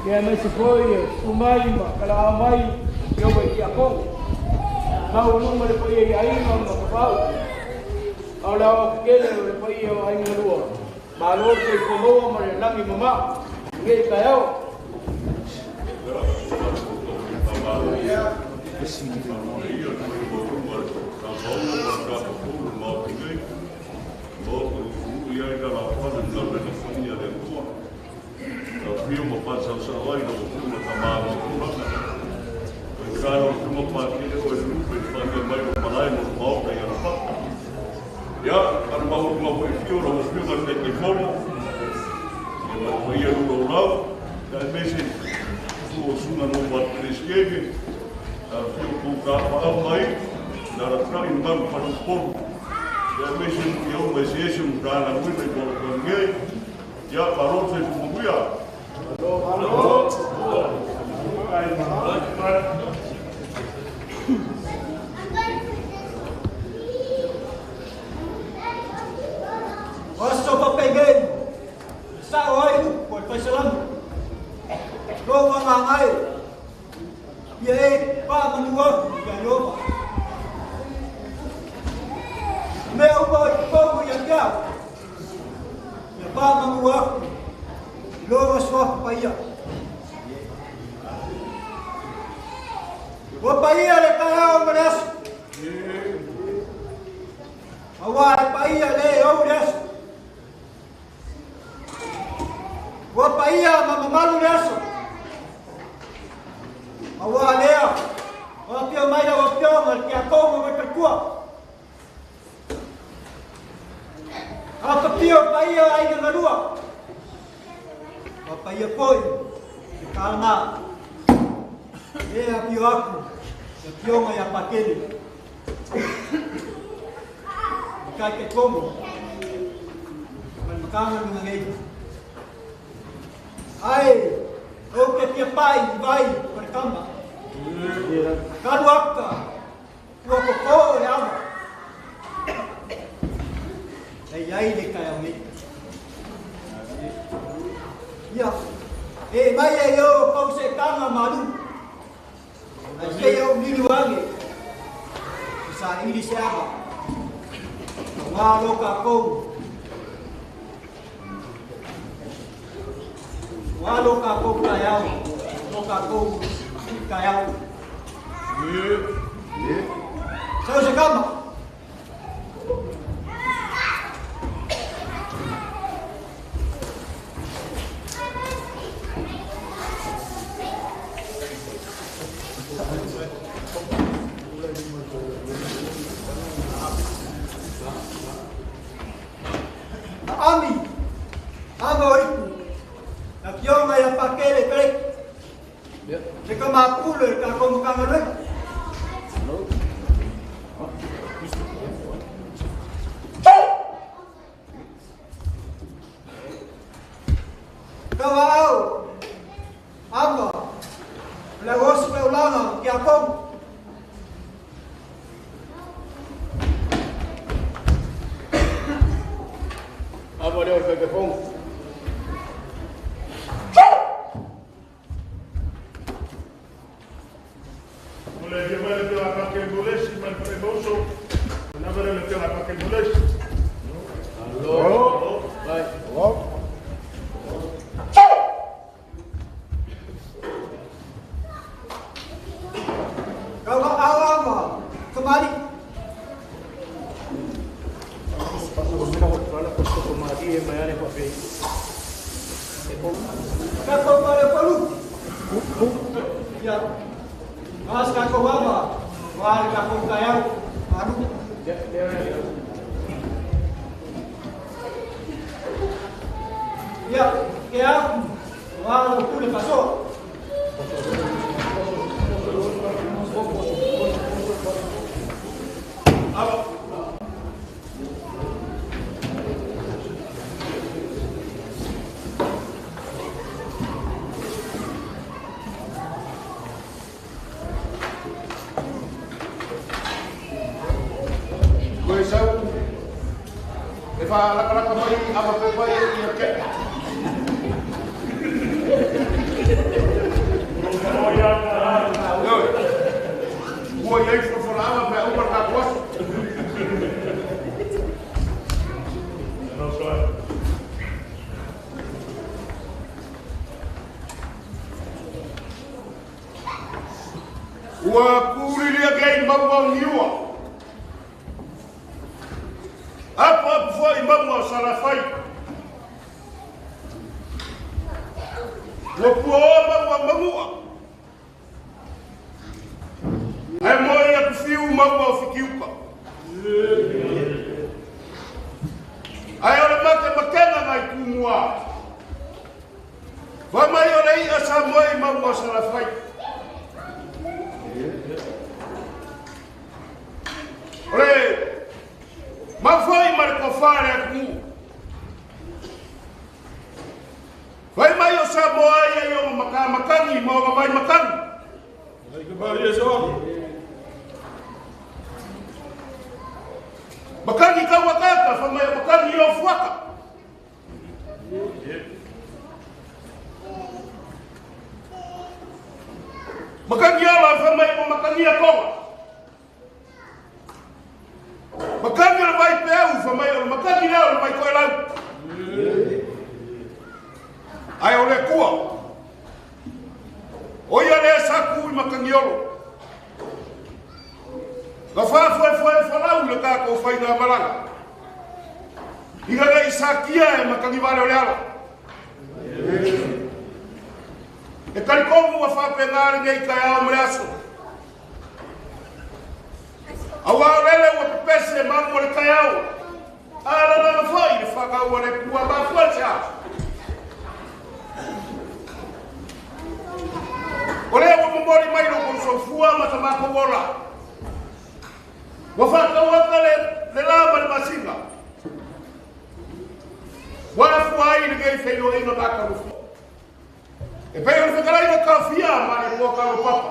Kaya may sipoy, sumayma, kalamay, yung may ako. Naunong malipay ay ayun, makapaw. Aulaw kele, malipay ay ayun maluwa. Malor ko'y kumuha, marilang imama. Hindi kayo. Primo passa o salário do fundo da mão, o cara como parte do grupo de fazer mais uma palavra no palco e a faca. Já, para uma foi fiora, os filhos da telefone, e foi ir no lado, da vez o suma no bate cresceve, a fio com capa a mai, da atrás em banco para o povo. Da vez eu mas esse um cara muito bom com ninguém, já parou de se mover. Basta pa peguei sa oi por pasalam ko mangai ye pa manuwa ya yo meu ko ya ka ya pa manuwa lo swa pa ya wo pa ya le ka o manas awal pa ya le o manas Wapaia mamamalu leso. Awalea. Wapio maia wapio mal que como vai percua. Apio paia ai na rua. Wapaia foi. Calma. Apio aku. Apio mai apakele. Kai que como. Makanga ngai. Ai, o que te pai vai para cama. Caruaca, o cocô, ama. Aí ele cai ao meio. Ya, vai eu com se cama malu. Aí eu me luangue. Sa ini siapa? Walau kakau. Walau kakau kayau, walau kakau kayau. Saya sekama. Ami, amoi. Yo me la paquele trek. Se como apulo el como camarón. Kawao. Amo. La voz peulana que acom. Amo leo que pon. Mas kako mama, wali kako kayau, anu. Ya, kaya wali pule pasok. Laka-laka pa rin, apa pa rin, ua kuriria gai mau niua. Apa foi mau sarafai. Ua puoa mau. Ai moi a fiu mau fikiuka. Ai ora mate makena mai kumua. Vai mai ora ia sa moi mau sarafai. Ore, ma foi marco fare aku. Vai mai o sa moa ia makani mo vai makani. Ai que vai eso. Makani ka wakaka fa mai makani o fuaka. Makani ala fa mai makani a koa. Makani ala vai peu fa mai makani ala vai koe lau. Ai ole kua. Oia le saku makani olo. La fa lau le ka ko fai na maranga. Iga le isakia e makani vale ole ala. E kalikomu wa fa pengari nei ka ya mreaso. Awa lele wa pese mamu le ka ya. Ala na foi fa ka wa le kuwa ba fuacha. Ole wa mbori mai no ko so fuwa matama ko wala. Wafaka wakale le lama le masinga. Wala fuai ni gei feio ina baka rufu. E pei on fekala ina kafia mane kuoka o papa.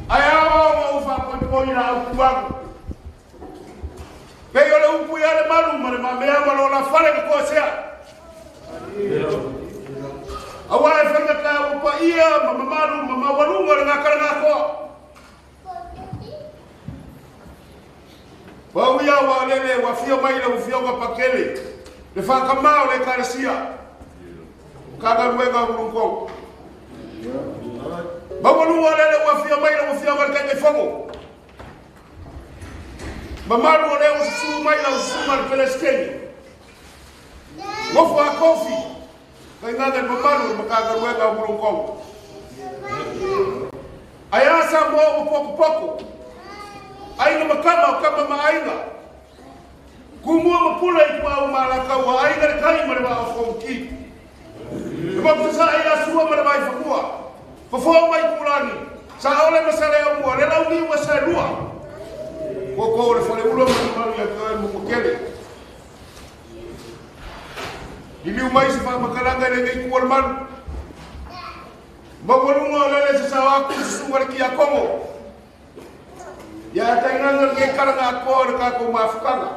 Ayawa wa ufa kwa ina au kuwangu. Pei ole upu ya le malu mane mamea malo la fale kukosea. Awai fanga ka upa ia mama malu mama walunga nga karanga ko. Wa uya wa lele wa fio mai le fio ga pakele. Le fa kama le karesia. Kaga luega ulungo. Ba walunga lele wa fio mai le fio ga kenge fogo. Mama lu le usu mai la usu mar peleskeni. Mo fa kofi. Kaya nga mamalu makagaruega ulungkong. Ayasa mo poko. Ainga makama maainga. Kumua mapula ikwa umalaka wa ainga le kai mare ba fonki. Ba kusa aya suwa mare ba ifakua. Fofo mai kulani. Sa ole masale o le launi wa salua. Ko le fale ulo malu ya ka mo kele. Diliu mai se fa makalanga le ngai kual man. Mawalunga le se sawaku sungar ki akomo. Ya tainanga ngai karanga ko ka ko mafukanga.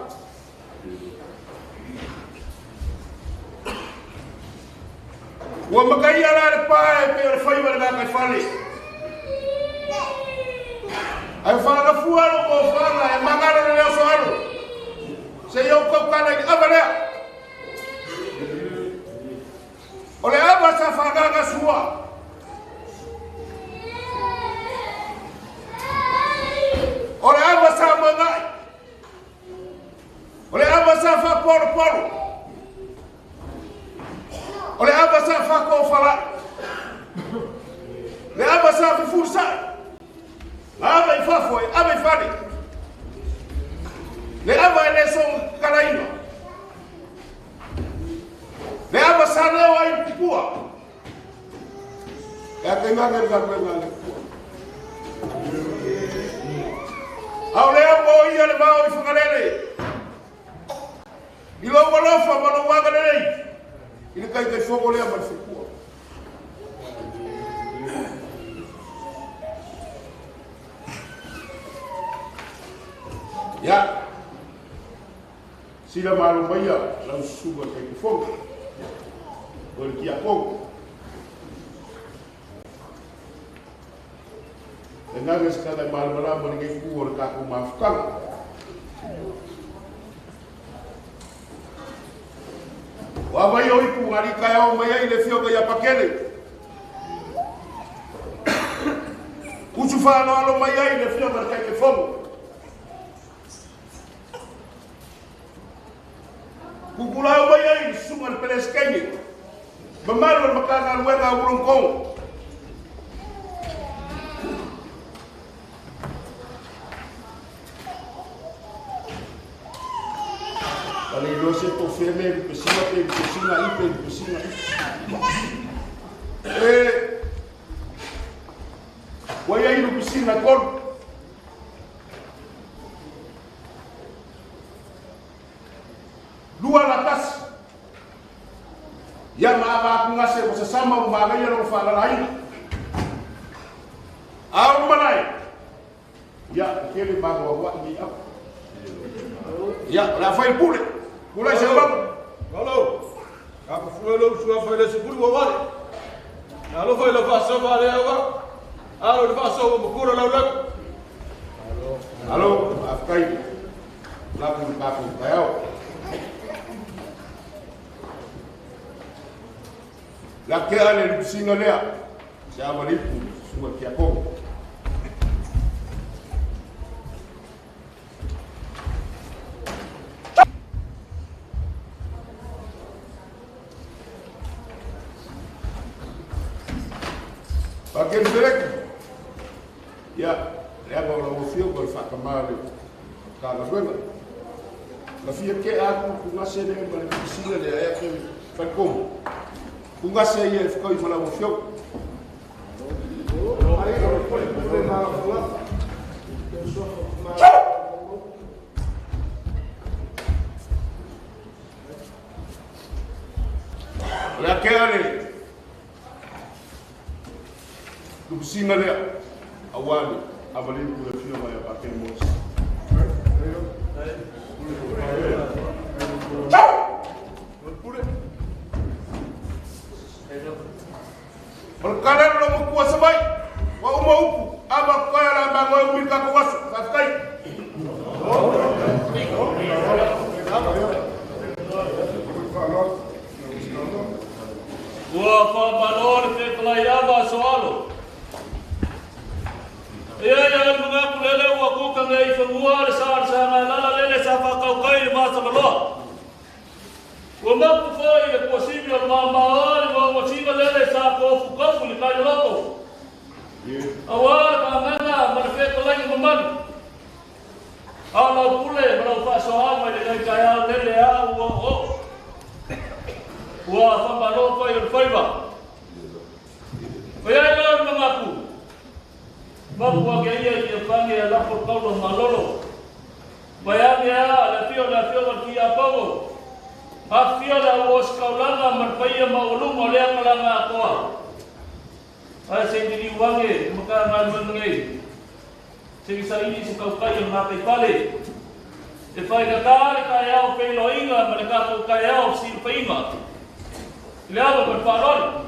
Wa makai ala le pai pe fai wa na kai fale. Ai fa la fualo ko fala e magara le so alo. Se yo ko kana abale. Ole aba sa fagaga sua. Ole aba sa mangai. Ole aba sa fa poro. Ole aba sa fa ko fala. Le aba sa fa fursa. Aba fa foi, aba fadi. Le aba ele son kalaino. Le aba sana wa ipua. Ya tenga ngale. Au le aba ia le bao ifangalele. Ilo walofa malo wagalele. Ile kai ke fogo le aba fukua. Ya. Sila malu baya la suba kai ke fogo. Porque a pouco dengar sekali malam bagi kuor kaku maafkan. Wa bayo iku ngari kaya o maya ile fio ya pakele. Pusu whanalo mai ai le fia markai ke whongo. Kukulau mai ai sunga le peles kengi. Mamaru makanga luenga urung kong. Ale lose to feme pesina pe pesina ipe pesina. Wai ai no pesina kon. Dua latas. Ya ma ku ngase ko sama ma ga yelo fa la lain. Au malai. Ya kele ba wa ni ap. Ya la fai pule. Pula sebab. Halo. Aku fuelo sua foi le seguro wa wale. Halo foi la passa vale agora. Halo passa o mukura la la. Halo, afkai. La ku ka ku tao. La que ale singa lea. Se amalipu sua kia ko. Pakai direct. Ya, lea ba la ofio ko fa kamale. Ka la buena. La fia ke aku ku ngase ne ba le singa le ya ke fa kom. Kunga sei ficou e falou fio. La quer do cima ali awali avali por fio vai para aquele moço. Perkara lo mo kuasa bai. Wa umau aba kaya la bango umi ka kuasa. Sakai. Wa fa balor te tlayaba soalo. Ya mga kulele wa ku ka ngai famua sar sa la lele sa fa ka kai ma sa lo. Wa ma ku foi é possível ma Mochiba lele sa ko fuka ni kai loko. Awar bangana marfet lagi memang. Kalau pule kalau fa soal mai dengan kaya lele a wo. Wa fa balo fa yul faiba. Kaya lo mengaku. Bawa gaya dia panggil lapor kau malolo. Bayangnya la fio kia pago. Afia la was kaulanga marpaya maulung oleh kalanga koa. Ai sei diri wange muka ngan ngai. Sei sa ini suka kai makai pale. E fai gatar kaya o peloinga mereka tu kaya o silpainga. Leava berparol.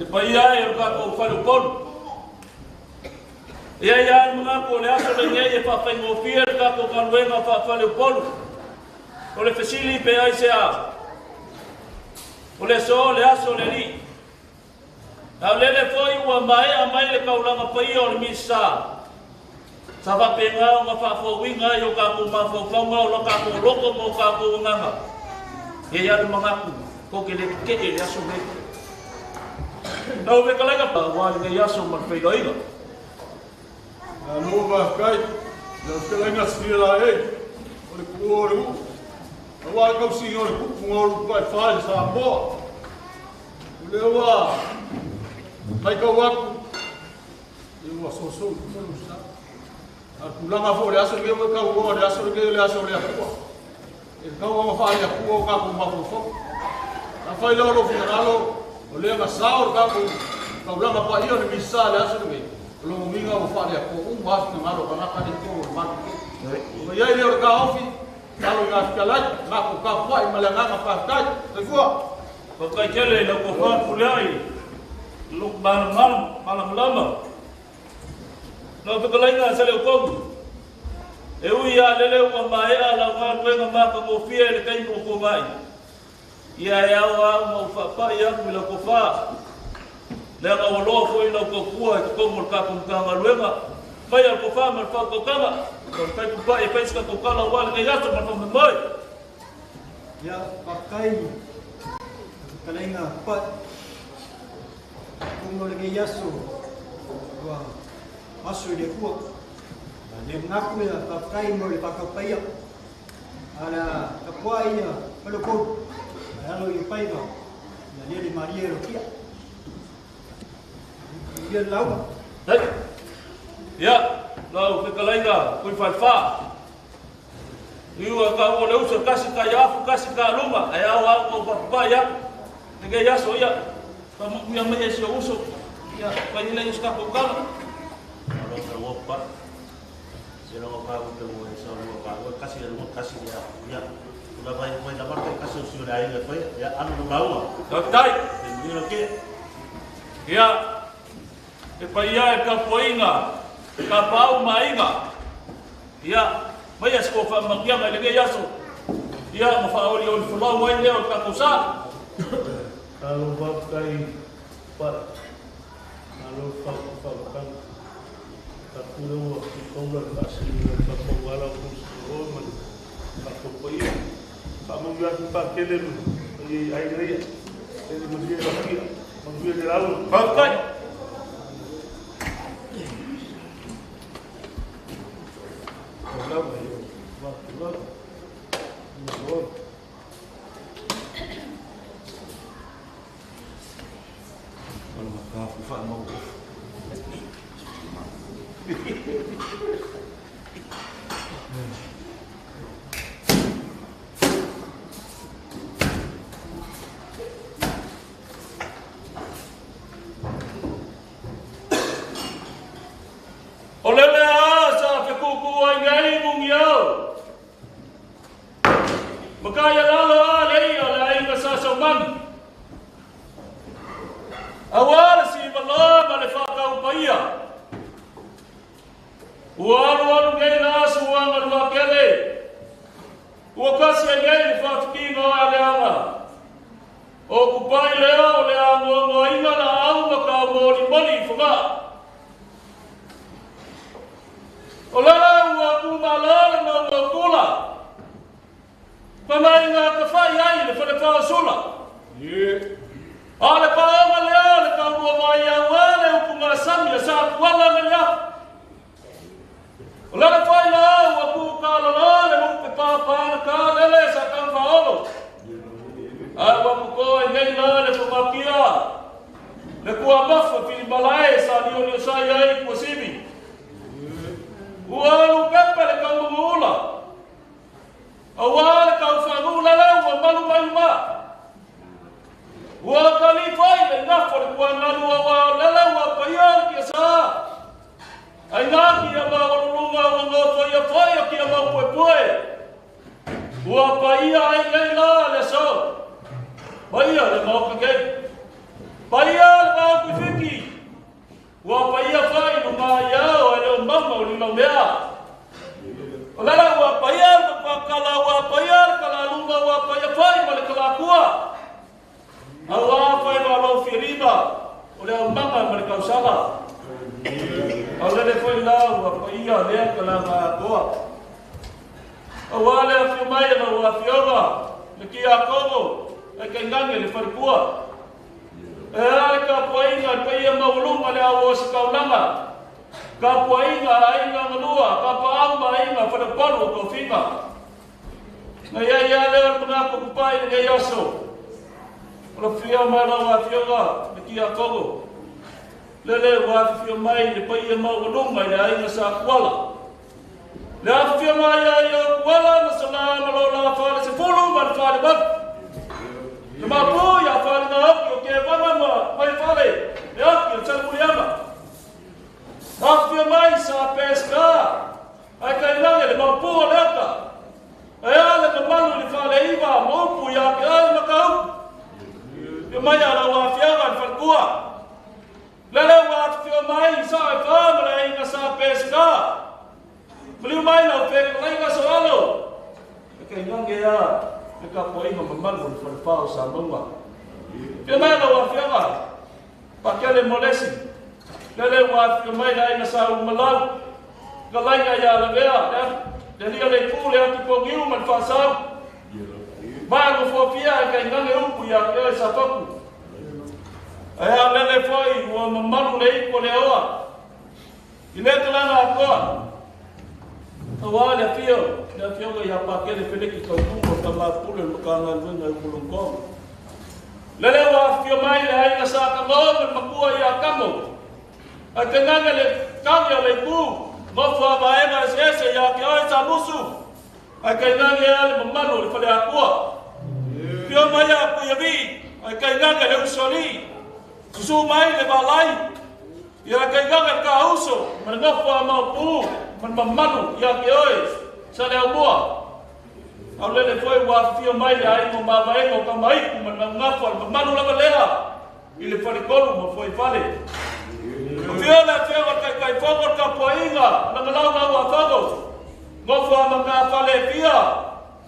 E pai ai o ka ko falu kon. Ia mga ko le aso le ngai e fa ngofia ka ko kanwenga fa le polo. O le fesili pe ai se a. O le so le aso le ni. Na le foi wa mai a mai le kaulanga pai o le misa. Sa fa pe nga nga fa fo winga yo ka ko ma fo fa nga lo ka ko loko mo ka ko nganga. Ia mga ko ke le aso le. Tau ve kala ka pa wa le aso ma pe loiga. Anu ba kai. Yo telenga sila Oleh kuoru. Awal kau sinyor kuoru kai fal sa bo. Lewa. Kai kau wak. Lewa soso kuoru sa. Aku lama fo le aso le kau wo le aso le aso le aku. E kau ma fa le aku ka ku ma fo. Afai lo finalo. Oleh masaur ka ku. Kau lama pa iyo ni bisa le aso le. Lo minga o fa le aku mas na maro kana ka dito man. O ia ile o ka ofi. Kalau ngas kalaj na ko ka fa i malanga ka fa kai. Tefua. Ko kai kele lo ko fa pulai. Lu malam lama. No to kalai nga sale ko. E ui a lele o mai ala nga ko nga ma ko fie le kai ko mai. ia e au au mau whapai aku i lau kofā. Lea ngā waloa fwoi lau kua e kakongo ka kumkanga luenga. Mai al kofā ma whakokanga. Kau kai kupa e paiska kokala wale kei ato ma whame mai. Ya pakai kalainga pat kumno lagi yaso wa masu dia kuat dia mengaku ya pakai mo le pakai ala kapuai ya kalau kau kalau ipai kau dia di Maria Rokia dia lau Hei. Ya, lau ke kalainga kui whaiwha. Iua ka o le usa kasi ka iafu kasi ka lunga ai au au ko papai ya. Nge yaso ya. Ka mu ya me ese uso. Ya, pa ni le usta ko kala. Alo ka wopa. Sino ka ko te mo esa mo ka ko kasi le mo kasi ya. Ya. Ula vai vai da parte kasi usu le ai foi ya anu no baua. Doktai. Ni lo ke. Ya. E pa ia ka poinga. Ka pau mainga. Ya. Mai as ko fa mangia mai le yaso. Ya, mo fa oli oli fulau mai le o ka kusa. Kalau pakai pat. Kalau pakai Takuro kongla kasi sa pawala ko sa man ako pa iya kamo yan pa kelen ay ay ay magdiya laki magdiya dirawo Pakai. wala ba yun wala wala Kalau maka fa mau. Olele asa pe kuku ai ngai mungiau. Makaya lalo alei alai kasasa man. Awal si malama le fakau paia. Walu ngai nasu wanga wakele. Wakasi ngai le fatkino aleanga. O kupai leo le ango inga na au maka mori mori fuga. Olala wa kumalala no kula. Panai nga kafai ai le fale fa sula. Ye. Ale pa ma le ale ka mo mai wale u kunga sami sa wala ngala. Olala fa la wa ku ka la le mu pe pa ka le sa kan fa olo. Wa ku ko ngai la le ko makia. Le ku abafa fil balai sa dio le sa ai ku sibi. Walu pepe le ka mula. Awal ka fagula la wa malu ma. Wa kali fai le ngafar kwa ngalu wa la wa payar ki sa. Ai ngaki ya ba lunga wa ngoto ya fai ki ba poe. Wa paya ai ngai la le so. Paya le mo ke. Paya le ku fiki. Wa paya fai no ma ya o le mama o ni mea. Olala wa paya pa kala wa paya kala lunga wa paya fai ma le kala kua. Allah fai no lo firida. Ole mama ma le kausala. Ole le foi la wa paya le kala ma doa. Awale fi mai ma wa fioga. Le ki akobo. E ke ngange le farkua. Ka poinga paya maulunga le awos kaulanga. Ka poinga ainga ngalua, ka paamba ainga pada palu ko finga. Na ya le mga kupai le yaso. Ora fia mai wa fioga, ki akogo. Le wa fia mai le paya maulunga le ainga sa kwala. Le fia mai ya kwala na salama lo la fa se fulu ma fa ba. Lama po ya fa na o ke vama mai fale. Ya ki tsal muyama. Afia mai sa pesca. Ai kai nang le ma po leka. Ai ale ka malu le fale iba mo pu ya ke ai makau. Yo mai ala wa fia van farkua. Lele wa fia mai sa fa mai na sa pesca. Beliau mai na fe lai ka soalo. Kai nang ya. le ka po inga mamalu le whalewhao sa maunga. Pia mai la wa whianga, pa kia le molesi, le wa whia mai la ina sa umalau, ka lainga ia la vea, le lia le ku le atu po ngiu man whaasau, mai ko fōpia e kai ngange upu ia kia e sa whaku. Ea lele foi, ua mamalu le iko le oa, i le talanga a koa, awa le fio ga ia pakele peleki kau tungo ta mapule lukanga luenga i mulungkong. Lele wa fio mai le haina sa ka ngōmen makua ia kamo. A te nganga le kawia le ku, ngofu a vaenga ese ia ki oe sa musu. A kai nganga ia le mamano le whale a kua. Fio mai a kuia vi, a kai nganga le usoli. Susu mai le balai. Ia kai nganga ka uso, man ngofu a maupu. Man mamanu ia ke oe sa le mua au lele foi wa fio mai le ai mo mavae mo ka mai ku man ngafu al mamanu la balea i le fale kolu mo foi fale fio la fio ka fogo ka poinga na ngala na wa fogo ngofu a manga fale fia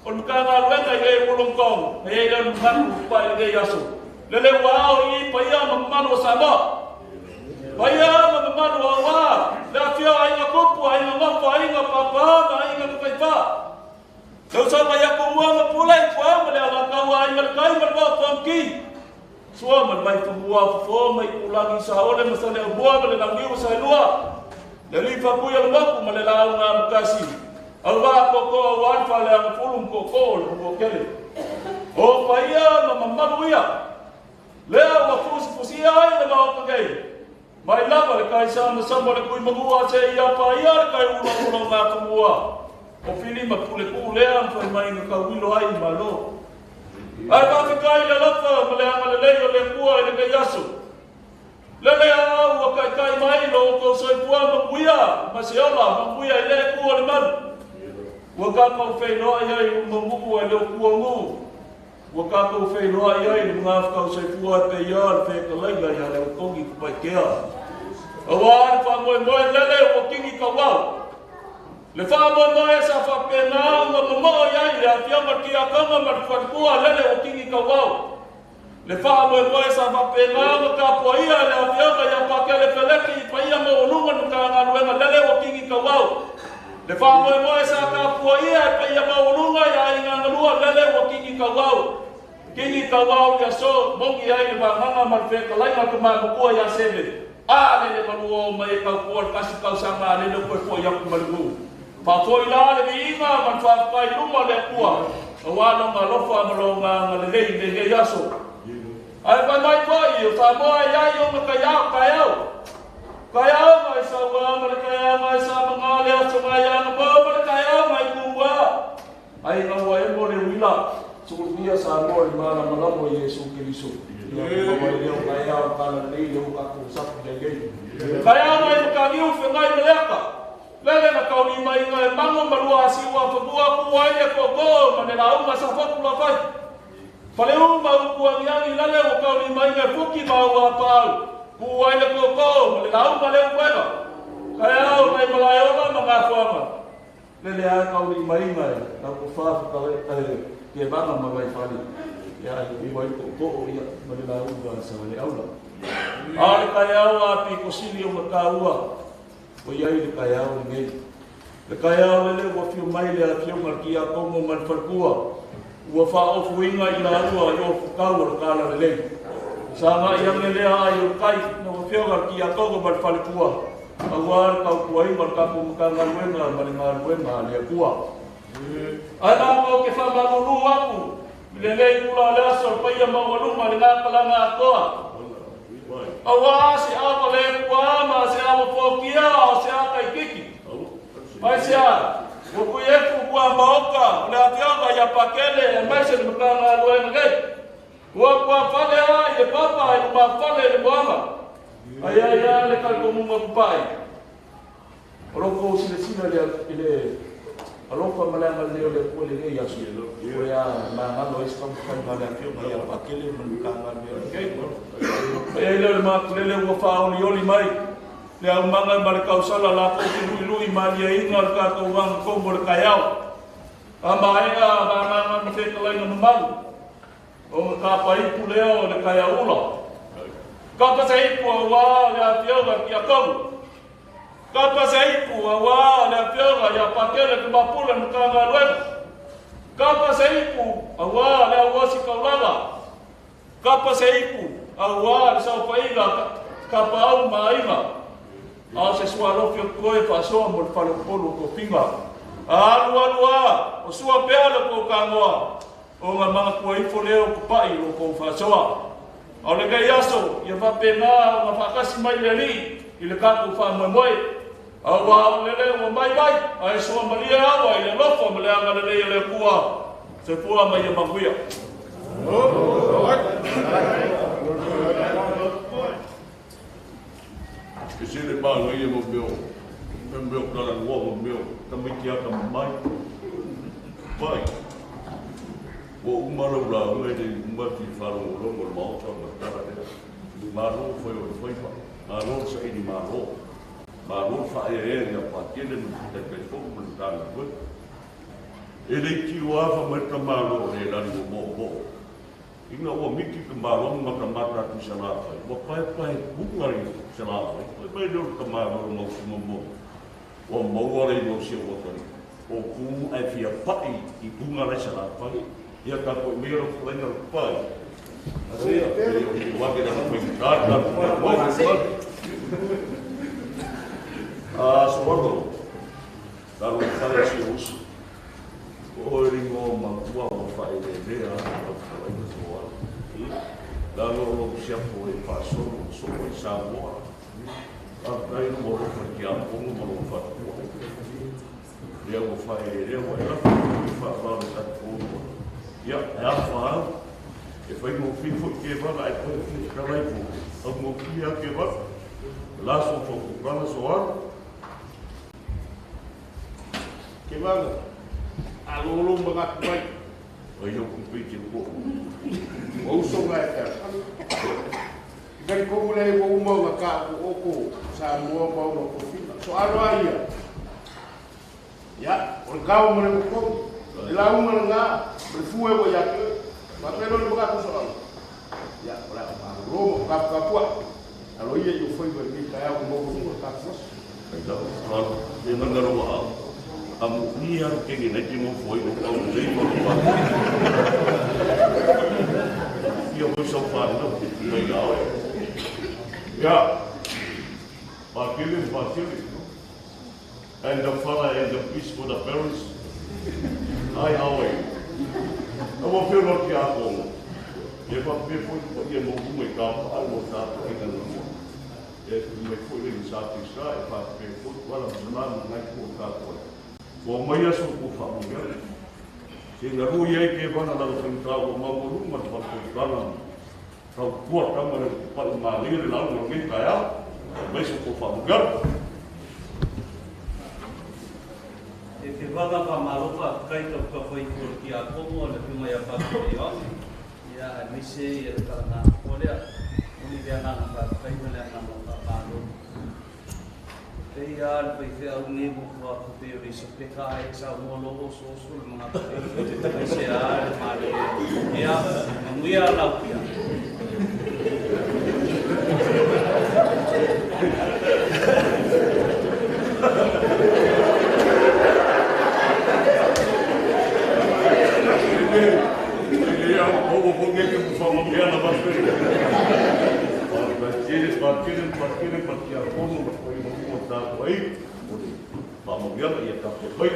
on ka na luenga i mulungkong e le manu pa i yaso lele wa i pa ia mamanu sa mo Vaya mamanu awa, la fia ainga kupu, ainga ngafu, ainga papa, ainga kupaipa. Lau sa vaya kumua mapulai, kua male ala kawa, ainga kai malwa pamki. Sua malwai kumua fo mai kulagi sa ole masale bua male langiu sa lua. Leli fa kuya lwaku male la nga mukasi. Alwa koko awan fa le ang fulum koko lo kele. O vaya mamanu ia. Lea wa fusi ai le mau pagai. Mai lava le kai sa masamba le kui magua se ia pa ia le kai ulo ngā kumua. O fili ma pule lea fai mai na ka wilo ai malo. Ai ka whikai le lafa ma le anga le leo le kua i le kai aso. Le au a kai mai lo ko soi pua mabuia, ma se ola mabuia i le kua le manu. Ua ka kau fei loa i ai mamuku ai leo kua ngu. Ua ka kau fei loa i ai mga whakau soi pua e pe ia le wheka lainga i a leo kongi kupai kea. Awa an wha moe lele o kingi ka wau. Le wha moe sa wha pena unga mamoa i ai le a whianga ki a kanga ma whankua lele o kingi ka wau. Le wha moe sa wha pena unga ka pua ia le a whianga i a pakele peleki i pa ia mo ununga nuka ngā ruenga lele o kingi ka wau. Le wha moe sa ka pua ia i pa ia mo ununga i a inga ngalua lele o kingi ka wau. Kingi ka wau ia so mongi ai le wanganga ma wheka lainga ka mākukua ia sebe. Ah, le maluo mai kau kuat kasih kau sama le ko ko yang malu. Pa foi la le inga man fa pai luma le kua. Awalo ngalofa malonga ngale le yaso. Ai pa mai foi fa mo ya yo makaya kaya. Kaya mai sa wa mal kaya mai sa mangale so maya no ba kaya mai kuwa. Ai no wa mo le wila. Sulia sa mo mana malamo Yesu Kristo. Kaya mai kagiu fengai meleka. Lele na kau ni mai ngai mango malua siwa fabua kuwa ia koko manela uma sa fakula fai. Fale uma kuwa ngiangi lele o kau ni mai ngai fuki maua pau. Kuwa ia koko manela uma le uwega. Kaya mai malayoga mangafuama. Lele a kau ni mai ngai na kufafu kale ke banga mabai fali. Ya, ibu koko ia manila uga sa wale aula. Ari kaya api kosili o makaua. O ia le kaya o ngai. Le kaya le o fiu mai le fiu marki a kongo man farkua. Ua fa o fuinga i la rua i o fukau o kala le. Sanga ia le ai o kai no fiu marki a kongo man farkua. Awar kau kuai man kapu mukanga luenga man luenga le kua. Ana mo ke fa malulu aku. Lelei pula le aso pa ia mawaluma le ngā kalanga akoa. Awa se awa le kuama, se awa pokia, o se awa kaikiki. Mai se a, waku eku kua maoka, le atiaga ia pakele, e mai se le mkanga luenga gai. Kua fale a, i le papa, i le mawhale, i le moama. Ai le kalkomunga kupai. Roko sile le Alofa malanga leo le kule le ya silo. Ya na ngalo is kom kan ngala kio ya pakele mukanga le keko. Le ma le wo fa oli oli mai. Le manga mar kausala la ko lui mali inga ka ko wang ko bor kayao. A maenga ngā me whekalai na mamaru. O ka paipu leo le kai aula. Ka pasa ipu a wā le a whiaura ki a karu. Ka pasa ipu a wā le a whiaura i a pakele ki mapula ni ka ngā ruenga. Ka pasa ipu a wā le a wasi kauranga. Ka pasa ipu a wā le sao whainga ka paau mainga. A se sua lofi o koe whasoa mo le whale polo ko pinga. Alu o sua pea le ko kangoa. O ngā mga kua ifo leo ko pai o ko whasoa. Au le kai aso, ia whape ngā o ngā whakasi mai le li, i le kako wha moe moe. Au wā o le leo o mai mai, a e soa maria awa i le lofo ma le anga le leo le kua. Se pua mai e manguia. E se le pānga ia mo meo, me meo kara ngua mo meo, ka miki aka mai. Pai. O umarau la unga te umati wharo o rongo le maota ma kara rea. Maro foi o whaipa. Maro sa ini maro. Maro whae e rea pākene no te kai whoku ma tāna koe. E rei ki o awha mai ka maro e rari o mō mō. Inga o miki ka maro ma ka mata tu sa nāwhai. Wa pai bukari sa nāwhai. Koe mai reo ka maro o mausi mō mō. O mauare i mausi o wakari. O kumu ai fia pai i bunga rai sa nāwhai. Ia ka koe mero kulenga pai. Asea, e wake na koe kāta, koe pai. So wako, taro whae si osu. O ringo matua o whae re rea, o whae na soa. Taro o siapo e whasoro, so e Samoa. A kai no moro ki a pongo moro whatua. Rea o whae re rea, o e rafa, o whae sa pongo. Ia, e a whaa, e whai mo whiwhu ke wala, e koe whiwhu ka raipu. Au mo kia ke wala, laso whaku prana so ara. Ke wala, alolo mga kuwai. Ai au kupi ke ko. O uso nga e kara. Kari kogu nei o umau nga ka o oko sa mua maura ko whina. So aro aia. Ia, o le kau mare ko kogu. E la umana nga, le fue o ya ke. Ma pero le mga kuso au. Ia, o la romo ka pua. Alo ia yo foi ver mi kaya o mo ko ka fos. Ai da, claro, e nangaro wa. Amu ni ar ke ni nei mo foi o au nei mo pa. Ia o so fa no, nei ao. Ia. Pa kile. And the father and the peace for the parents. Ai aoi. Amo pelo que a como. E pa pe foi porque mo como e campo algo tá ainda não. E me foi ele sabe que e pa pe foi quando semana na que o tá foi. O mai aso ku fa mo. Se na rua e que vana da central o mamuru mas pa ko kana. Ka ko kamera pa malir lá no que caia. Mas ku fa mo. E te wanga pa maropa kai tau ka whai kua ki a komo le pima ia pāpua i au. Ia e mise i e karana kōrea. Uni rea nana pa kai mele nana pa pāro. Te ia le pai whea unge mo kua kupe o risa peka e sa mua logo soso le mga kupe. Te mise a le māre e. Ia, manguia lau kia. Partire perché a fondo poi non portato aí. Vamos ver e a café foi.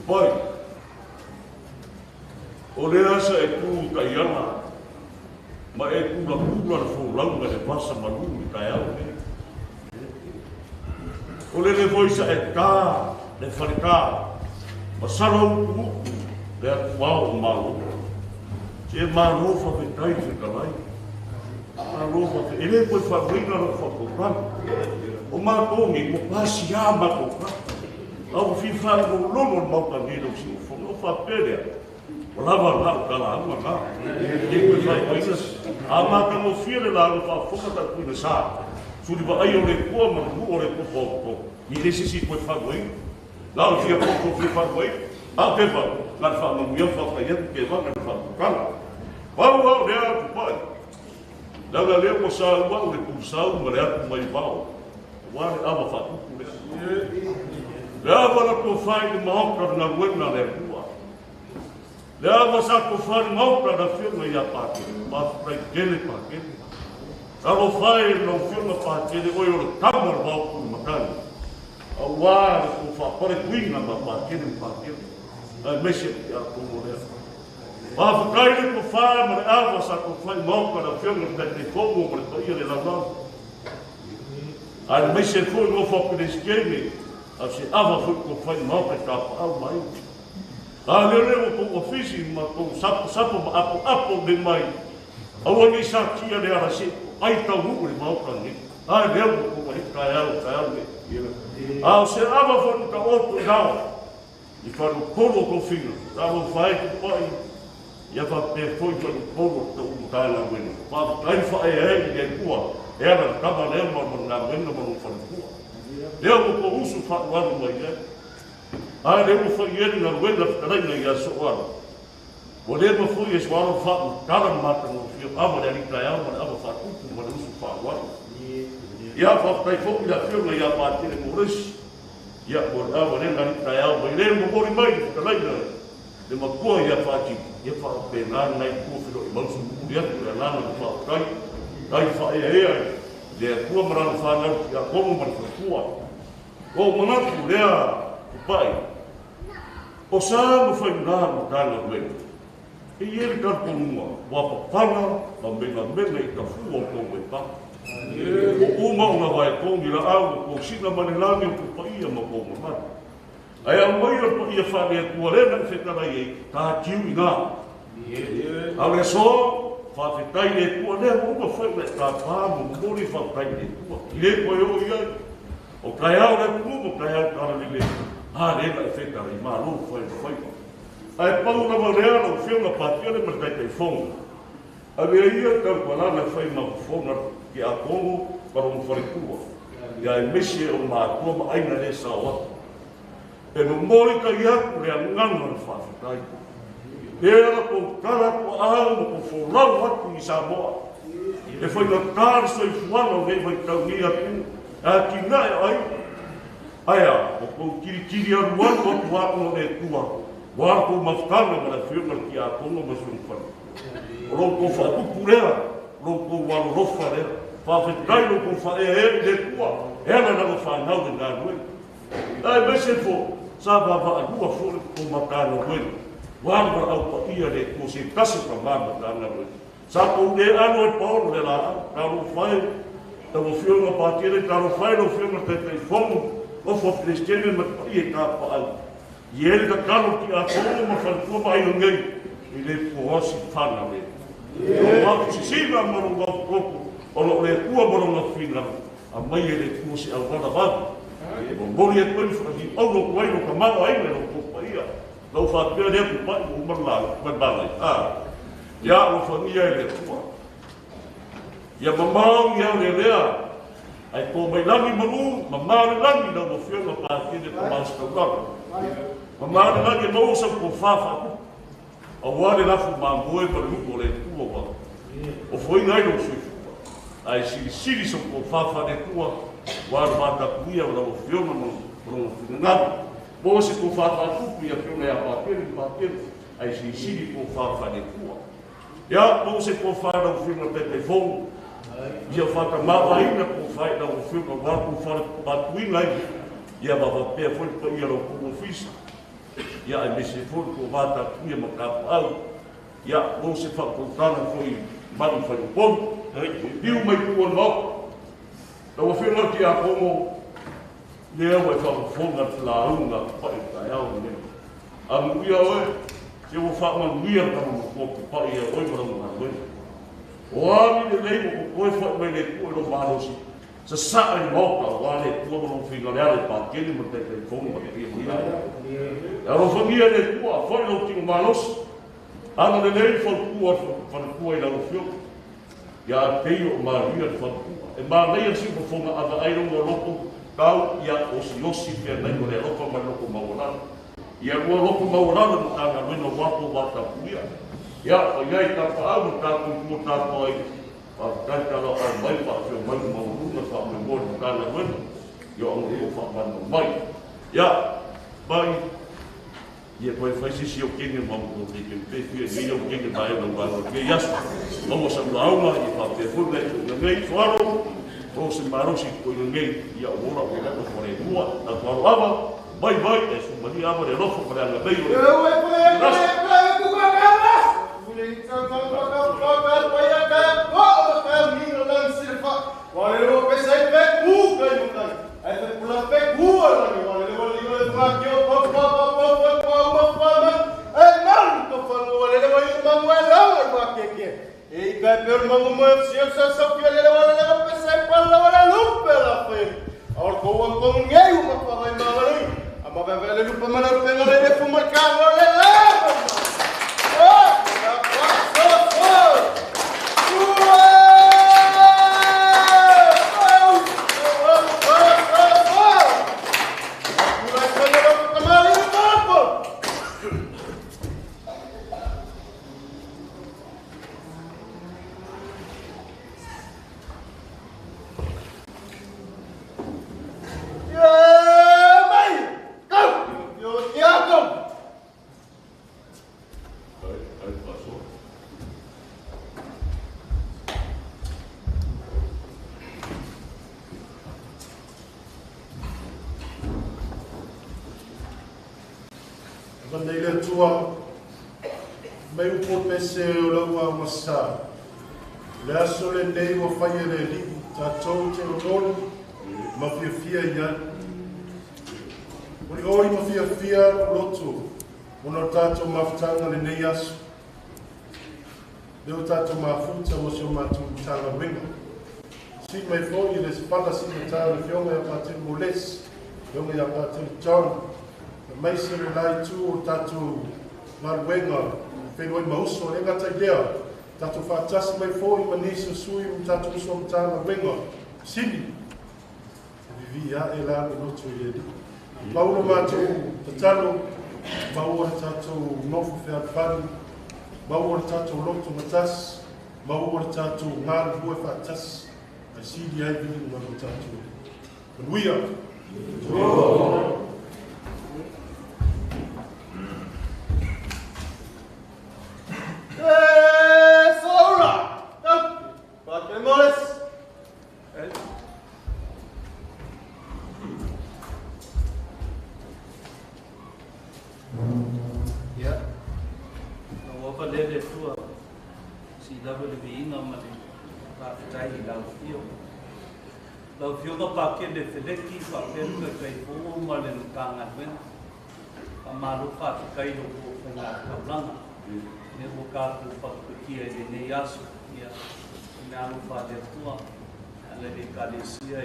Poi. Olha essa é tudo caiana. Mas é tudo a pula no longa de passa maluco caiao. Olha le voi sa é cá, de farca. Mas sarau tudo. É qual maluco. Se maluco fa vitai fica lá. Ele foi fabrica no foco, o matongi, o passeava com ao ficar no lono maltanido se o fogo fapelha, o lava lá o cala lá, ele foi coisas, a mata no filho lá no fogo da coisa, subiu aí o recuo, mas o recuo pouco, e necessita foi fazer, Lá o dia pouco fui para o aí. Ah, teva. Lá fala no meu falta aí que vai na fala. Calma. Vamos né, pai. Lá galera o sal, o sal, o mercado mais bom. O ar ava fatu por isso. Lá vai para faz de mal para na rua na rua. Lá vai para faz mal para na firma e a parte. Mas para aquele para aquele. Kalau fai no filme para que ele olhe câmera volta no macano. O ar o fa para cuina para que ele para que ele. Mas é a como é. Mas cai no fa mas ava sa com fai mal para o filme de fogo para ir lá lá. Mas é foi no fa para esquema. Assim ava foi com fai mal para cá ao mais. Eu levo com o físico mas com sapo apo de mais. Awal ni sakia dia rasi, ai tahu ni mau kan ni. Dia buku ni kaya ni. Se ava foi ka outro não. E para o povo com filho, tava vai que pai. E a papel foi para o povo do cala bueno. Para aí foi ele tua. Era trabalhando mas na bueno mas não foi tua. Deu com uso falando mais. Deu foi ele na bueno para ele já soar. Boleh berfui eswara fat karam mata no fio aba dari kaya mana aba fat upu mana usu fat war. Ya fat kai fo ila fio ya pati ni muris. Ya bol aba dari kaya boleh bori mai kalai na. De makua ya fati ya fat penan nai ku fio ibal su dia tu na na fat kai fa ya de ku maran fa na ya ko mar fua. Ko mana tu dia pai. O sa mo fa na mo kana we. E ele está com uma wapapana, também na mesma e cafua com o eta. Uma vai com ira água, com sina manelami o paia ma com uma. Aí a mãe ia fazer a tua lena que fica aí, tá tio e na. Olha só, faz tai de tua lena, uma foi na capa, um boli faz tai de tua. Ele foi eu ia. O caial é como o caial cara de lena. Lena fica aí, maluco foi. Ai pau na maneira o filme partiu de mas tem fogo. A veia que quando ela foi uma fogo que a como para um faricua. E aí mexia uma como aí na dessa hora. E no mori que ia por ngano faz tai. Era com cara com alma com fulano aqui em Samoa. E foi no tarso e fulano veio vai caminhar aqui na aí. Aí o kiri aruan com o ar no tua. Warku mafkana mana firma ki a kongo masung fan. Roko fa tu purera, roko waru rofa re. Fa fe kai roko fa de tua. Ela na fa na de na no. Ai bese fo sa ba ba dua fo ko makano wen. Warba au pa ia de ko se kasi pa ba na no. Sa ko de ano e por de la, ka ro fai. Ta vo firma pa tire ka ro fai no firma te fomo. O fo prestene ma ia ka pa. E ele da cano que a como uma fantua vai ninguém. Ele fosse fana me. O mato se siga moro no corpo. O lo le tua moro no fina. A mãe ele fosse agora vai. O bori é quando fazia o lo vai no camado aí no corpo aí. Não faz bem ele pai o marlado, mas bala. Já o família ele tua. E a mamãe e a lelea. Ai ko mai lami malu, mamãe lami não fio no parque de mais que Mamãe lá que não usa por fafa. A hora lá foi mamãe para o colete tua. O foi lá no sul. Aí se são por fafa de tua. Guarda mata cuia para o filme no nada. Você por fafa tu cuia filme é papel. Aí se por fafa de tua. Já você por fafa o filme de telefone. E eu faço mal ainda por fafa o filme agora por fafa batuin lá. E a babapé foi para ir ao ofício. E a MC foi com o bata ia macapal. E a você facultana foi mano foi o povo. Viu mais o nó. Então o filho que a como leu vai falar fogo na luna para ir ao né. A mulher hoje se eu falar uma mulher para um pouco para ir hoje para uma coisa. O homem de lei o foi mais de o no malos. Sa ai mo ka wale tua mo fino le pa que ele mo te telefone mo te ia. A família de tua foi no tinha malos. Ano de lei foi tua e lá no fio. Já tenho Maria foi. E Maria se foi na ava ai no loco Kau ia osi pe nai ko le loko ma loko maurana. Ia ua loko maurana mo tanga wino wapo wata puia. Ia o iai ka paau ka kumpu ta koi. Pa kai ka lo ai mai pa se mai mauruna pa me mo ka la wino. Ia o ko fa ma mai. Ia mai ia koe whaisisi o kenge mamu ko ke pe ni o kenge mai no ba ke yas. Mo sa lauma i pa te fune ngai faro. O se marosi ko ngai ia ora ko ka ko re mua na ko lava vai e su mani ava re rofo para na beiro Whenua mauso e ngata idea, tatu whaatasi mai fōi manisa sui tatu uso mtana wenga, sini. Vivi ya e la noto i edi. Paulo mātou tatalo, maua tātou nofu whea whanu, maua tātou loto matas, maua tātou ngāru hua whaatas, a sidi ai vini ngāru tātou. Manuia. Pakende feleki pakende kai fu malen kangan wen amalu fat kai do ko fenga kablanga ne bo ka ku pakki e ne yasu ya nalu fat de tua ale de kalesia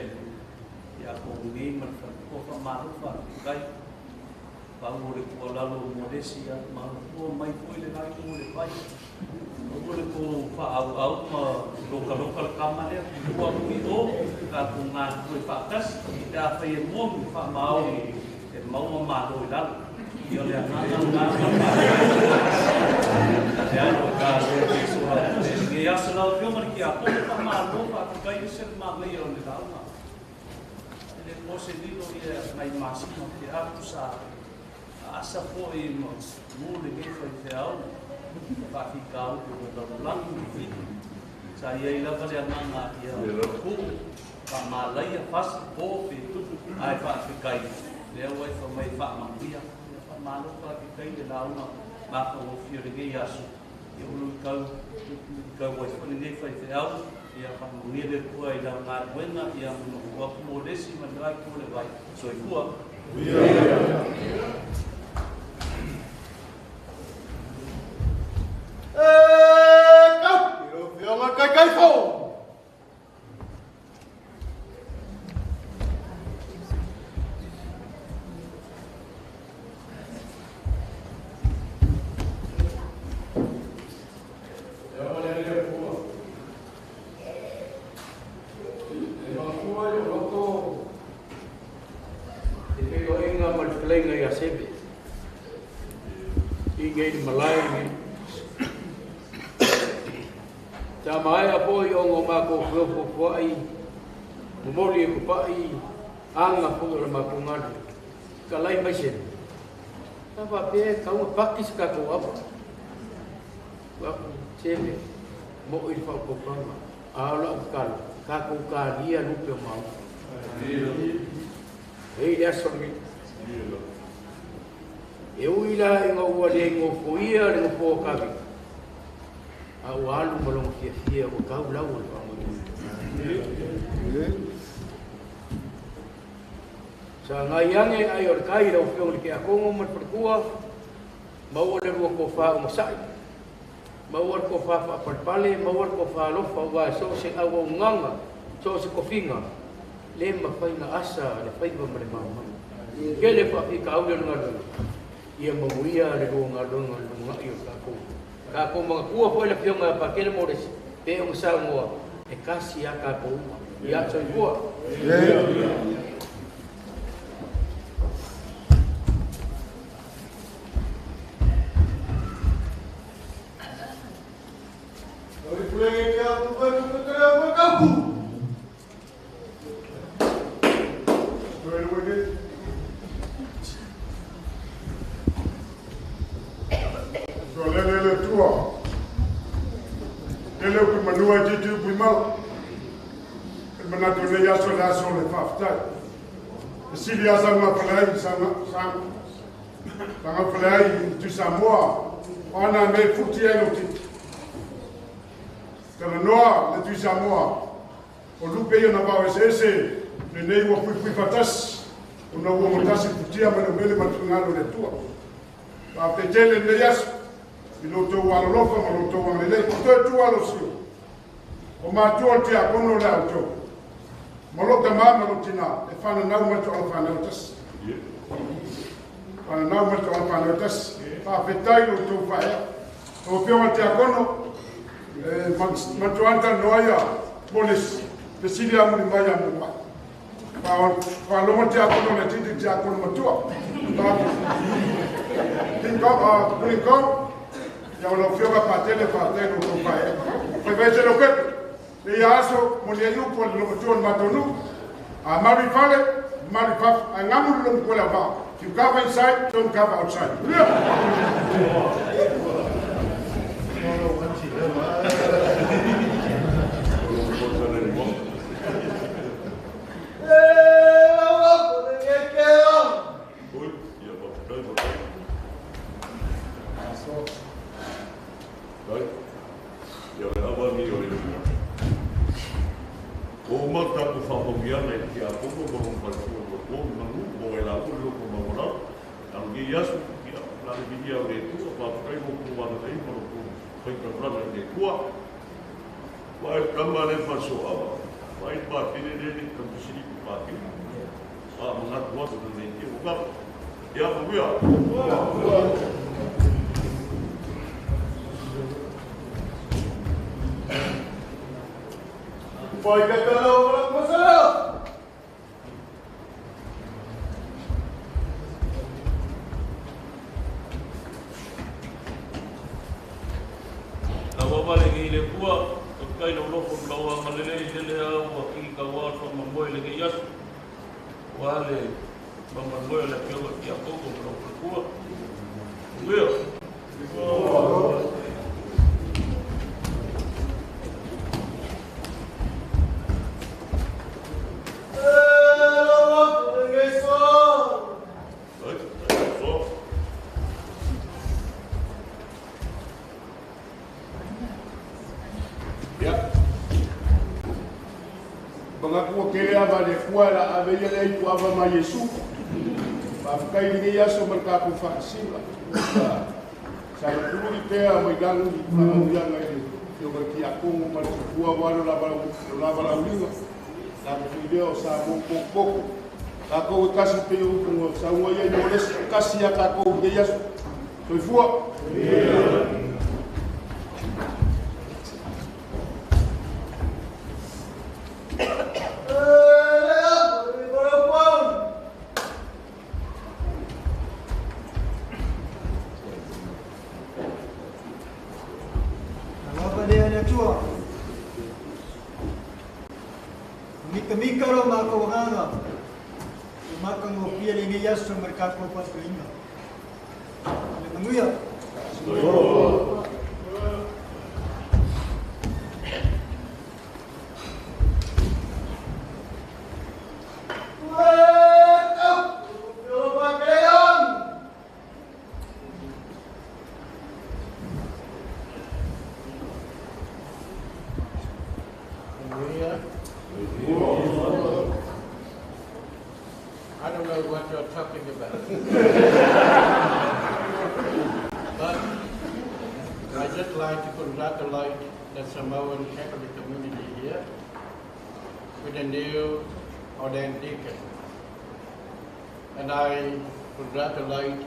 ya ko ni man ko fa malu fat kai pa mo re ko la lo modesia ma ko mai ko le nai ko le pai ko le ko fa au ma lokal kamane ko mi o ka kungan ko fakas da fa ye mo fa mau e mau ma do la yo le na ya no ka de so ha ya so la yo mar ki a ko fa ma do fa ka ye ser ma me yo le da ma le mo se di lo ye mai masimo ki a tu sa asa fo e mo le ke fa te au fa fi ka o ko da lang ni sa ye la ka le na ya ku pa malai fas po pe tu ai fa kai le wai fa mai fa mangia fa malo fa kai de la una ma ko fi de ya su e u ka wai fa ni fa te au ya fa ni de ko ai da ma buena ya no wa mo de si ma dai ko le vai so i ku lenga ia sebe. I ngei malai ngi. Ta mai a po i ongo ma ko po ai. Momoli ko pa i anga po le ma ko ngana. Ka lai mai se. Ta pa pe ka u pakis ka ko apa. Wa sebe mo i fa ko pa. Ala ka ko ka dia lupe mau. Ei dessa me. Eu ila inga ua le ngo foia le ngo kavi. A walu malong fia o kau lau o sa ngaiange ai or kai ro fio le ke akongo mat perkua. Mau le ro ko fa mo sai. Mau ko fa pa pale, mau ko fa lo fa wa so se awo nganga, so se kofinga. Le ma fai na asa le fai ba mare mama ke le fa fi ka u le ngalo ia mo ia le ro ngalo ngalo io ka ko ma ku fo le pionga pa ke le mo des pe un sa mo e kasi ya ka ko ia so ua Oi, play que a tu vai tu querer uma campo. Manua jitu primal, manatu ne ya so la so le fafta. Sili ya sama pelai sama pelai tu Samoa, ona me futi eno ti. Kana noa le tu Samoa, o lupe yo na ba ese ne nei wo fui fatas, o no wo motasi futia me no mele matungalo le tua. Pa petele ne yas, piloto wa lofa ma loto wa le to tu wa lo sio. O mātua te a kono le auto. Maloka māma no tina, e whananau matu ala whanau tas. Whananau matu ala whanau tas. Whawhetai no tō whaea. O pionga te a kono, matu anta noaia, polis, te siri amuri mai amu mai. Whaloma te a kono le titi te a kono matua. Kunikau, ia o lau pionga pātele whawhetai no tō whaea. Whawhetai no kepe. Le yaso mo le yu po lo to matonu a mari fale mari pap a ngamu lo ko la ba you cover inside don't cover outside O mata ko fa mo bia me ki a ko ko mo pa ko mo ela ko lo ko mo na ang gias ki na video de tu pa kai mo ko wa dai mo ko kai ka pra de tua vai kamare fa so ava vai pa tine de ka sini ko pa ki a mo na ko so de ki o ga ya mo bia Vai que calor para começar. Na wawale ki le kua, kai lo lofo lawa malele le au ki ka wa so mamoi le ki yas. Wale mamoi le ki o ki a ko lo kua. Leo. Bangaku kele aba de kuala ave yele ku aba ma Yesu. Ba kai ni yaso merka ku fa sila. Sa ku ni pe a mai galu ni ya ngai yo ki aku mo ku walo la bala ulinga. La video sa poco. La ko kasi pe u ko sa wo ye no les kasi ya ka ko de yaso. Foi fua. kamikaro makawanga. Makang opia lingiyas sa merkado patringa. Manguya. I don't know what you're talking about. But I'd just like to congratulate the Samoan Catholic community here with a new ordained deacon. And I congratulate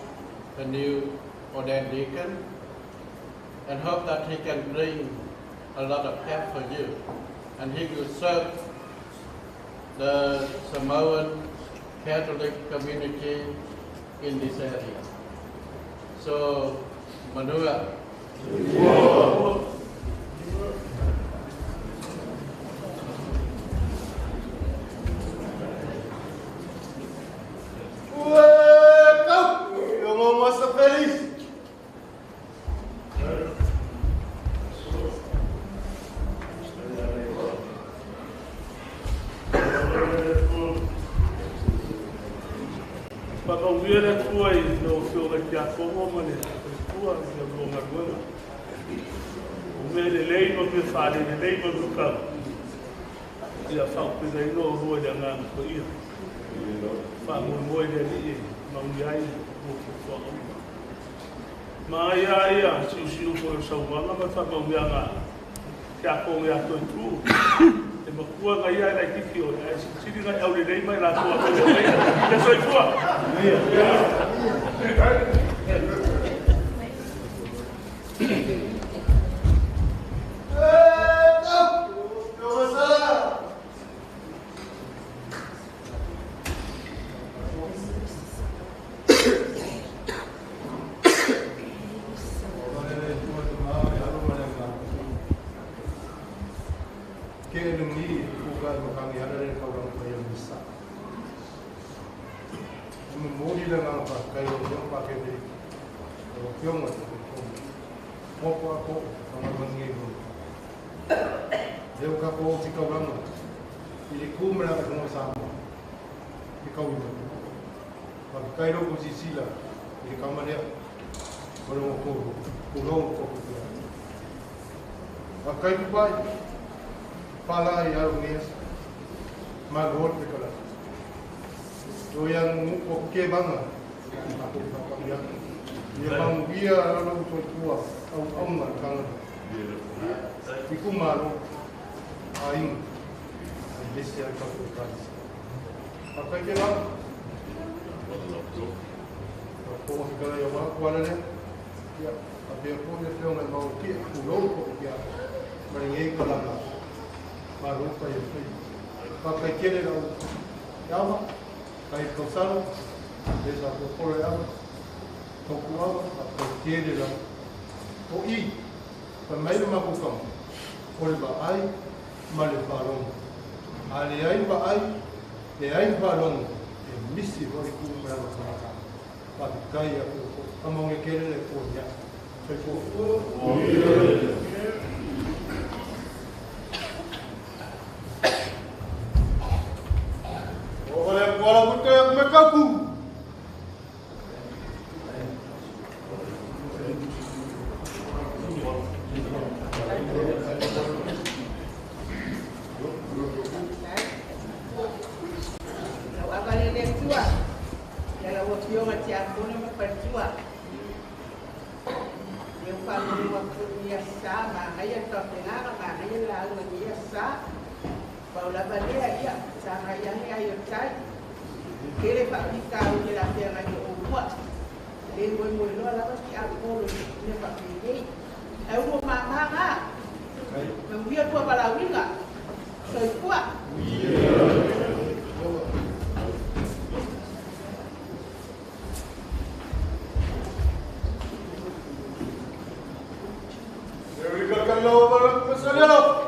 the new ordained deacon and hope that he can bring a lot of help for you. And he will serve the Samoan Catholic community in this area. So, Manua. Pagkawira ko ay no kaya ko mo man ko ang mga mga. Umere lei no que fale ne lei no lugar. Ia fa ko dai no ro da nga ko ia. Fa mo mo de ni ma ngai ko ko. Ma ia si ko sa wa ma fa ba nga nga. Ka ko ya to tu. E ma ko nga ia na ki o ai si ni ga au de dei mai la ko ko. Que soy tua. Kai tu pai, pala ya unis, magot bekola. Tu yang muko ke banga, aku tak lihat. Dia bang dia lalu tu tua, au nak kang. Iku malu, aing, desiar kau kan. Apa ke bang? Aku kalau yang mana kuala ni, ya, apa yang pun dia orang mau ke, pulau kau dia. Marinhei com a marupa e fui. Papai querer o alma, aí calçado, desde a procura alma, tocuava, papai querer o i, também uma bucão, olha vai, male balão, ali aí vai, e aí balão, e missi vai com para lá, para cair a mão que querer é por já, foi por. Wala buta yang mekaku. Awalnya dia tua, dalam waktu macam aku ni berjuang. Yang paling waktu dia sama, ayat tak dengar, ayat lalu dia sama. Baula balik dia sama yang ni ayat cai. Kira pak dikau dia dah yang lagi buat. Dia mula lah pasti aku dia pak ini. Aku mama ah. Membiar tua balawin tak? Saya kuat. Berikan kalau barang masalah.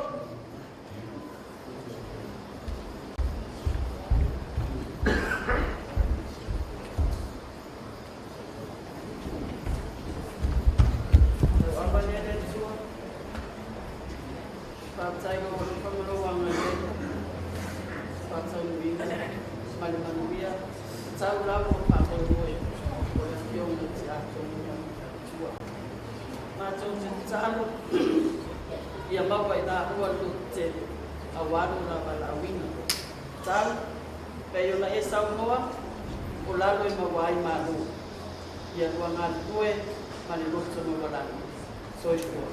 Salo ia mapa ina rua tu te awanu na balawina. Salo pe yo na esa noa o lalo e mawai malu. Ia ruangan tue mani lutu no balani. So isko.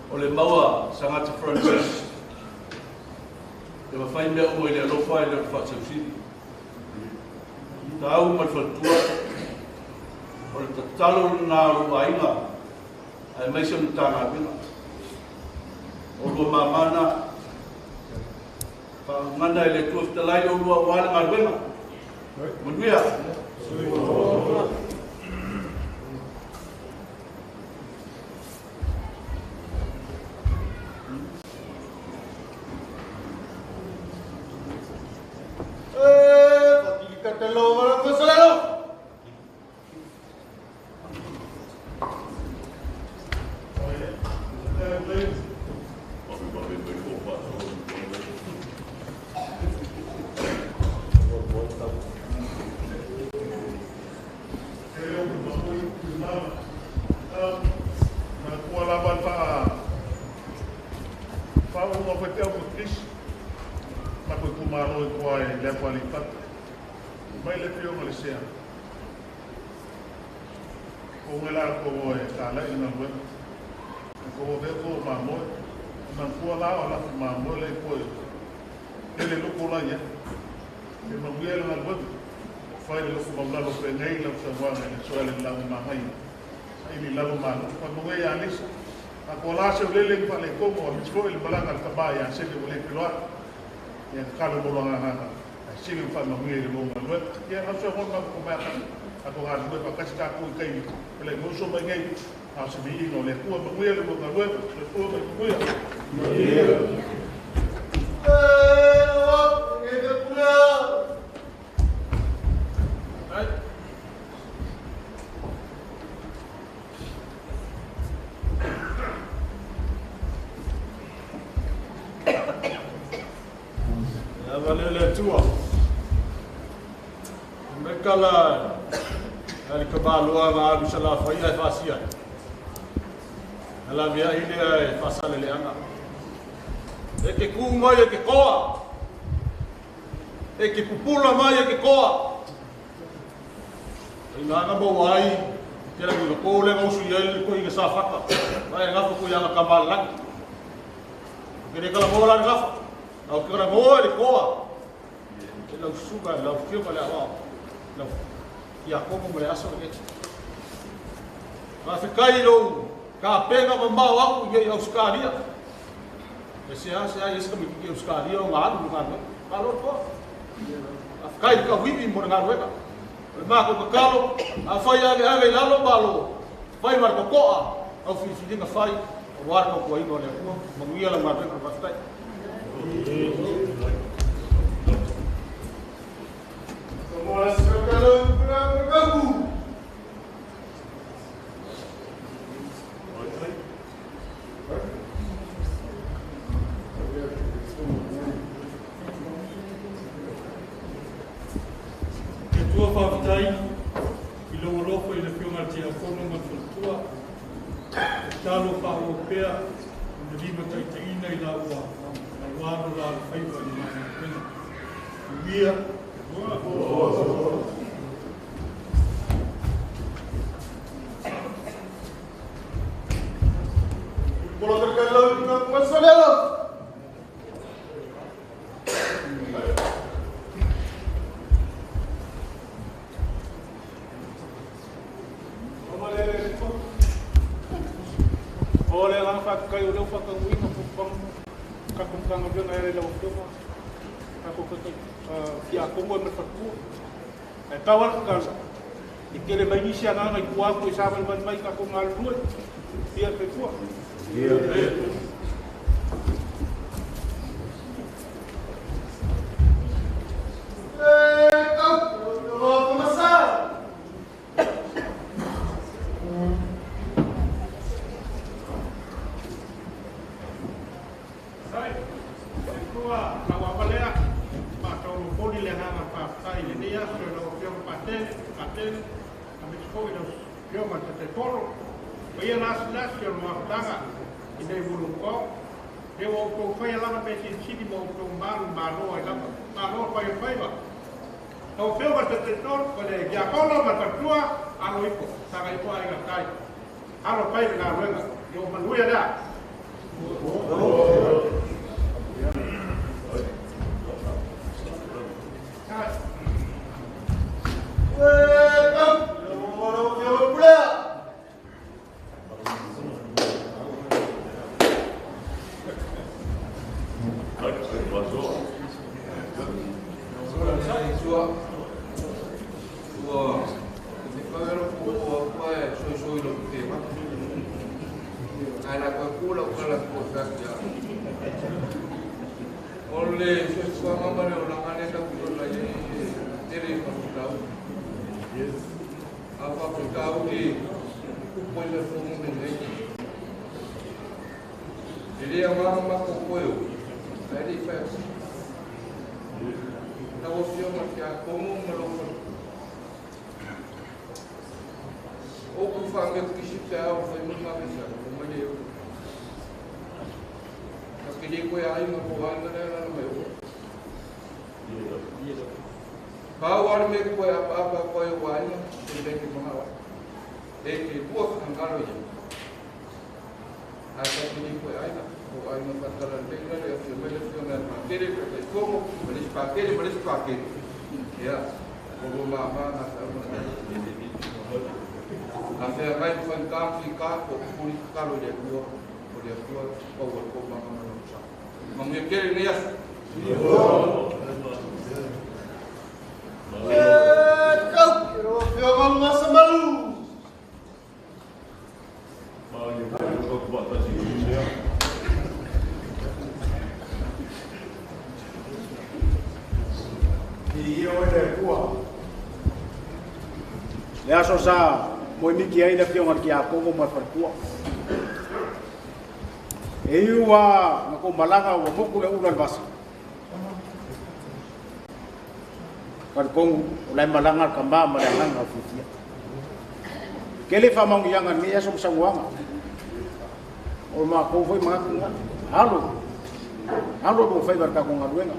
Ole maua sangata Francis. Ia fai mea ua ile alofa ile whaatsausiri. Tau mai whatua. Ole ta talo nā rua inga. Ai mai se mtanga pina. O rua mamana. Ngana ile tuafta lai o rua wale ngā ruenga. Manuia. Foi ele balanga trabalha, sempre o leite lá, e a cara do longa hana, sempre faz uma mulher de longa noite, e a nossa forma como é a tua rua para cascar com quem, ele não sou bem a subir no leite, uma mulher de longa noite, uma mulher. Valele tua. Mekala ali kabalua ma bisala faia fasia. Ala via ile fasale le anga. E ke ku mai e ke koa. E ke pupula mai e ke koa. Ina na bo ai, tira ko ko le mo su yel ko i sa fata. Vai ngafu ku ya kabalang. Kene kala mo la ngafu. Au kira mo le koa. Lau suga, lau fio le awa. Lau ia como me aso le. Ma fikai lo ka pega mamma aku ye Australia. Ese esse como que Australia o ngado ngado. Kalau ko. Afkai ka wibi mo ngado eka. Ma ko kalo afai ale lalo balo. Fai mar ko koa. Au filinga fai. War ko ino le ko. Mangia la ngado ka fastai. Kawan kan ikele mai nisi ana ngai kuaku e saban ban mai ka ko ngal duai dia pe tua Le aso sa mo miki ai na ki on ki a kongo mo farkua. E iwa na ko malanga wa moku le ulan basi. Kan kongo ulai malanga kamba malanga futia. Kele fa mang yang ni aso sangwanga. O ma ko foi ma halo. Halo do foi barka ko ngaduenga.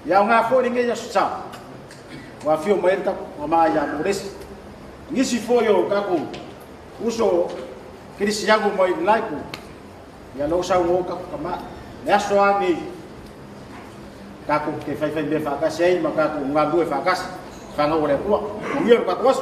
Ya nga fo ninge ya sa. Wa fio merta wa ma ya mures. Ngisi foyo kako uso kirisi yangu mo ilaiku ya lo sa wo kako kama ya so ani kako ke fai be fakasi ai maka ko ngadu e fakasi fanga ore tua ngier ka kuas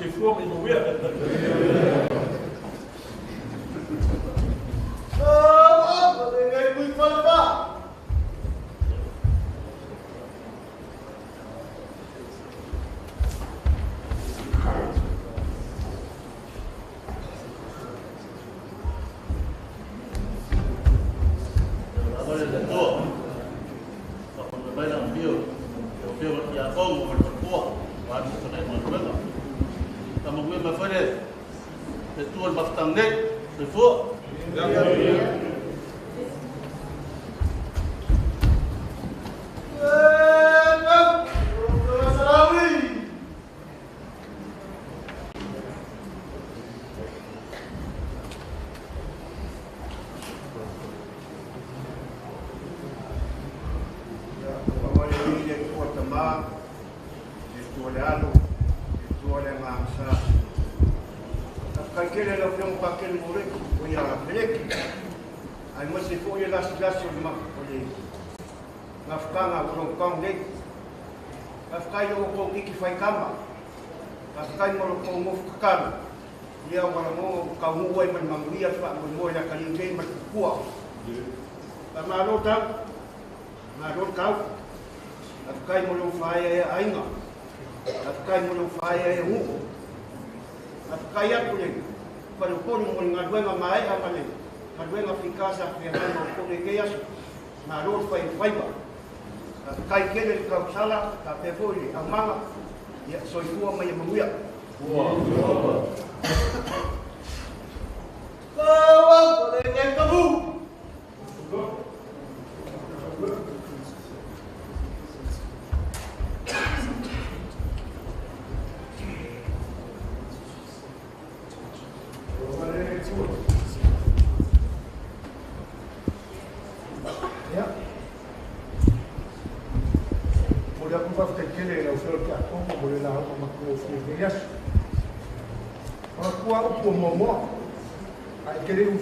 se for me mover. kai kele la fiong pa kele more o ia peleki ai mo se fo ia las o ma o le na fkanga o kong le na fkai o ko ki fai kama na fkai mo ko mo fkana ia wala mo ka mo wai man manguia fa mo ya ka inge ma kua ta ma lo ta ma lo ka na fkai mo lo fai ai ainga na fkai mo lo fai ai hu kaya kuning pada pun mengaduan mai amale ngaduan aplikasi yang mau kuning kaya naruh fiber kai kele kau salah tapi boleh amang ya soifua mai menguya kau boleh yang kamu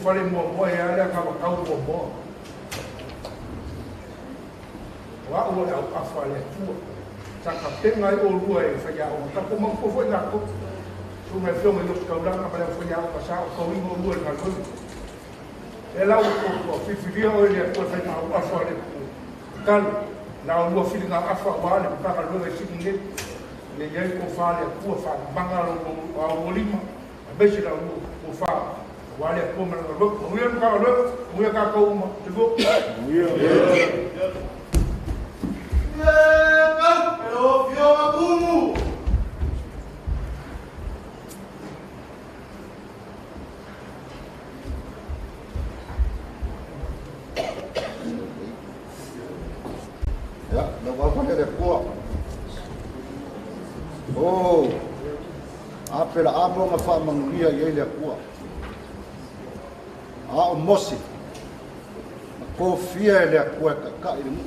fale mo e ala ka ka mo wa o le a fale tu sa ka tenga o lua e fa ya o ka ko mo ko foi na ko tu me fio me los ka ula ka pa foi ya o ka sa ko i mo lua ka ko e la o fi dio o le ko fa na o fale kan la o lua fi na afa wa le ka ka lo e singe le ye ko fale ku fa banga o lima be se la o fa wale ko man lo ko mu ka ko mo te go pero vio abumu ya no va a poner el cuo oh apela abo nga fa manguia ye le cuo a mosi ko fia le ko ka ile mu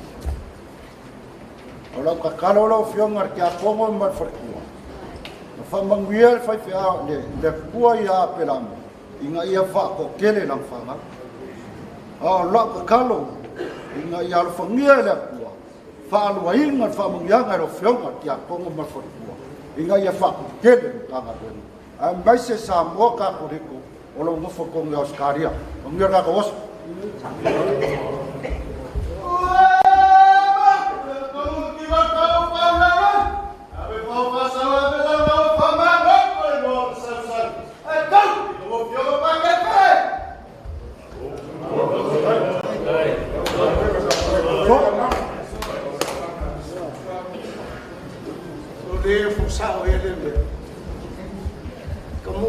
ora ka kalo lo fionga ki a pongo ma farkua fa manguia fa fia le ko ya pelam inga ia fa ko kele lang fa ma a lo ka kalo inga ia fa ngia le ko fa lo inga fa manguia nga lo fionga ki a pongo ma farkua inga ia fa ko kele ka ga ben a mai se sa mo ka ko riko Olah ngofo kong ya Oscaria, ngira ka os.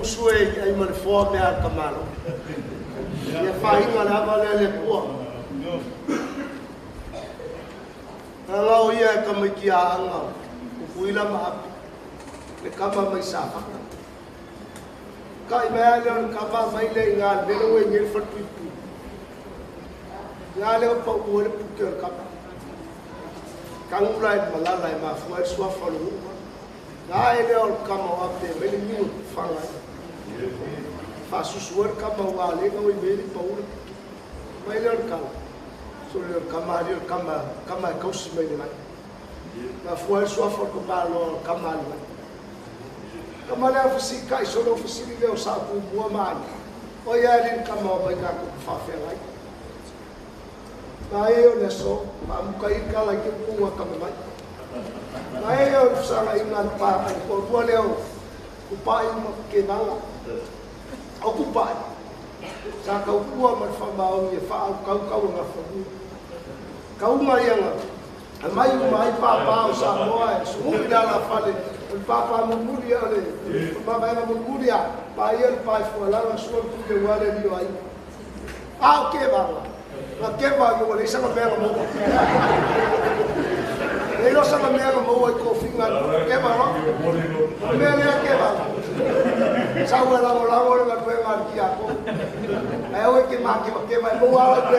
Suai ai man fo me ar kamalo ya fai ngala vale le po ala o ia kamakia anga ku kuila ma le kama mai sa kai ba le kama mai le ngal be lo ngel fatu pu ya le pa o le pu ke kama kang ulai malala ma fu ai swa fa lu ga ele o kama o te me le ni fa faço suor kama wale no imeli paul mai le kala so le kama kausi mai le na foi sua foto palo kama le fusi kai solo fusi le o sa pu bua mai o ya le kama mai ka ku fa fe lai mai o le so ma mu kai kala ke ku kama mai mai o sa la ina pa ko bua le o ku pa i mo ke nala ocupai sa kau kua ma fa mau ye fa kau na fa kau mai anga mai pa sa moa su ida la fa le pa mo muri ale pa ba na muri a pa ye pa fo la na su ku de wale di ai a ke ba la ke ba yo le sa ma be mo e lo sa ma me mo ko finga ke ba no me le ke ba Sawa la la kue marki ako. Ayo ke maki ke mai mo ala pe.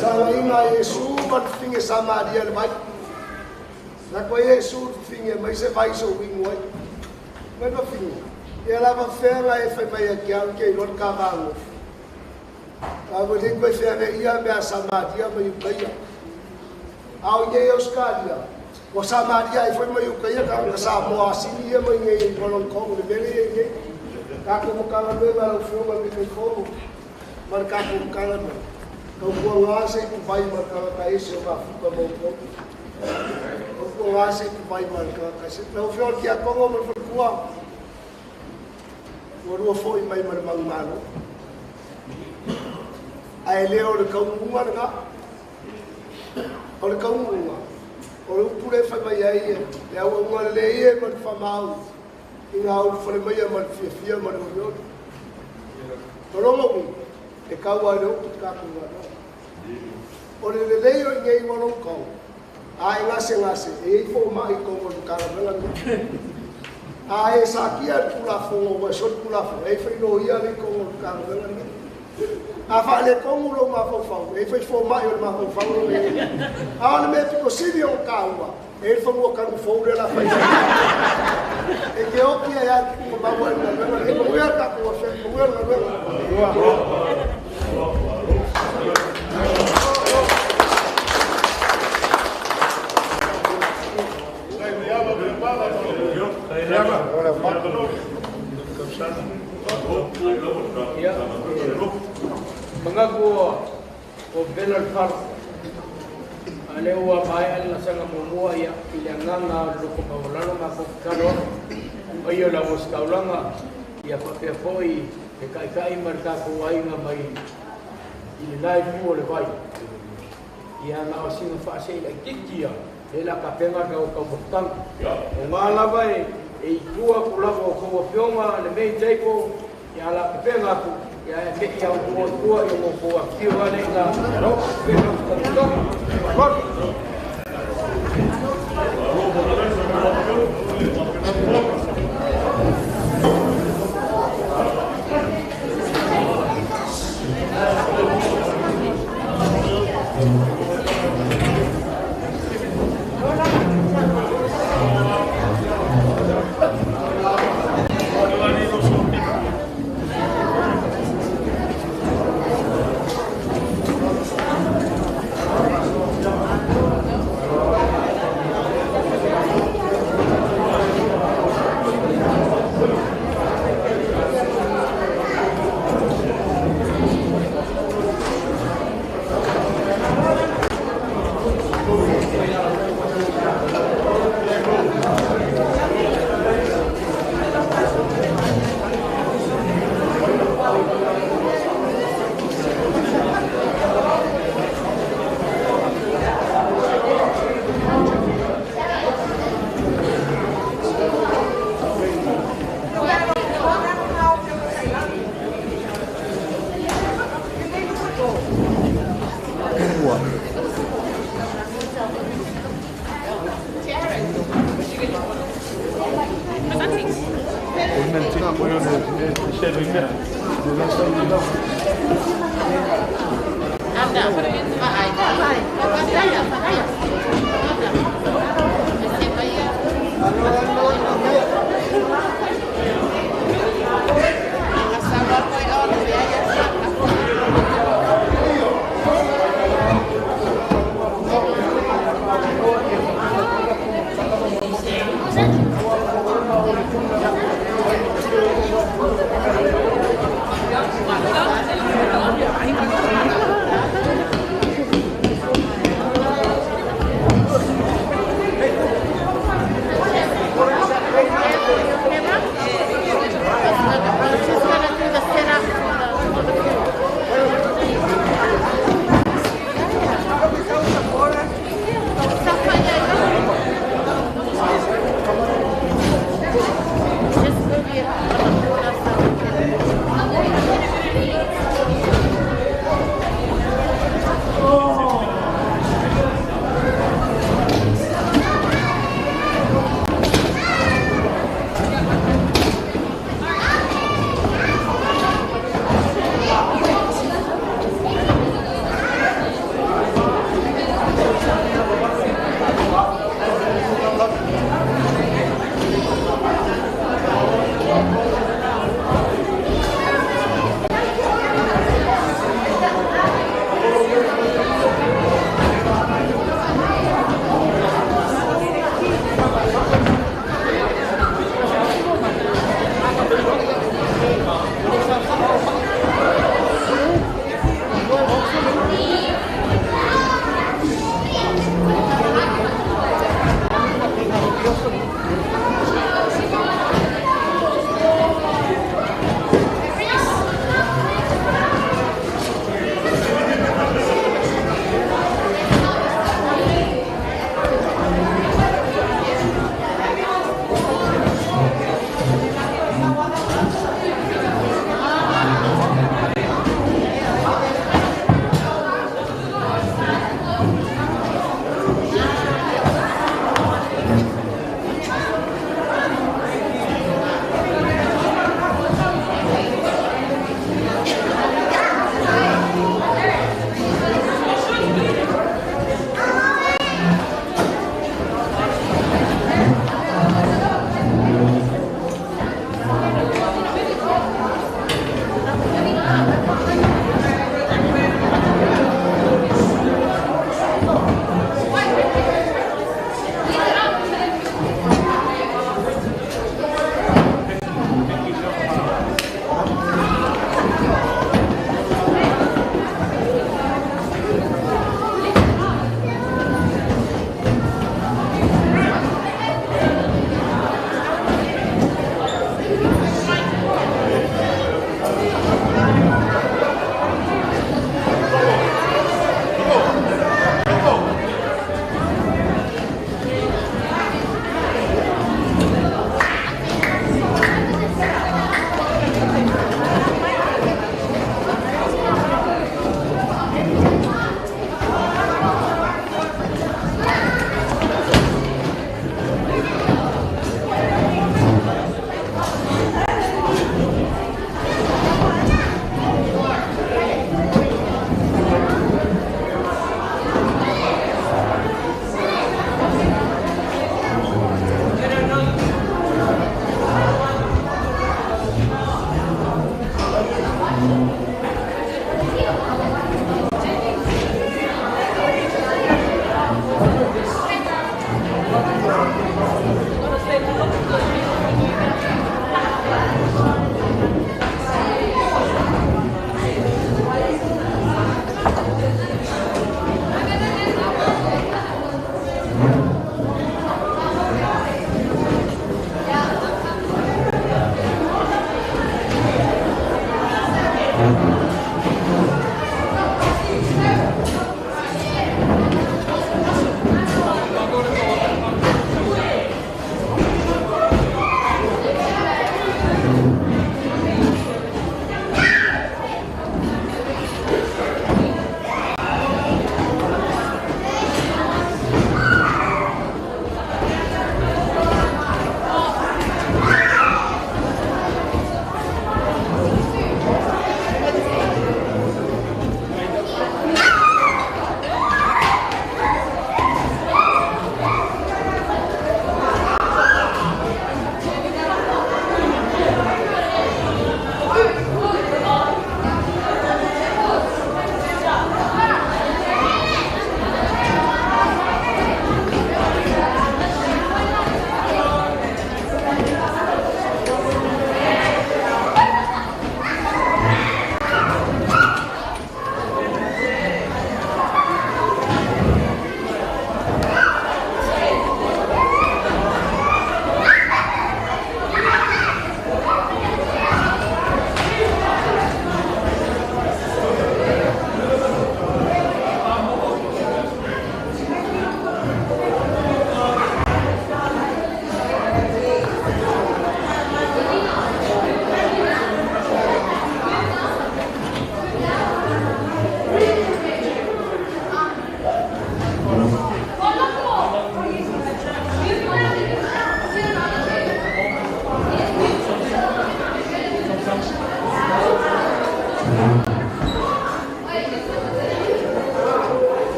Sawa ina Yesu bat finge Samaria le mai. Na ko Yesu finge mai se vai so wingoi. Mai ma fiu. E la va fera e fai mai aqui ao que non cavalo. A vo de coi fera ia me asamadia mai ukaia. Au ye Australia. O samadia e foi mai ukaia ka sa mo asini e mai ngai bolon ko de bele ye. Ka ko ka la me la fu ma me ko. Mar ka ko ka la me. Ko ko la se ku vai mar ka ka ese o ka fu ka mo ko. Ko la se ku vai mar ka se. No fiol ki a ko mo fu ku. O rua foi mai mar mangmano. Ai leo de kaunga nga. O le kaunga. O le pure fa mai ai. Le o nga le e mar fa mau. Inga o fa mai mar fia mar o. Toromo e kaua ro ka kunga. O le leo ngai mo ko. Ai ngase e fo mai ko mo ka la. Ai sakia pula fongo wa so pula fo e foi no ia le ko ka ngani a fa le ko mo ma fo fo e foi fo mai o ma fo fo a le me ko sidi o ka wa e fo mo ka fo de la fa e ke o ki ya ko ba wa na e mo ya ka ko se mo ya na Mengaku o Bernard Park ale ua mai ala sanga momua ia ilanganga loko maulano ma ko karo o ia la moskaulanga ia pa foi e kai marka ko ainga mai i lai fu le vai ia na o singa fa sei la kikia e la kapenga ka o botang o ngala vai e tua kula ko pioma le mei teipo ia la kapenga ku ya ke ia o tua e mo ko akio ale la ro pe no tanto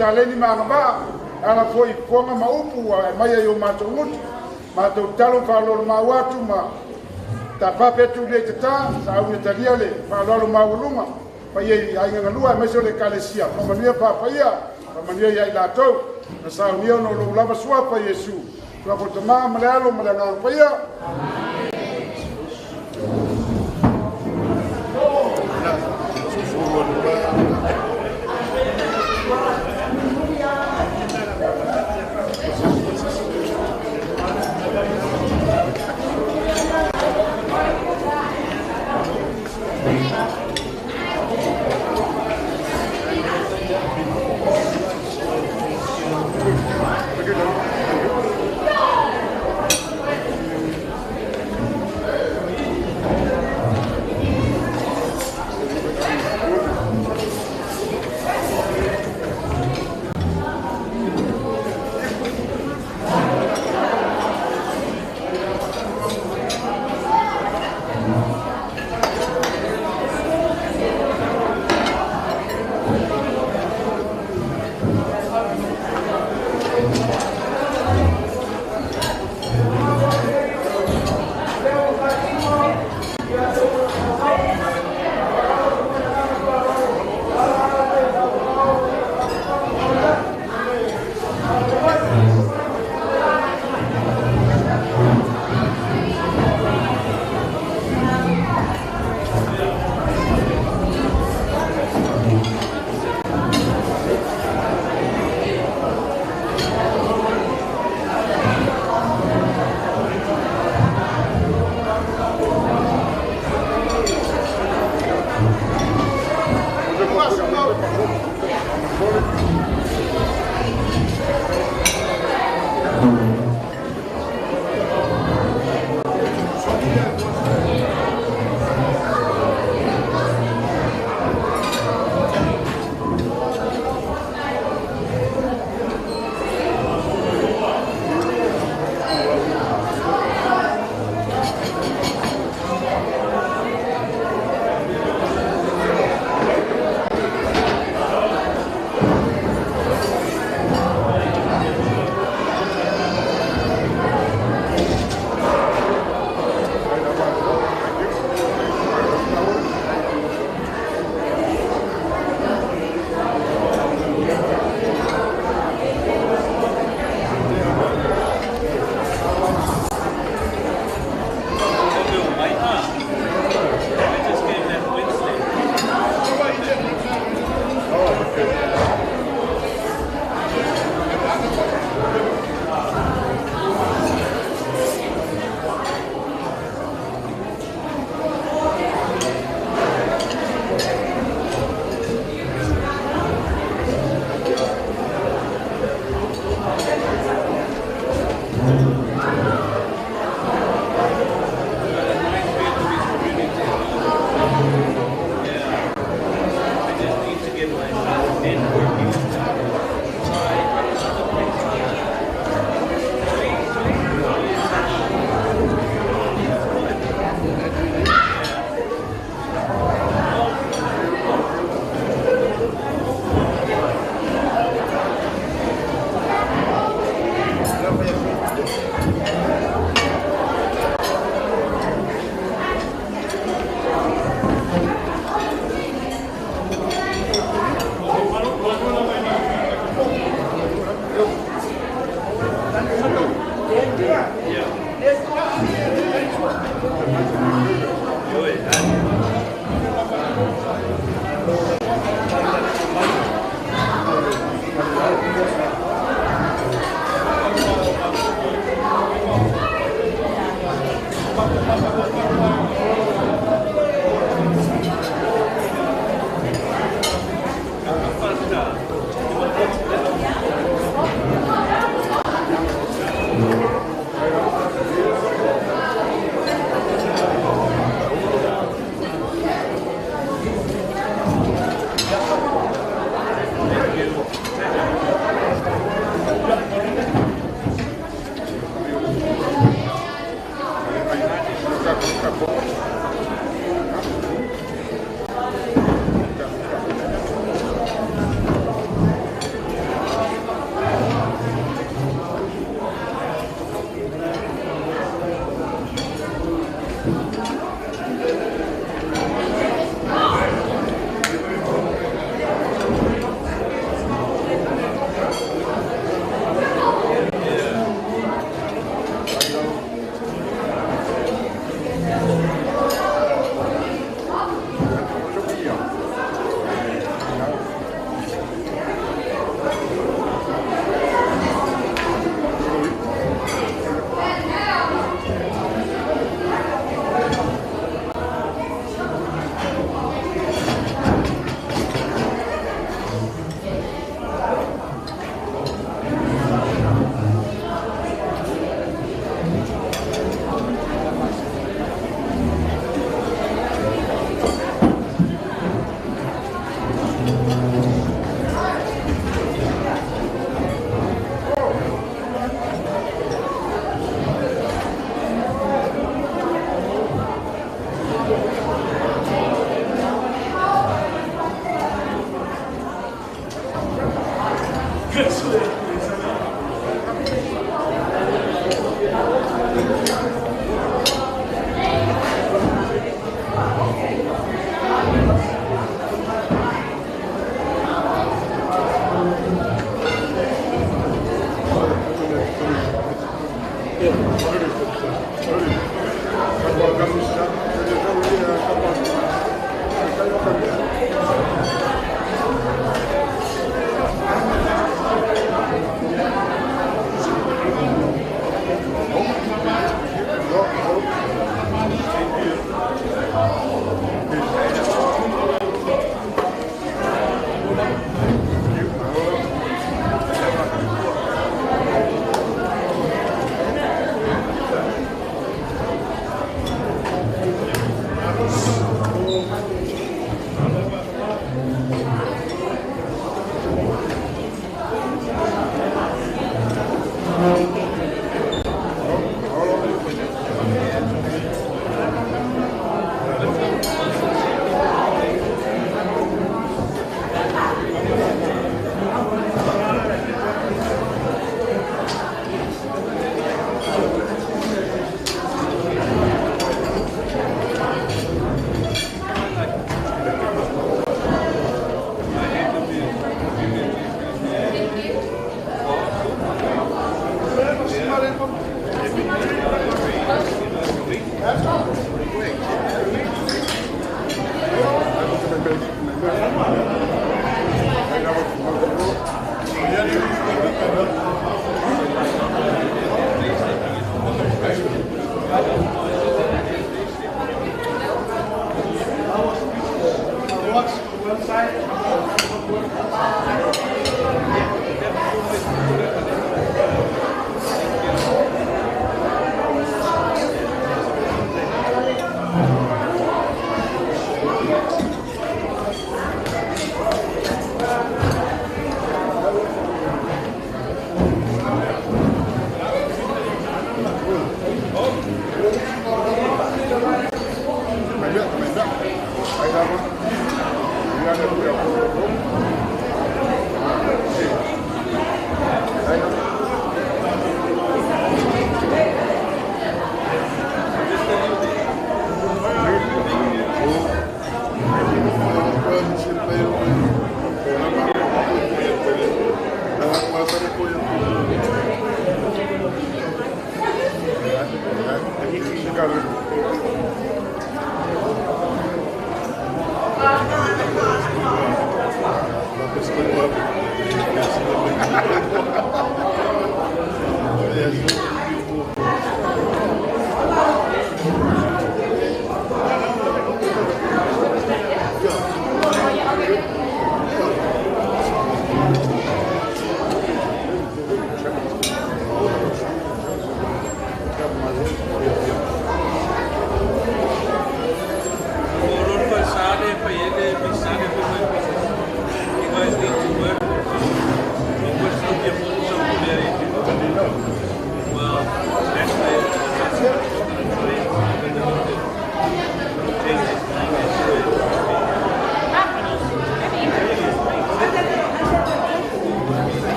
taleni magamba ala foi fonga maupu mai yo matungut matu talo falo mawatu ma tapape tu le tata sa u taliale falo mawuluma pa ye ai ngalua meso le kalesia pa mania pa ya pa mania ya ila to sa u no lo lava sua pa yesu kwa kutama malalo malanga pa ya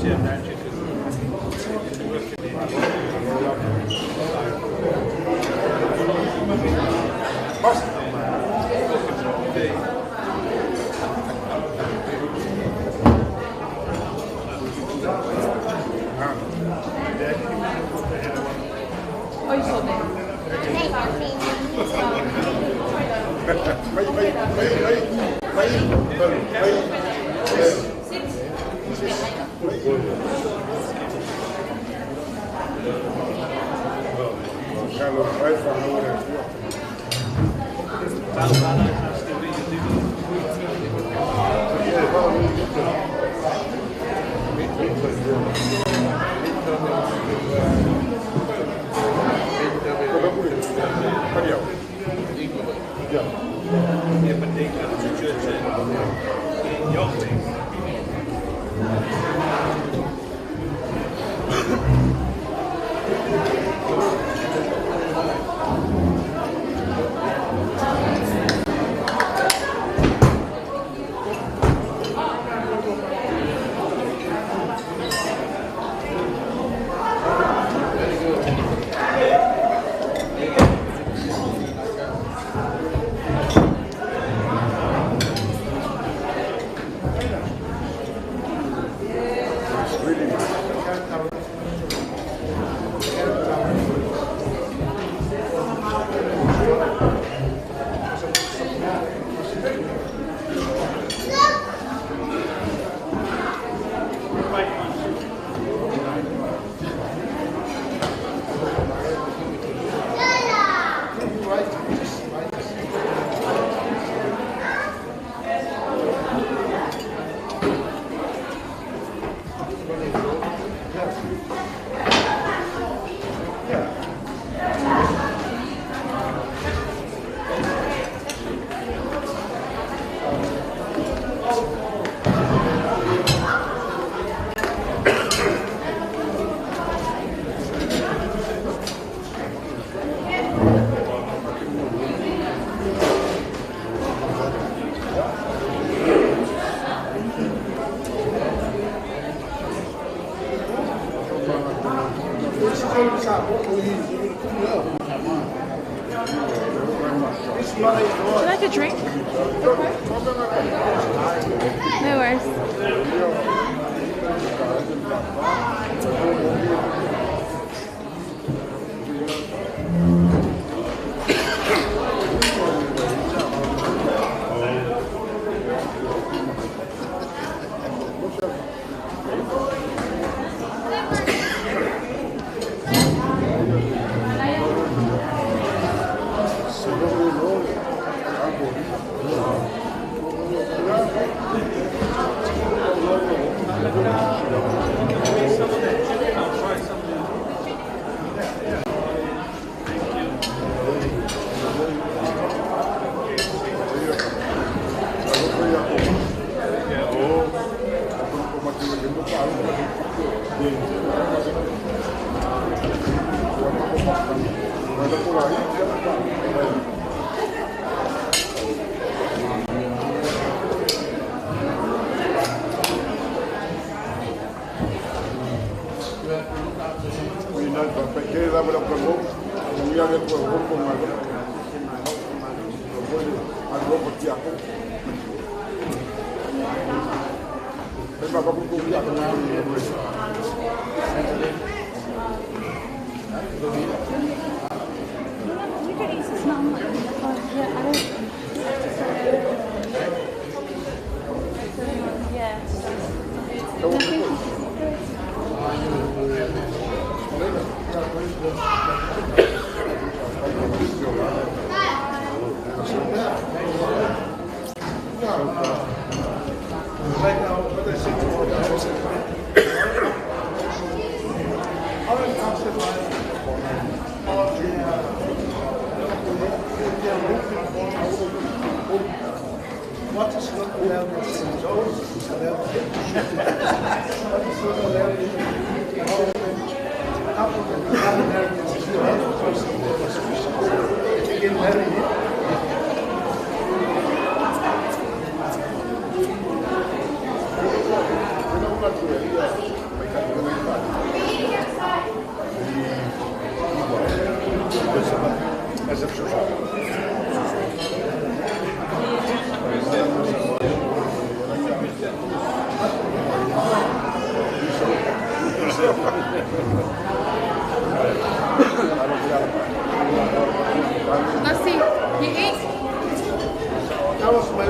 Would you like a drink? No worries. Let's see. He ate. That was my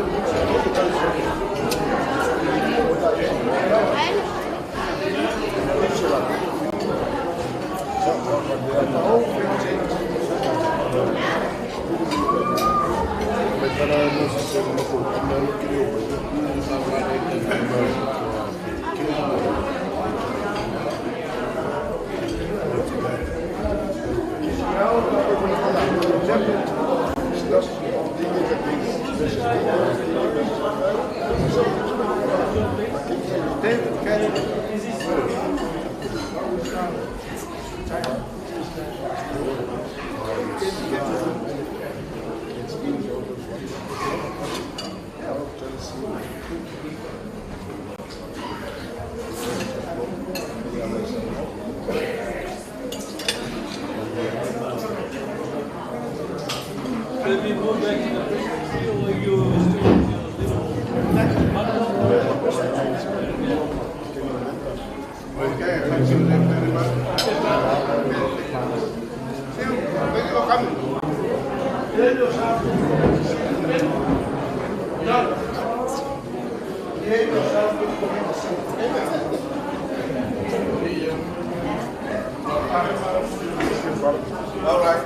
All right.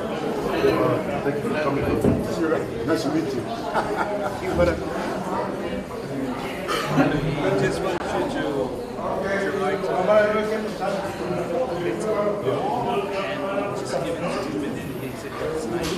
Thank you for coming. Nice to meet you. Just want you to like to and just give it to him and then he said that's nice.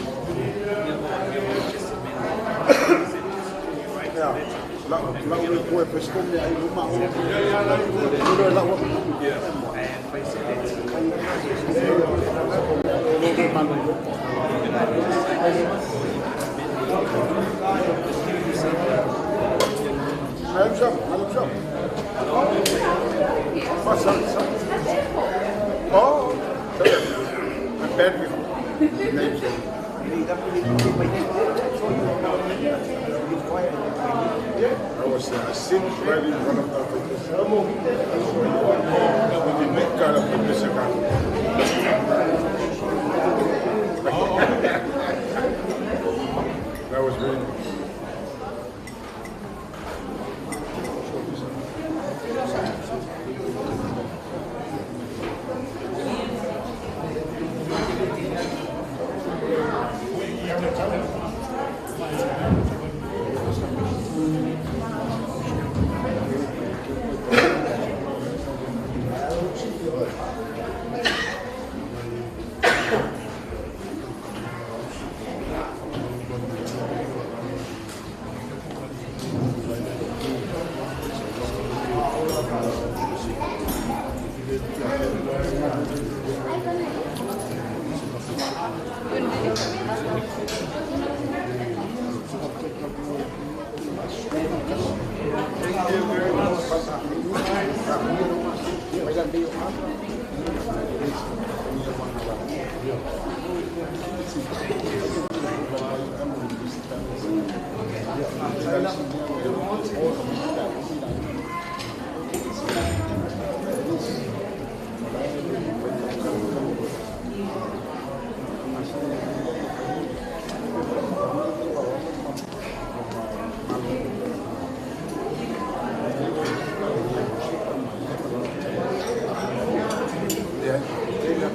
I was sitting right in front of the big kind of that was really nice.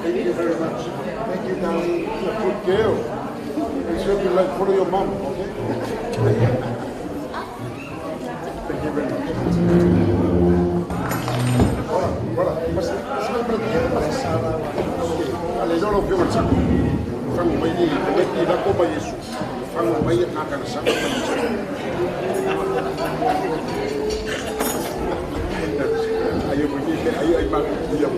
Thank you very much. Thank you, darling. You're a good girl. Make sure you like follow your mom, okay? Thank you very much. Voilà, mas ale lolo ke matsa. Fango mai ni la ko ba Yesu. Fango mai na kana sa. Ayo begini, ayo ai mak dia.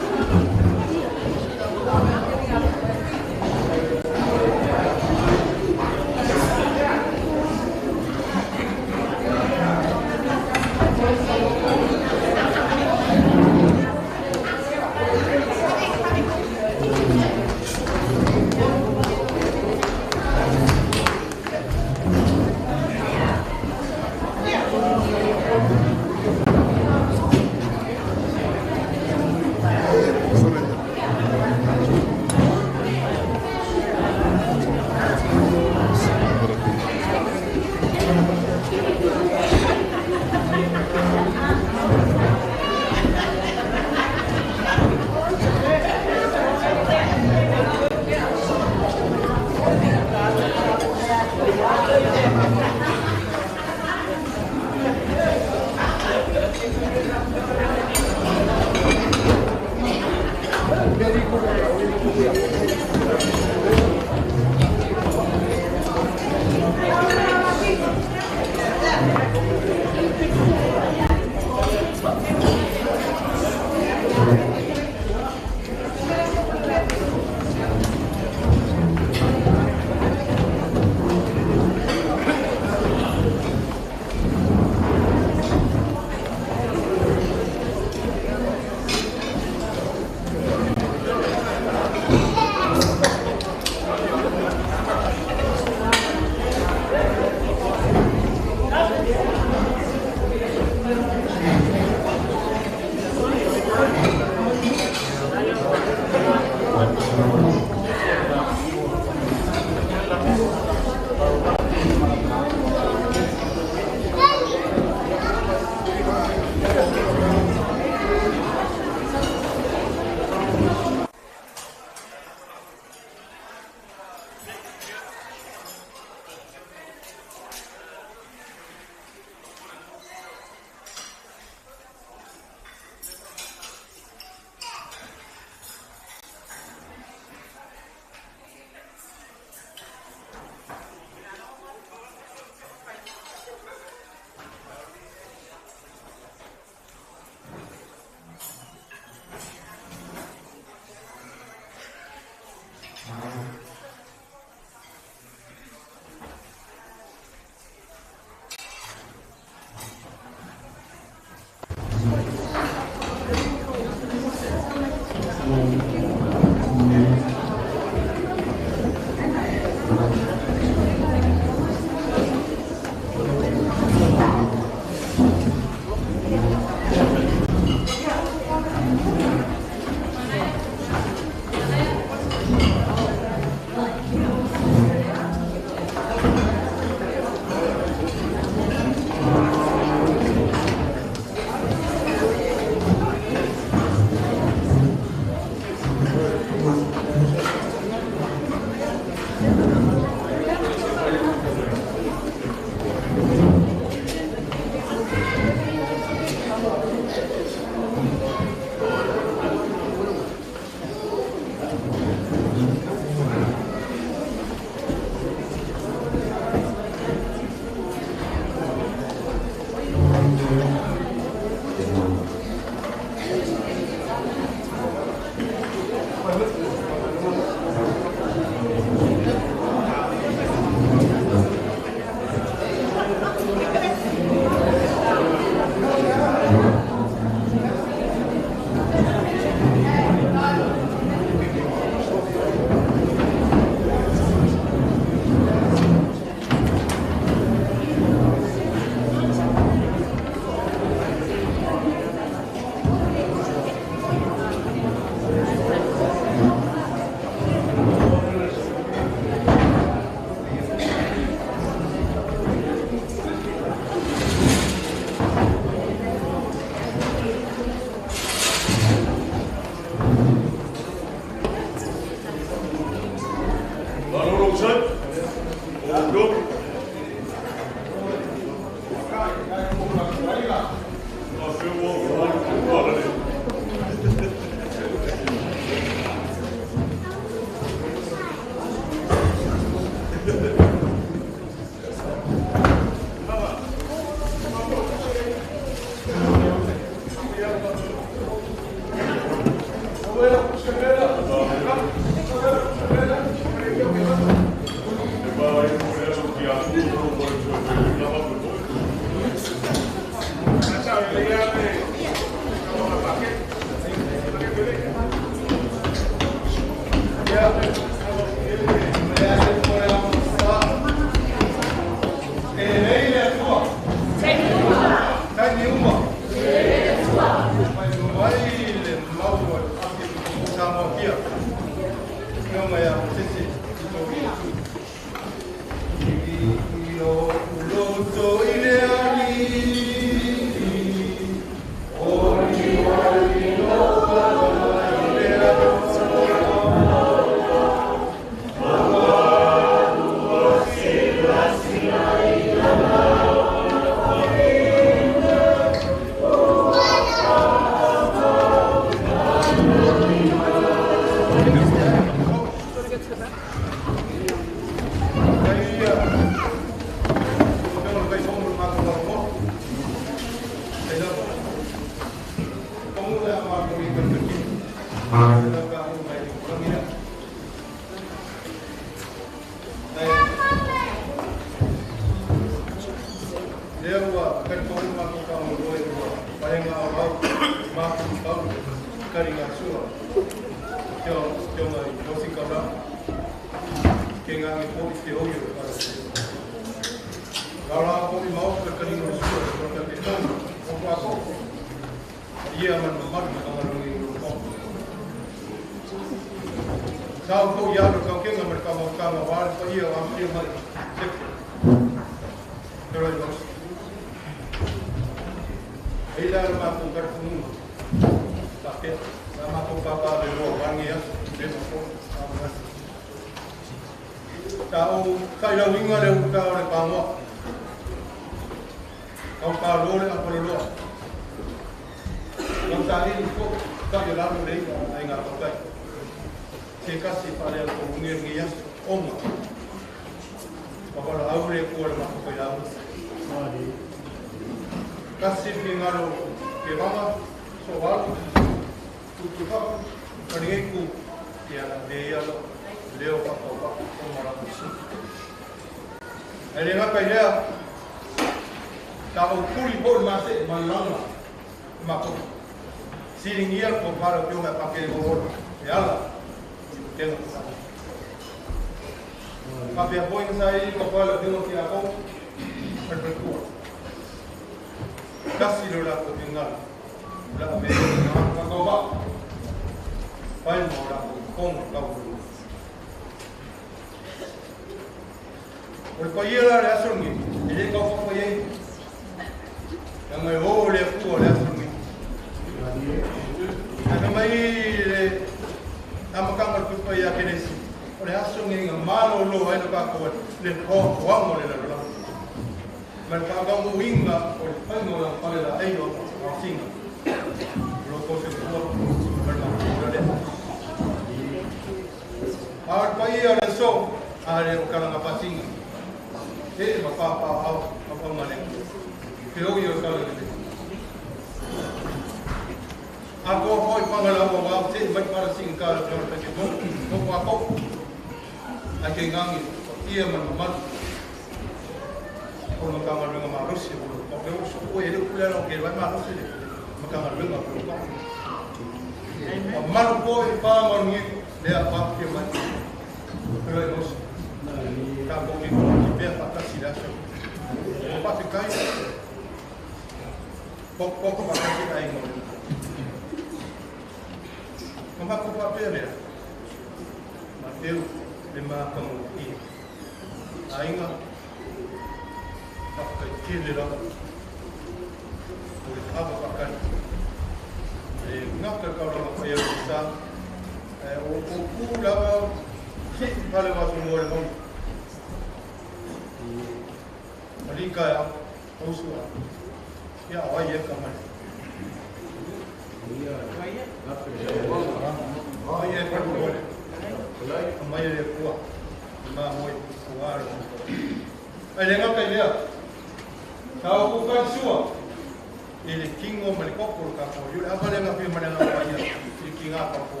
Ele kingo malikoko ka ko yule apa le ngapi mana ngapanya kinga pa ko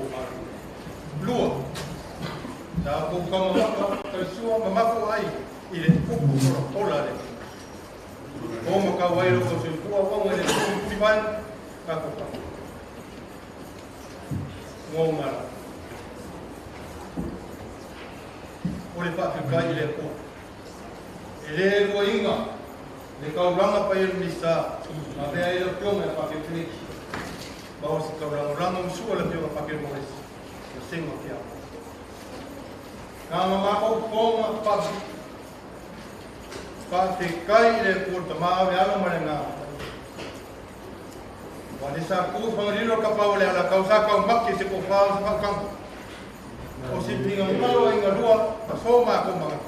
lua da ko kama ka sua mama ko ai ile ko ko pola le ko mo ka wai ro ko se ko wa mo le ko tiban ka ko pa mo mara ole pa ka kai le ko ele ko inga le kau ranga pa ele misa ma ve ai lo tome pa ke tini ba o se kau ranga msua le tio pa ke mo res o sengo kia na mama ko koma pa te kai le porta ma ve ala marena wa le sa ku fa rilo ka pa ole ala causa ka makki se ko fa sa ka o si pinga malo inga rua pa so ma ko ma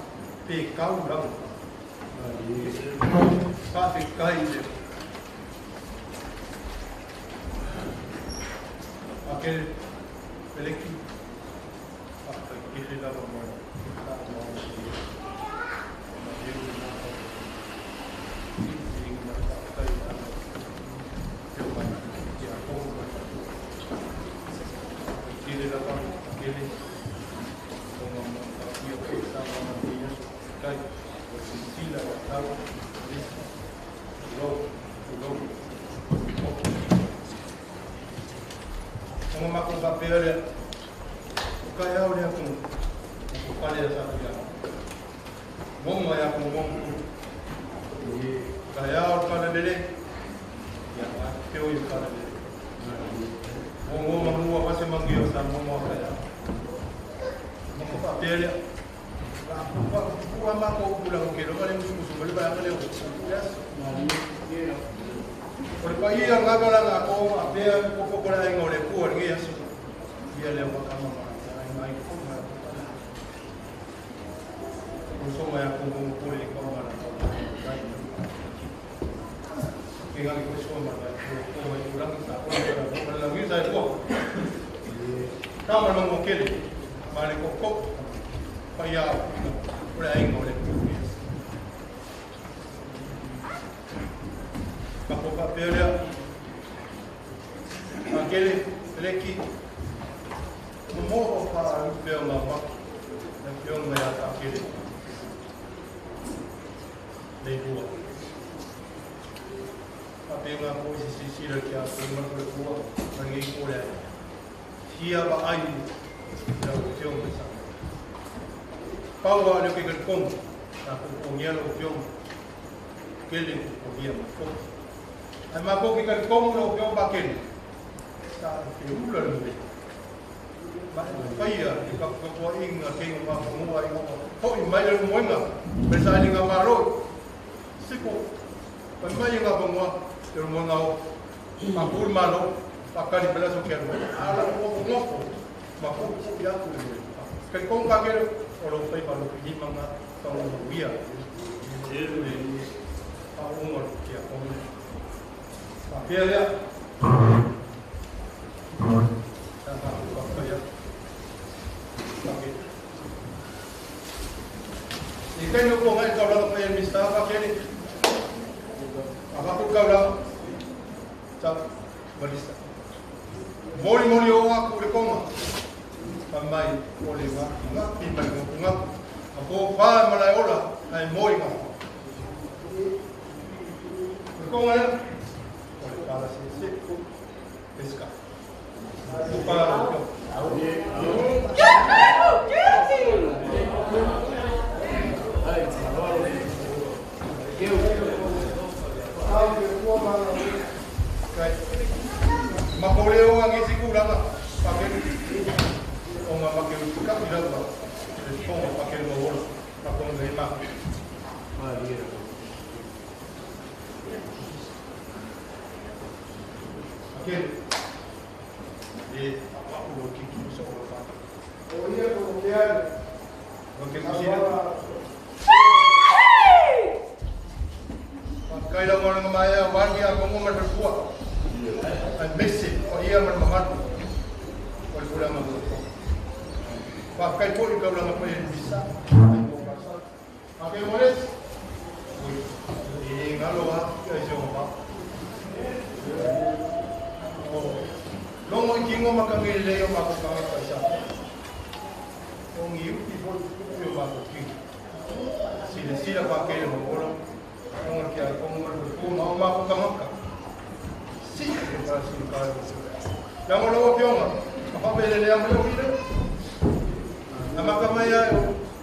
pe kau ranga Pati kaide. Aquele peleki. Aquele lá no meio. Olha, o caiau olha com o palha essa filha. Bom olha com bom. E caiau para dele. Ya, que o ir para dele. Bom mau apa sih manggil sama mau caiau. Mau papel. Aku ama kau pulang ke rumah ni musuh boleh bayar le. Ya. Por país angkat orang aku apa kau boleh ingol le kuat ni asu. Dia lewat kamar mai kuma usoma ya kungkuli kamar kinga ni kusoma ya ko ulang sa ko lagi saya ko kamar mo kele mali ko paya ora ai ngole kako papel aquele leki morro para o filme ya aquele levou a pena coisa se que a turma levou ninguém por aí ia vai aí o filme sabe Paulo olha que ele come a companhia o filme que ele podia mas mas o que ele come o filme aquele sabe que o lado Paya, ikaw ko ing king ma mo ay mo. Ko imay mo nga. Besali nga maro. Siko. Pamay nga mo, pero mo nga mapul malo, pakali pala so kero. Ala mo mo. Mapul ya ko. Kay kung kakero olo pay palo di mga tawo biya. Ele pa umor kya ko. Papel Ikan yung kung ay kaulang pa yan, Mr. Kakini. Ako kaulang sa balista. Moli o ako ulit ko nga. Pamay, moli nga. Nga, pipan mo nga. Ako pa malay ola, ay moli nga. Ulit ko nga yan. Ulit para si Siko. Piska. Ulit para ko. Makoleo ang isigura nga pakai o nga pakai ka bilang ba ito nga pakai mo wala pakong lima okay di apa ulo kiki sa ulo pa o iya ko yan okay kusina kailangan mo nga maya wagi ako mo magbuwa ang basic o ia man mamatu. Oi pula mamatu. Pakai pun kau ulang apa yang bisa. Pakai moles. Ini kalau kita jumpa. Oh, long kingo makangi leo makakang kaisa. Kung iyo people yung makuking. Sila pakai mo orang. Kung kaya kung mau makakang ka. Sila para sila. Yang orang piong apa bela yang mau kita? Nama kamaya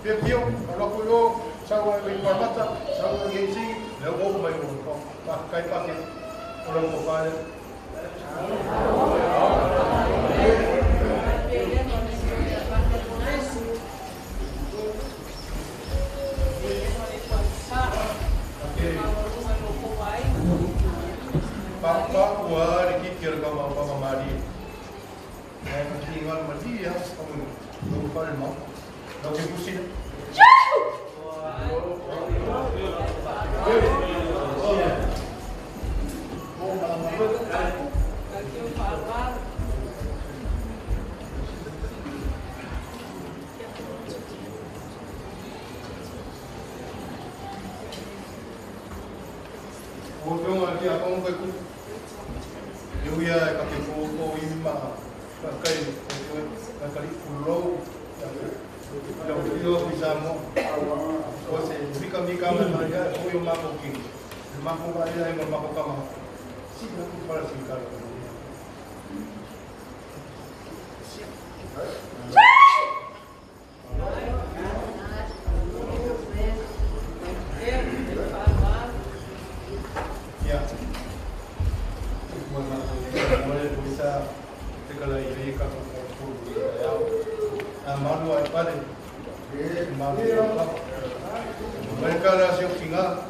pio kalau kulo sawa informata sawa gengsi lawo mai ko pakai pakai orang mo pare Papa kuar kikir kau apa mari. Yang tinggal mati ya kamu lupa mau. Kau pusing. Kung lagi akong kaku, yung ya kakipo ko ima, kakay pulau, yung video bisa mo, kasi bika man ya, yung makuking, makukaya yung makukama, sino ko para singkar. Ya, boleh bisa segala ini kalau malu apa deh, malu apa? Mereka rasio singa,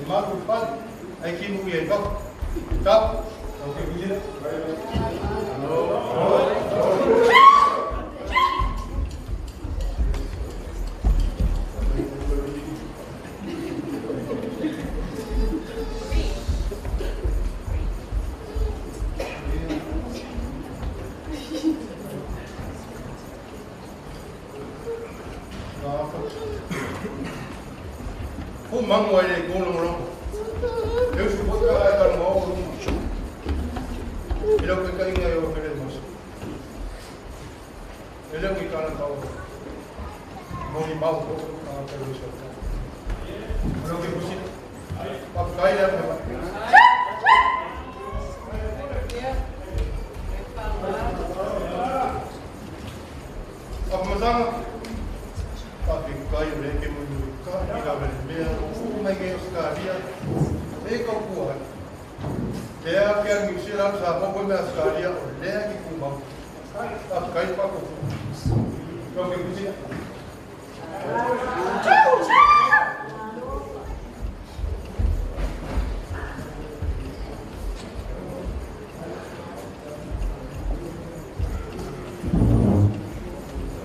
malu apa? Aiki mungkin apa? Tap, oke begini. Mang ngoài này cũng là một nếu sự bất cứ ai cần máu cũng thì đâu cái cây này phải lên một cái lượng người ta là tàu mồi máu cũng phải được sửa đâu cái bút bắt cái này phải bắt mà sang pakai kayu lagi menurutkan tidak berbeda umumnya sekali kau kuat dia akan mengisiran sama punya sekali dia dikumam pakai paku kau begitu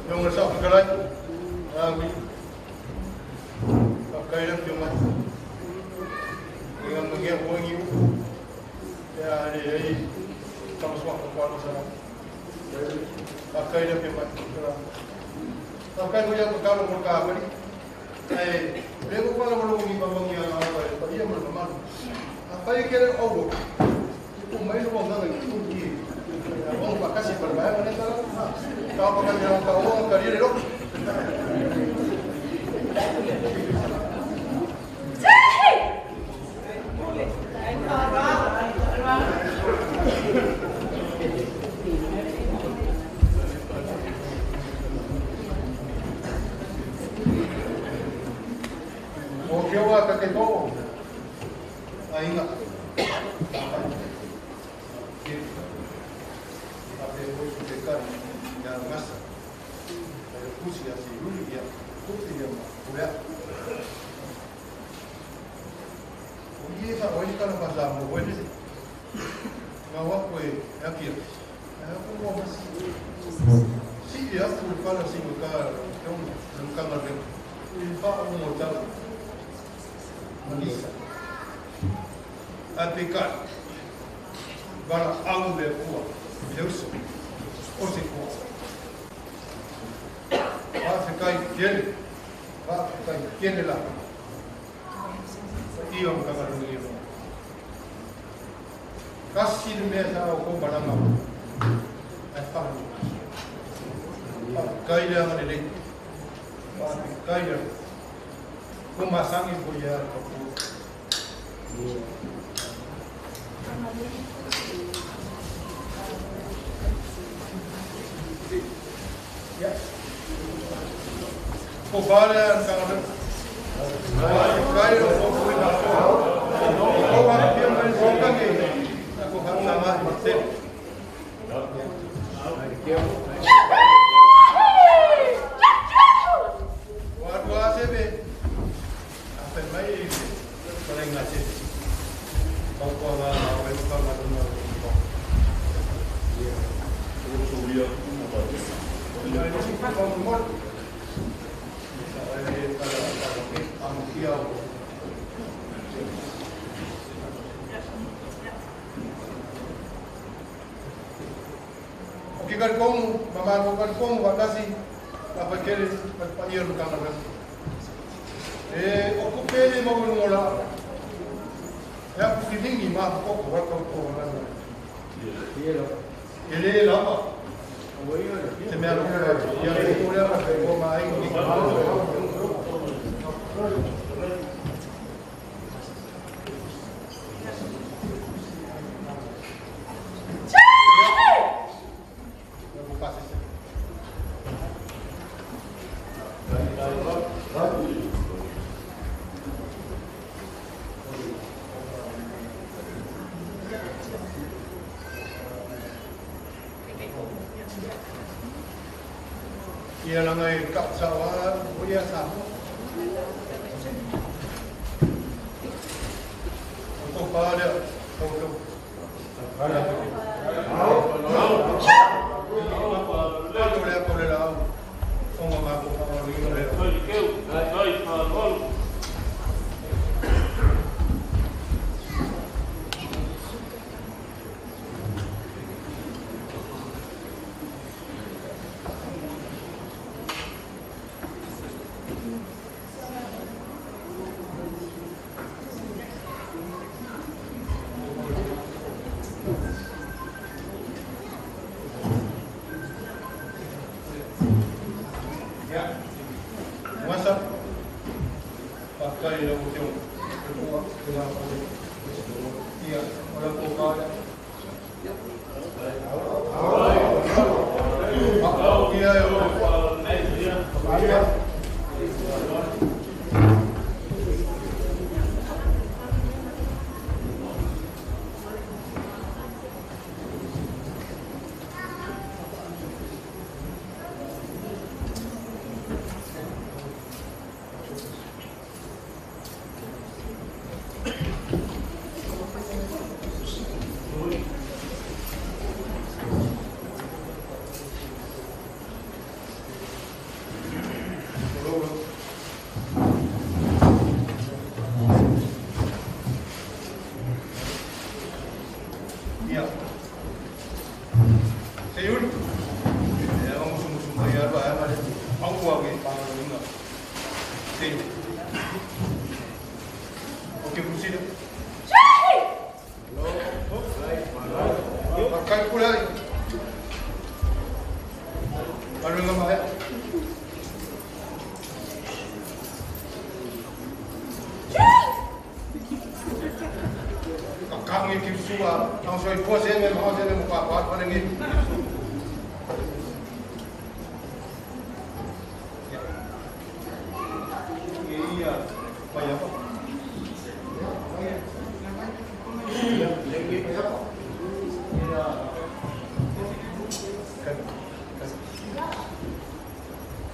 yang resah sekali Amin. Pakai dah cuma dengan mengiap wangi. Ya, ini sama semua kekuatan sana. Pakai dah cuma. Pakai punya bekal mereka apa ni? Dia bukan orang mengi bambang yang apa? Dia berteman. Apa yang kira awak? Itu main orang orang itu dia. Orang pakai si berbayar mana salah? Kau pakai yang kau orang kerja ni dok. Oke, wah kakek kau, ingat. Apa yang kau sebutkan yang masa. Usia si dulu dia, putih dia muda. Ini tak boleh kalau pasal mau boleh sih. Ngawak kue, yakin. Aku mau masih. Si dia tu kalau si muka, yang muka macam ini pak mau tahu. Manisa. Antikan. Bara ang berkuah. Deus, o se ko. Va se kai kiel, va se kai kiel la. Iyo ka ba ni yo. Kasi ni me sa ko ba na. Ai pa. Kai dia ngane le. Va kai dia. Ko masangi ko ya ko. Ya. Ko bale ang kangan. Kai ro ko ko na ko. Ko wa pia men ko ka ni. Ako kan sama mate. Wa sebe. Apa mai paling ngasih. Kau ko na wa ko ma na. Ya. Ko dia. Oke kan kong, mama kan kong, wakasi apa kere pagpanier ka na. Oku pele mo ngola. Ya pidingi ma ko ko na. Ele lama. Se me aloca, ya le pone a la goma ahí. Ia langai kap sawah, boleh sama. Untuk pada, untuk pada. Boleh lah. Orang mampu orang ini boleh.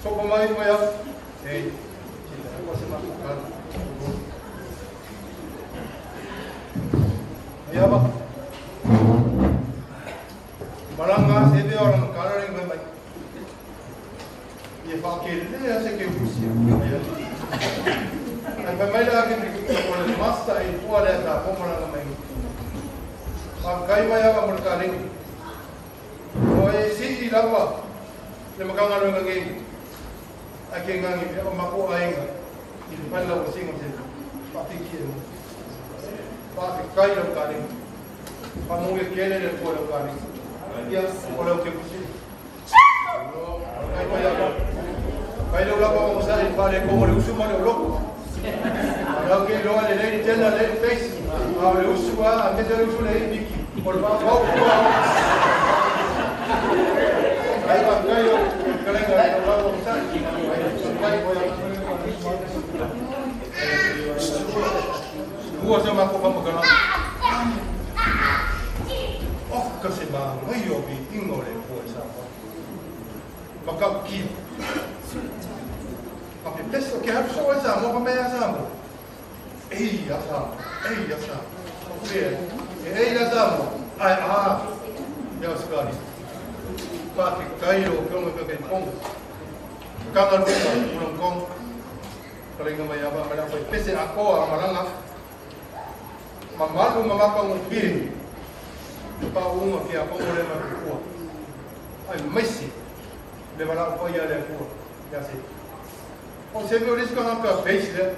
So kumain mo yan. Okay. Iya ba? Barangga sebe orang coloring ba? Ye fakir dia seke busi. Ang pamay lagi ni ko le masta ay kuala ta ko mo na may. Pag kay maya ka mo kaling. Vai siti lava. Le makanga no ngangi. Ake ngangi pe mako ainga. I pala o singo te. Pati ki. Pati kai lo kani. Pamu ke kele le ko lo kani. Ya ko lo ke kusi. Ai vai apa. Vai lo lava o sa il pale como le usu mano loco. Ahora que lo le le tela le face. Ahora usu va a meter usu le biki. Por favor. Aí vai cair o colega do lado do sangue. Vai Gua sama aku kamu kenal. Oh, kasi ba ngayon biting ole po sa ako. Makaki. Tapi peso que harus so sa mo pamaya sa mo. Ya sa. Ya sa mo. Ai ya sekali. Pati kayo kung magkakipong. Kangan mo kung paling mayabang malaki. Pese ako ang malangak. Mamalu mamakang umpiri. Paunga kaya ako ule magkukuha. Ay, Messi. Le wala ko ya le kuha. Kasi. O sebe ulis ka nga base le.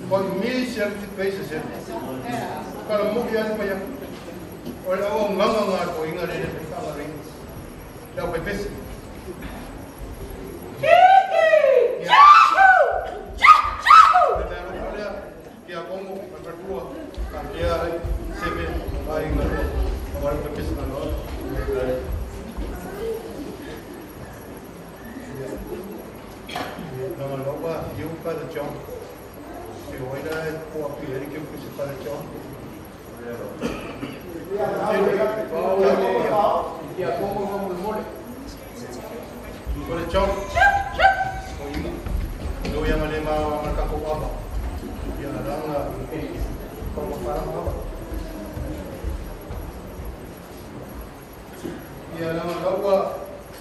Pag mili siya si base siya. Kala mo yan pa yan. Wala ako nga ko inga rin ang tama rin. Dapat base. Kaya ako mo magkukuha. Kaya sebe ay nga rin. Agora eu estou na nota. Não, não vai. Eu para o chão. Eu ainda é com a pilha que eu fiz para o chão. E a como vamos morrer? Para o chão. Eu ia me levar a marcar com o aba. E a ranga como para o aba. Ya nama kau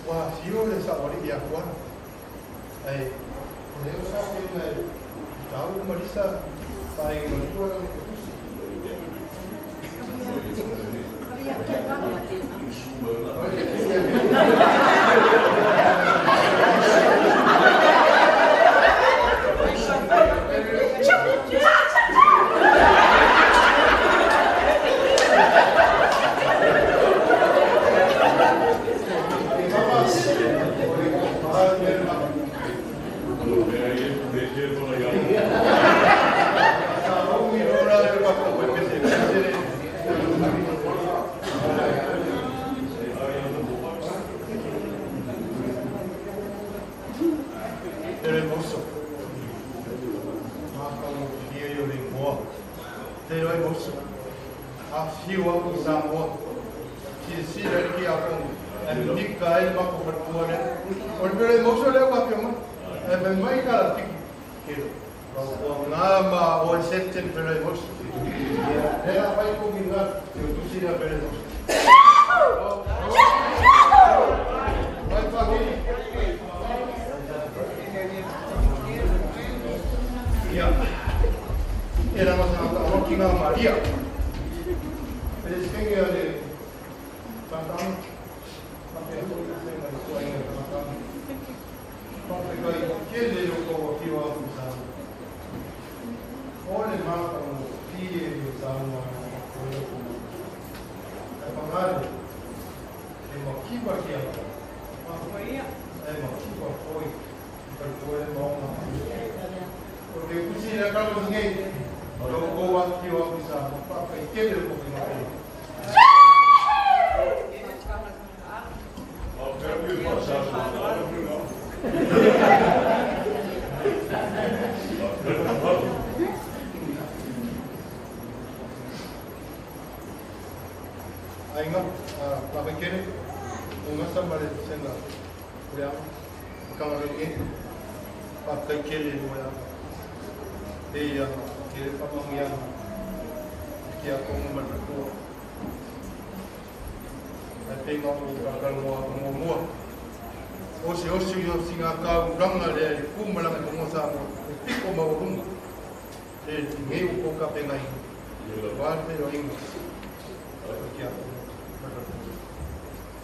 wah siu le sa ori dia kuan. Ai, leo sa ke na tahu marisa pai mentua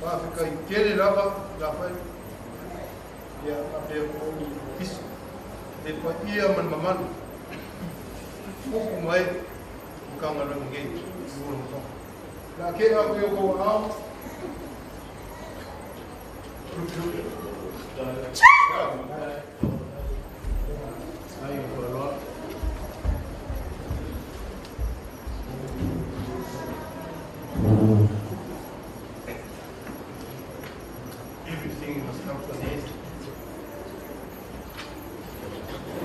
Wafika i kele lava, lava ia apea ko i piso. E pa ia man mamanu. Fuku mai, ukanga na ngei, uru mto. La ke a peo ko au. Ayo ko lo. Everything must come to an end.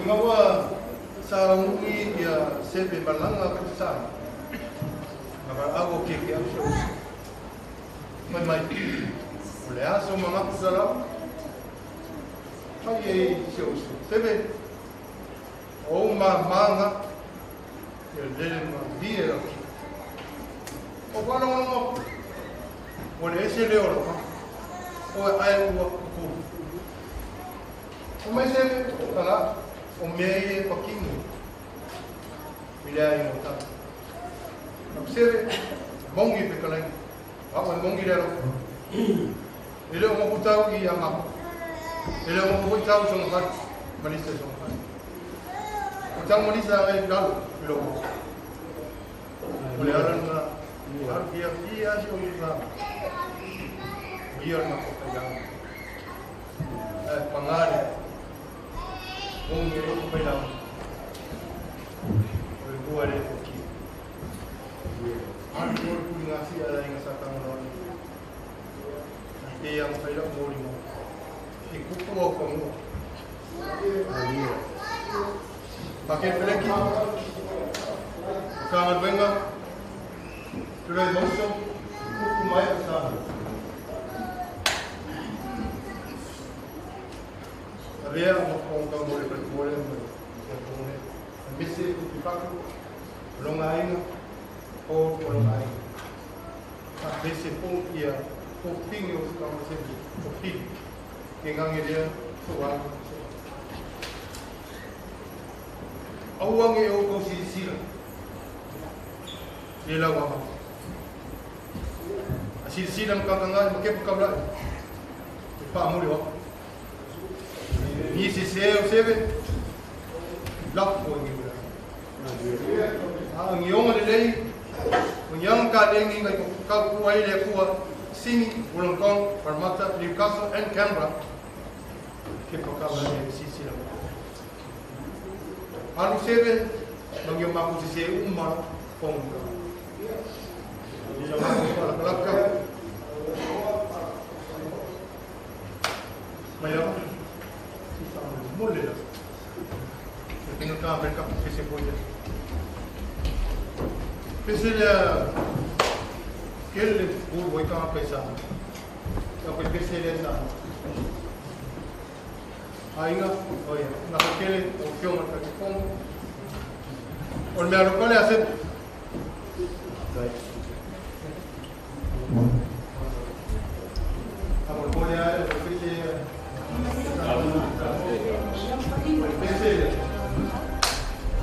Ngawa sa mui dia sebe balanga ka sa. Ngaba ago ke ke aso. Mai ole aso mama kusala. Ai sio sebe. O manga ele ma dia. O quando não o esse leo o ai o ku. O mais é lá o meio pouquinho. Milhar em outra. Observe, bom que fica lá. Ah, o bom que era. Ele é uma puta que ama. Ele é uma puta que são faz, malícia são faz. Então malícia é galo, logo. Olha na dia acho que dia na coisa. Pangari. Bom que eu vou pegar. Eu vou ali aqui. Anjur punya si ada yang sakang non. Dia yang saya mau lima. Ikut tua kamu. Pakai pelaki. Kawan benga. Sudah masuk. Kumai besar. Había un campo de petróleo, en vez de Tipaco, Longaina o Longaina. A veces ponía pouquinho como sempre, pouquinho, que ganharia suave. A uang eu consigo Ila wama. Asil-silang kakangan, makipagkabla. Ipamuli wako. Nisi seo sebe. Lak po yung iba. Ang iyong alilay, ang iyong kadengin ay kakuhay na kuha, sini, Wollongong, Parramatta, Newcastle, and Canberra. Kipagkabla na sisilang. Ano sebe, ang iyong makusiseo umar, pongka. Tidak mampu para belakang. Mayroon kita mulai lah. Tinggal kau mereka PC punya. PC dia kel buat boy kau apa sah. Kau PC dia sah. Ainga, oh ya, nak kel option macam tu. Orang baru kau le asyik. Amor, voy a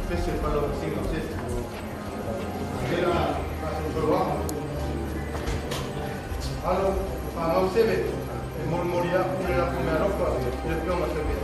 PC para los vecinos. Era un programa. Algo, para no se ve, el murmuría, una primera ropa, y el plomo se ve.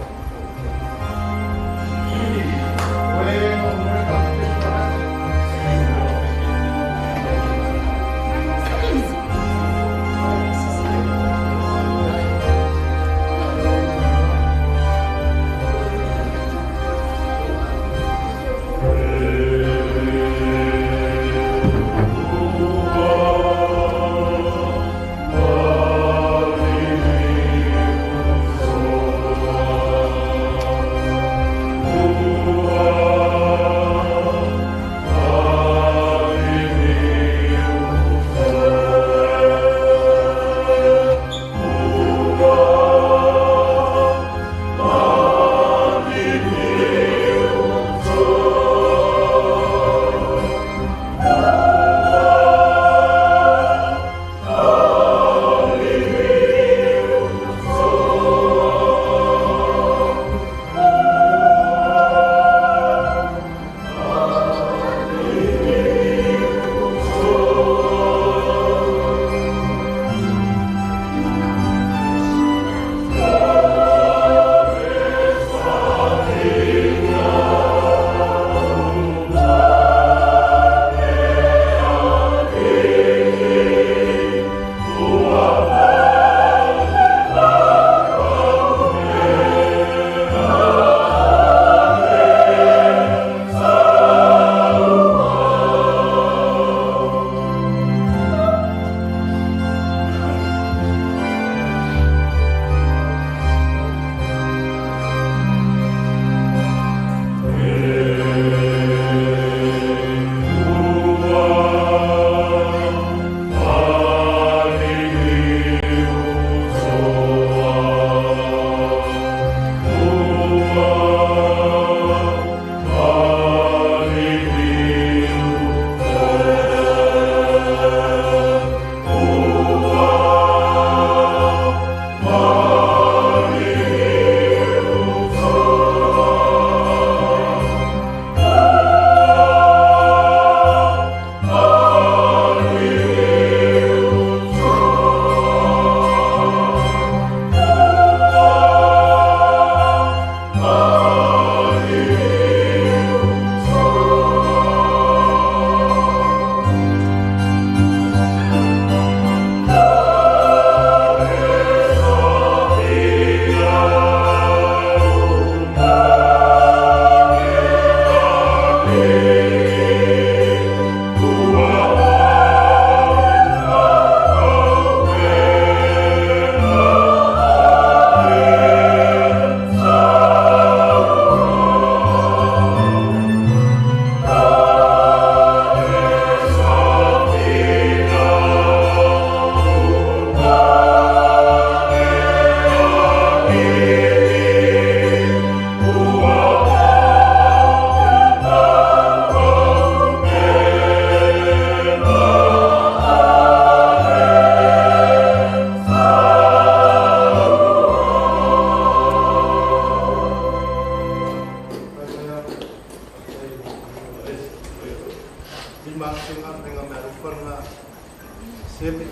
Sempre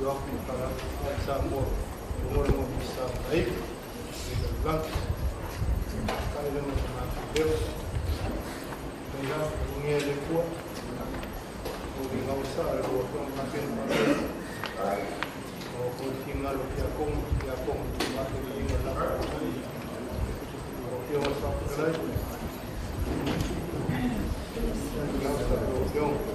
eu para essa amor, não bisa baik, bilang kali dengan Deus, bilang dunia lekuat, mungkin nggak usah ada waktu makin banyak, mau tinggal tiapung makin ini lah, tiap satu lagi, nggak usah jauh.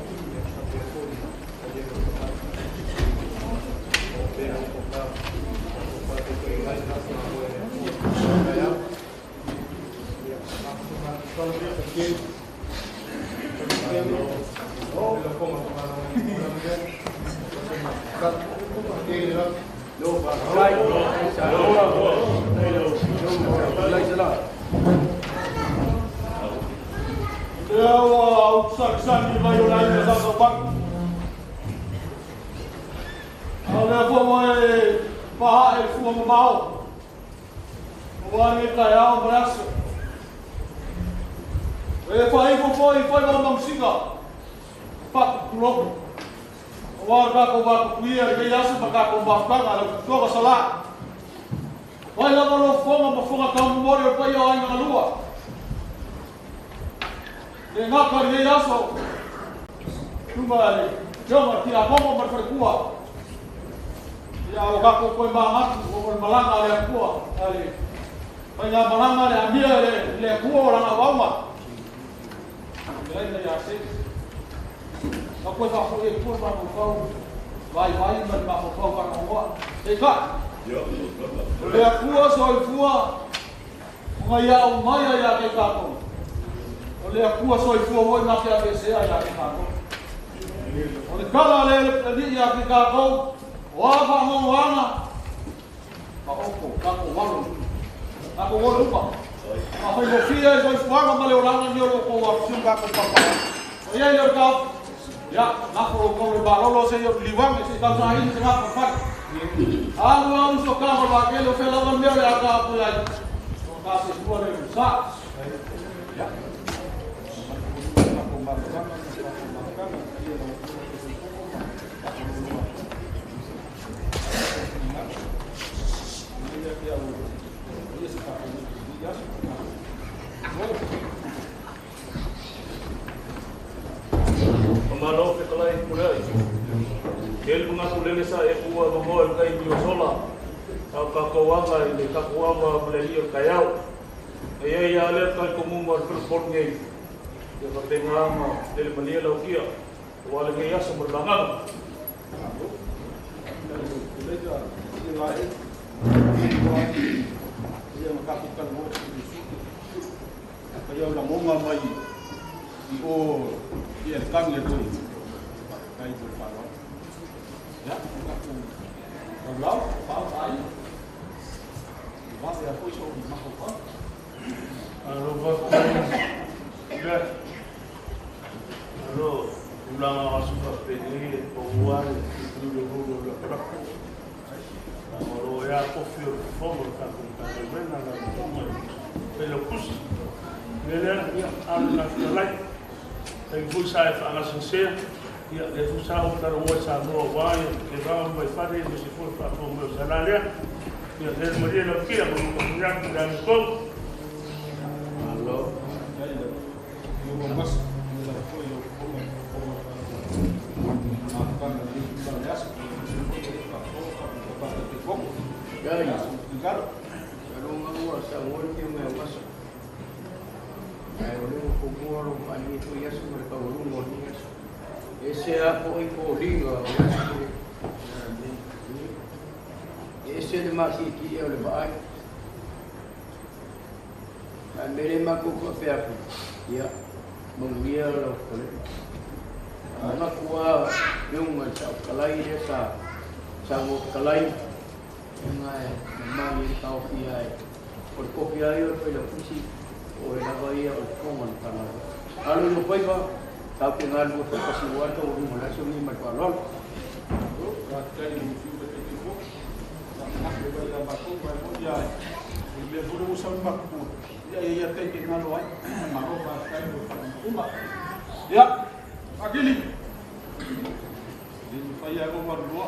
Ini fai aku berdua.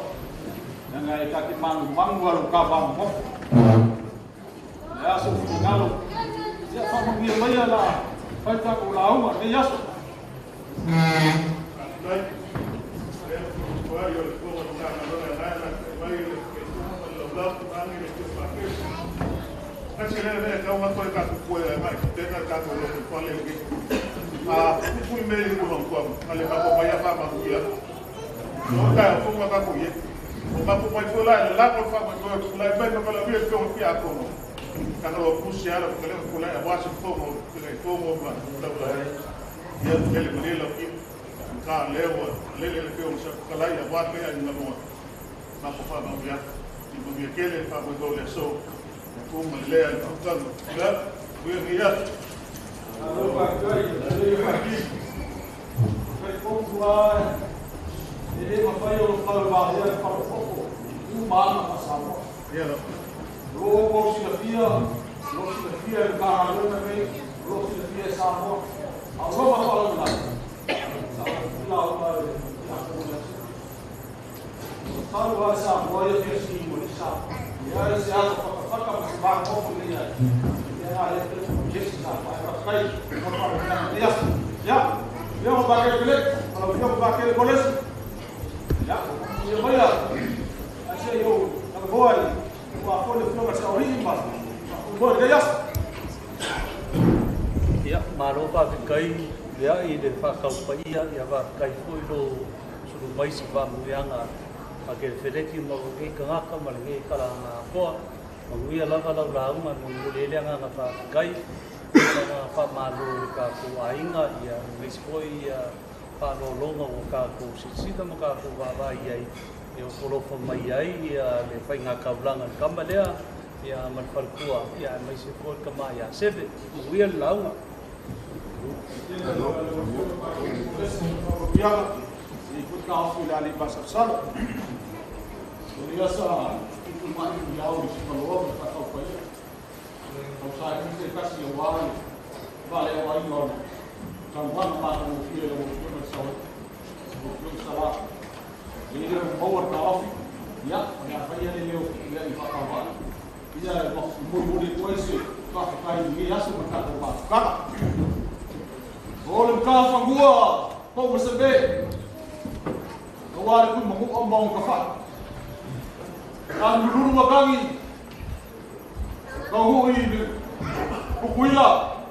Yang ngai kaki pang walau kabang kok. Ya sudah kalau. Ya kamu dia bayar lah. Fai tak ulau mah ya. Baik. Saya ko na kasi le ka wa ko ka ko e mai te ka ka ko lo ko le ki ku me li ko ko ale ka ko ya fa ma ku ya no ka ko ma ka ko ye o ma ko mai ko la ko fa ma ko la be ko la be ko fi a ko ka no ku si ala ko le ko la wa si ko mo le ko mo ma la la ya ke le le lo ki ka le wa le ke o sa ka la ya wa ke ya na mo ma ko fa ma ya ti mo ke le fa ko le so como ele é então já foi já alô papai aqui foi como lá ele papai eu falo barreira para o foco mal passava logo o carro também logo salvo alô falando lá falo essa boia que assim sabe ya esse algo para para como ele é ya Jesus vai ya eu vou bater ele kalau eu vou bater bolas ya eu vou lá achei eu vou ali vou a folha não vai ser horrível vou ganhar ya maropa kai ya ide fa kau pai ya va kai foi do suru mai se va muianga aquele fereti mau ke kanga kamalnge kala na ko manguia lava la uma mungulele nga fa kai na fa malu ka ku ainga ya mispoi ya pa lo longa o ka ku sita mo ka ku va ia e o polo fa mai ai ya le fa nga ka blanga kamalea ya man farkua ya mai se ko kama ya sebe manguia la uma ikut kau sudah di pasar sal. Biasa itu main jauh di sekolah atau apa ya. Kalau saya ini kasih awal, balik awal ini, sampai makan mungkin mungkin bersama, mungkin salah. Ini power kau, ya, apa yang dia dia ifahaman. Dia mulu di kuisi, kau kain dia sebentar terpas. Kak, boleh kau panggua, kau bersebut. Awal pun mengumpang kafat. Kan dulu makangi. Kau ini bukuila.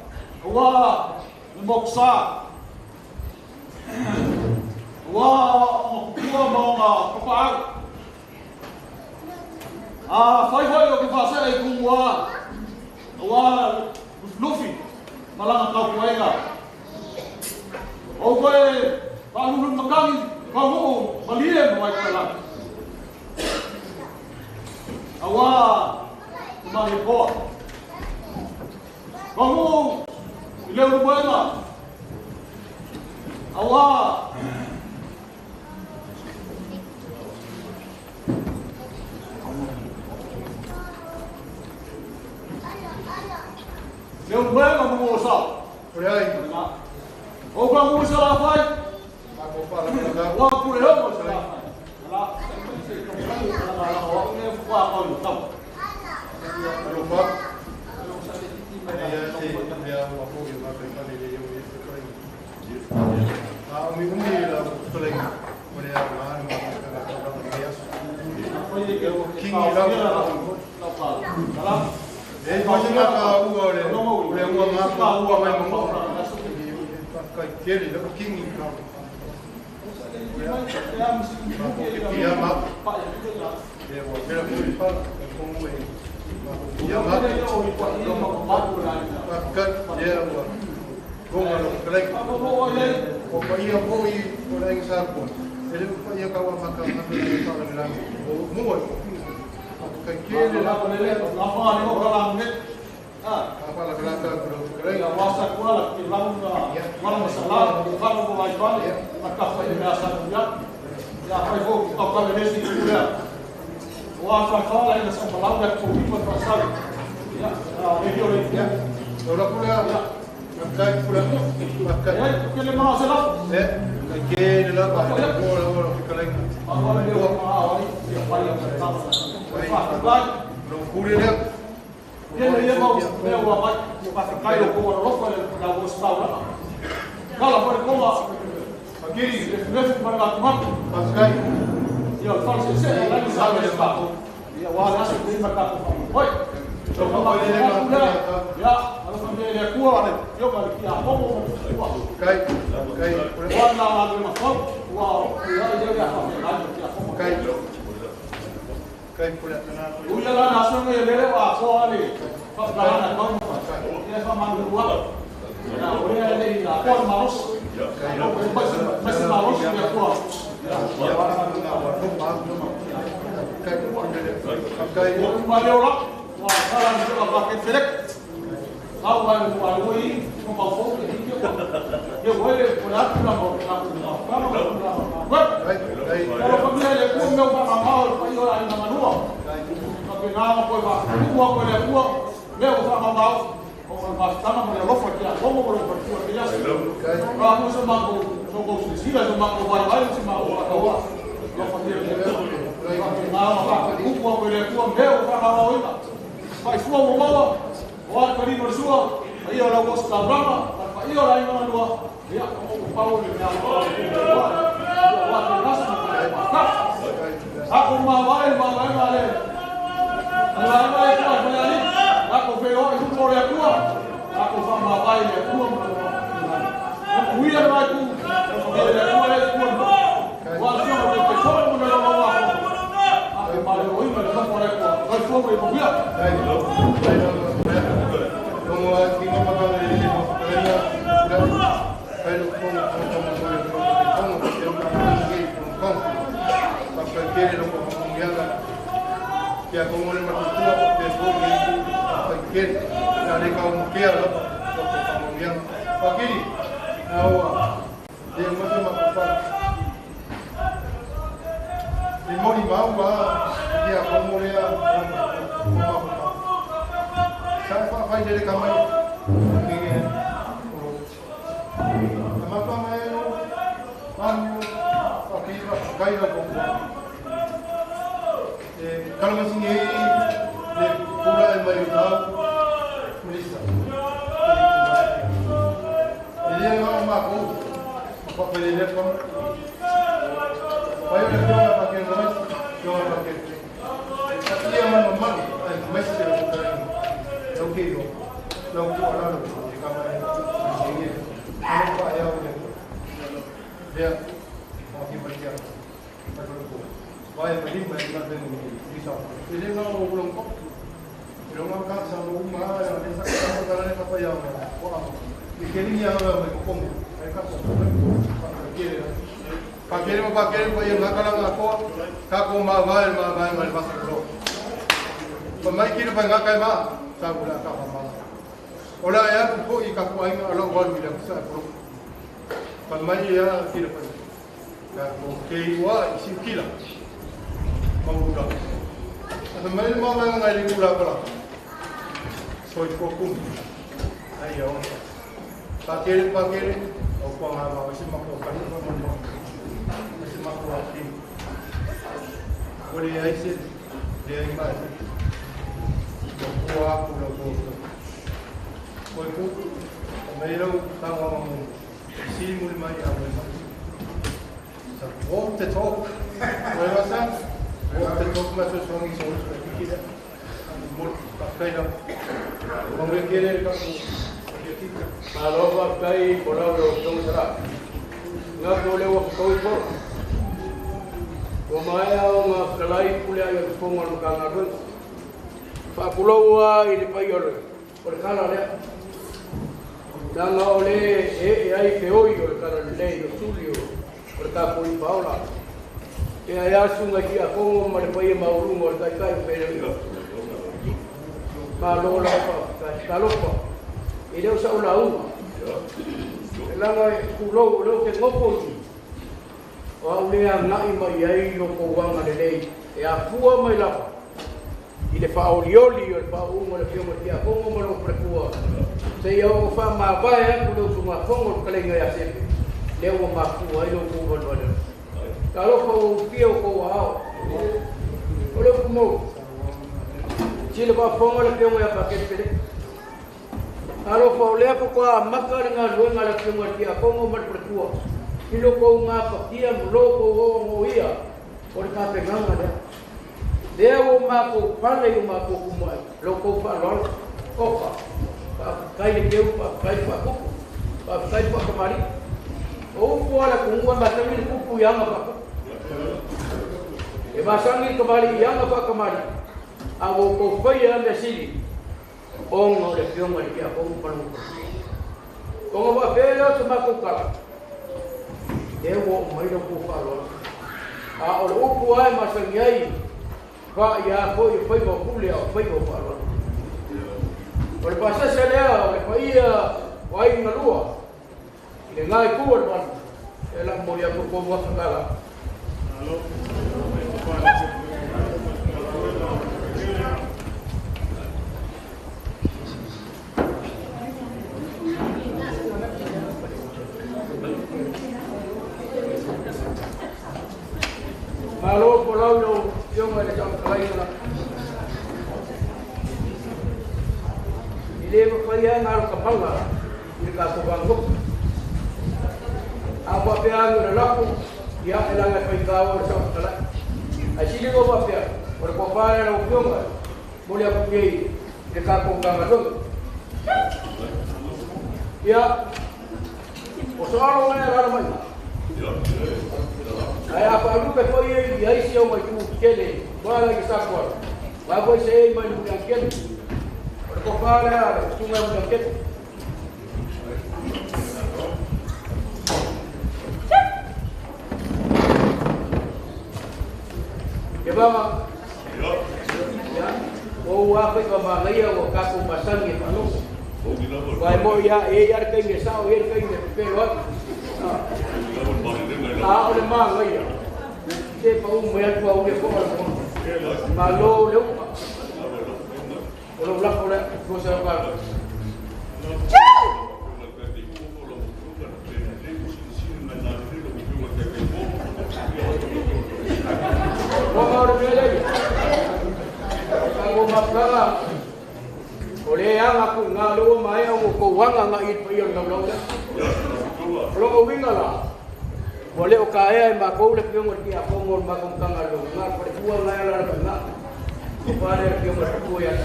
Awal moksa. Awal bukuila mau kafat. Fai yo kafasa ikungwa. Awal lufi. Malang kau kuaiga. Oke, kalau dulu makangi. Kamu melihat mai pelan. Awak kembali kau. Kamu lihat rumahnya. Awak lihat rumahnya mengusah. Olha Oh kamu usah apa? Wah, boleh lah, masalah. Orang ni buat apa ni? Tahu? lupa dia dia wapo yang pakai kali dia yang itu kali umi la paling boleh apa ni kalau dia king dalam macam apa boleh apa mai mau pakai kiri dapat king dia mak dia boleh lupa como dia mak makan dia gong kalau kelek apa ia boleh orang sarpun jadi ia kawan makan kalau bilang muat pakai kiri lah apa ni orang ni apa lah kelakar kalau kelek wasa kuala kilang malam masalah bukan mulai balik maka saya biasa dia ya saya kok apa ni dia wasa kuala ini semalam dah kopi pasal ya video ini ya orang pula makan pula makan kele masalah kiri lah pakai bola kelek vai. Não cure ele. Ele ia mau meu vai para cair o como não foi da gostar lá. Kalau pode como aqui, esse para lá tomar, mas cai. E eu falo assim, lá no salão de papo. E eu acho que ele vai cá com oi. Eu vou fazer ele lá. Já, a família é cua, eu vou aqui a como cai. Cai. Lá no foto, uau, eu ia fazer cai. Cai por lá. O ia lá na ação ele leva só ali. Faz lá na mão. Ele vai mandar o uau. Não, ele ali na porta maus. Mas maus é a tua. Valeu lá. Fala no seu paquete select. Lá vai o aí, com o fogo aqui. Eu vou por lá para a família com meu mamão para ir lá na manua. Porque não foi para meu mamão. Mas estava na lofa aqui, como o lofa aqui, vamos chamar o Cecília, chamar o vai chamar o Acauá. Lofa aqui, não, o ele é meu para a oita. Vai sua mamãe, olha para ir sua, aí eu não gosto da brava, aí eu lá em manua, e o Paulo me aku mawai aku veo itu Korea tua aku sama mawai ya tua aku ia mai tu dia tua es tua wasu ke pessoa no meu mawai aku malu oi mas não Korea tua vai fogo e bobia como aqui no papel ele não quiere lo como ya como le mató después que quiere la de como quiera lo como ya aquí ahora de más para de mori maua ya como le saya pak fai de kamai ni apa mayo anu aquí caído con kalau masih ni de pura el mayor polisa ele não marcou para fazer ele como vai olhar para aquele nós que olha para aquele aqui é uma normal mas se eu não quero não olhar de câmera ele não vai olhar dia aqui para aqui vai beri mas não tem bisa ele não belum kok belum angkat sama rumah yang desa kalau apa yang wah dikelilingi oleh hukum mereka pakai yang ngakalang aku kako mawai pasal lo pemai kira pengakai ma sabula kapama ola ya ko ikaku aing alo wal bilang sa pro pemai ya kira kako keiwa isikila mamuda. Ada main mau ngai di pula pula. Soi kokum. Ayo. Pakai, apa ngapa masih makan masih makan lagi. Boleh asyik dia iman. Buah pula pula. Koi ku, mailo tahu si mulai apa. Walk the talk. Boleh pasang. Walk the talk macam suami suami kita. Mul pakai dah. Orang kiri kan. Kalau pakai bola beruntung serap. Nggak boleh waktu kau itu. Wamaya orang kelai kuliah yang semua orang kangen. Pak Pulau ini payor. Perkara dia. Dan oleh ai peoio karena lei do Sulio. Perkara pun Paula. Ya sungai dia aku melipai maurung orang kai peoio. Kalau apa? Ini usah ulau. Langai pulau ke ngopo. Orang yang nak imai lo kawang ada lei. Ya pua mai la. Ile fa olioli o fa mo le fio dia como mo lo prekua. Se yo fa ma vai ko suma fongo kalenga ya se. Leo ma pua ilo ko bono. Kalau ko pio ko wao. Ole ko mo. Chile ba fonga le piongo ya paket pele. Alo fa ole ko kwa makar nga luenga le piongo kia kongo mat pertua. Kilo ko nga pakia mulo ko ho ia. Por ka pe nga ya. Deo ma ko pale ma ko kumai. Lo ko fa lol. Opa. Kai le keu pa kai pa ko. Pa kai pa kamari. O ko ala kungwa batami ku ku yang apa. E masangi kamari yang apa kamari. Awo ko faya me sili. Ongo le piongo le kia kongo panu. Kongo ba pelo sama ko kala. Deo mai do ku fa lol. A o upu ai masangi ai. Fa ya ko i foi ko ku le foi ko fa lol. Por pasa se lea le faia wai na lua. Le ngai ku or man. Ela mo ya ko wa kala. Malo polau yo me jam kalai na. Ile ko faya na kapala. Ile ka ko bango. Apa pia na lapu ya elanga ko ikaw sa kala. Asili ko ba pia? Por ko para na ukyonga. Muli ako pia ile ka ko ngalo. Ya. Osoro na la mai. Ai apa lu pe foi e aí se eu mai tu kele bora que saco vai voi sei mai lu kan kele ko para tu mai lu kele ke bama ya o apa que vai aí o caco masangue falou vai mo ya e yar kai me sao e kai me pero ah, olha mal aí. Você para mulher para o levar malo leu. Olha lá fora, você vai. Vamos ver aí. Vamos matar. Olha aku ngalo mai aku ko wanga ngai pa yon ngalo. Lo winga la. Boleh o kaya ma ko le pio ngi a ko ngor ma ko tanga lo na pa tua la la na. Ko pare pio ma ko ya.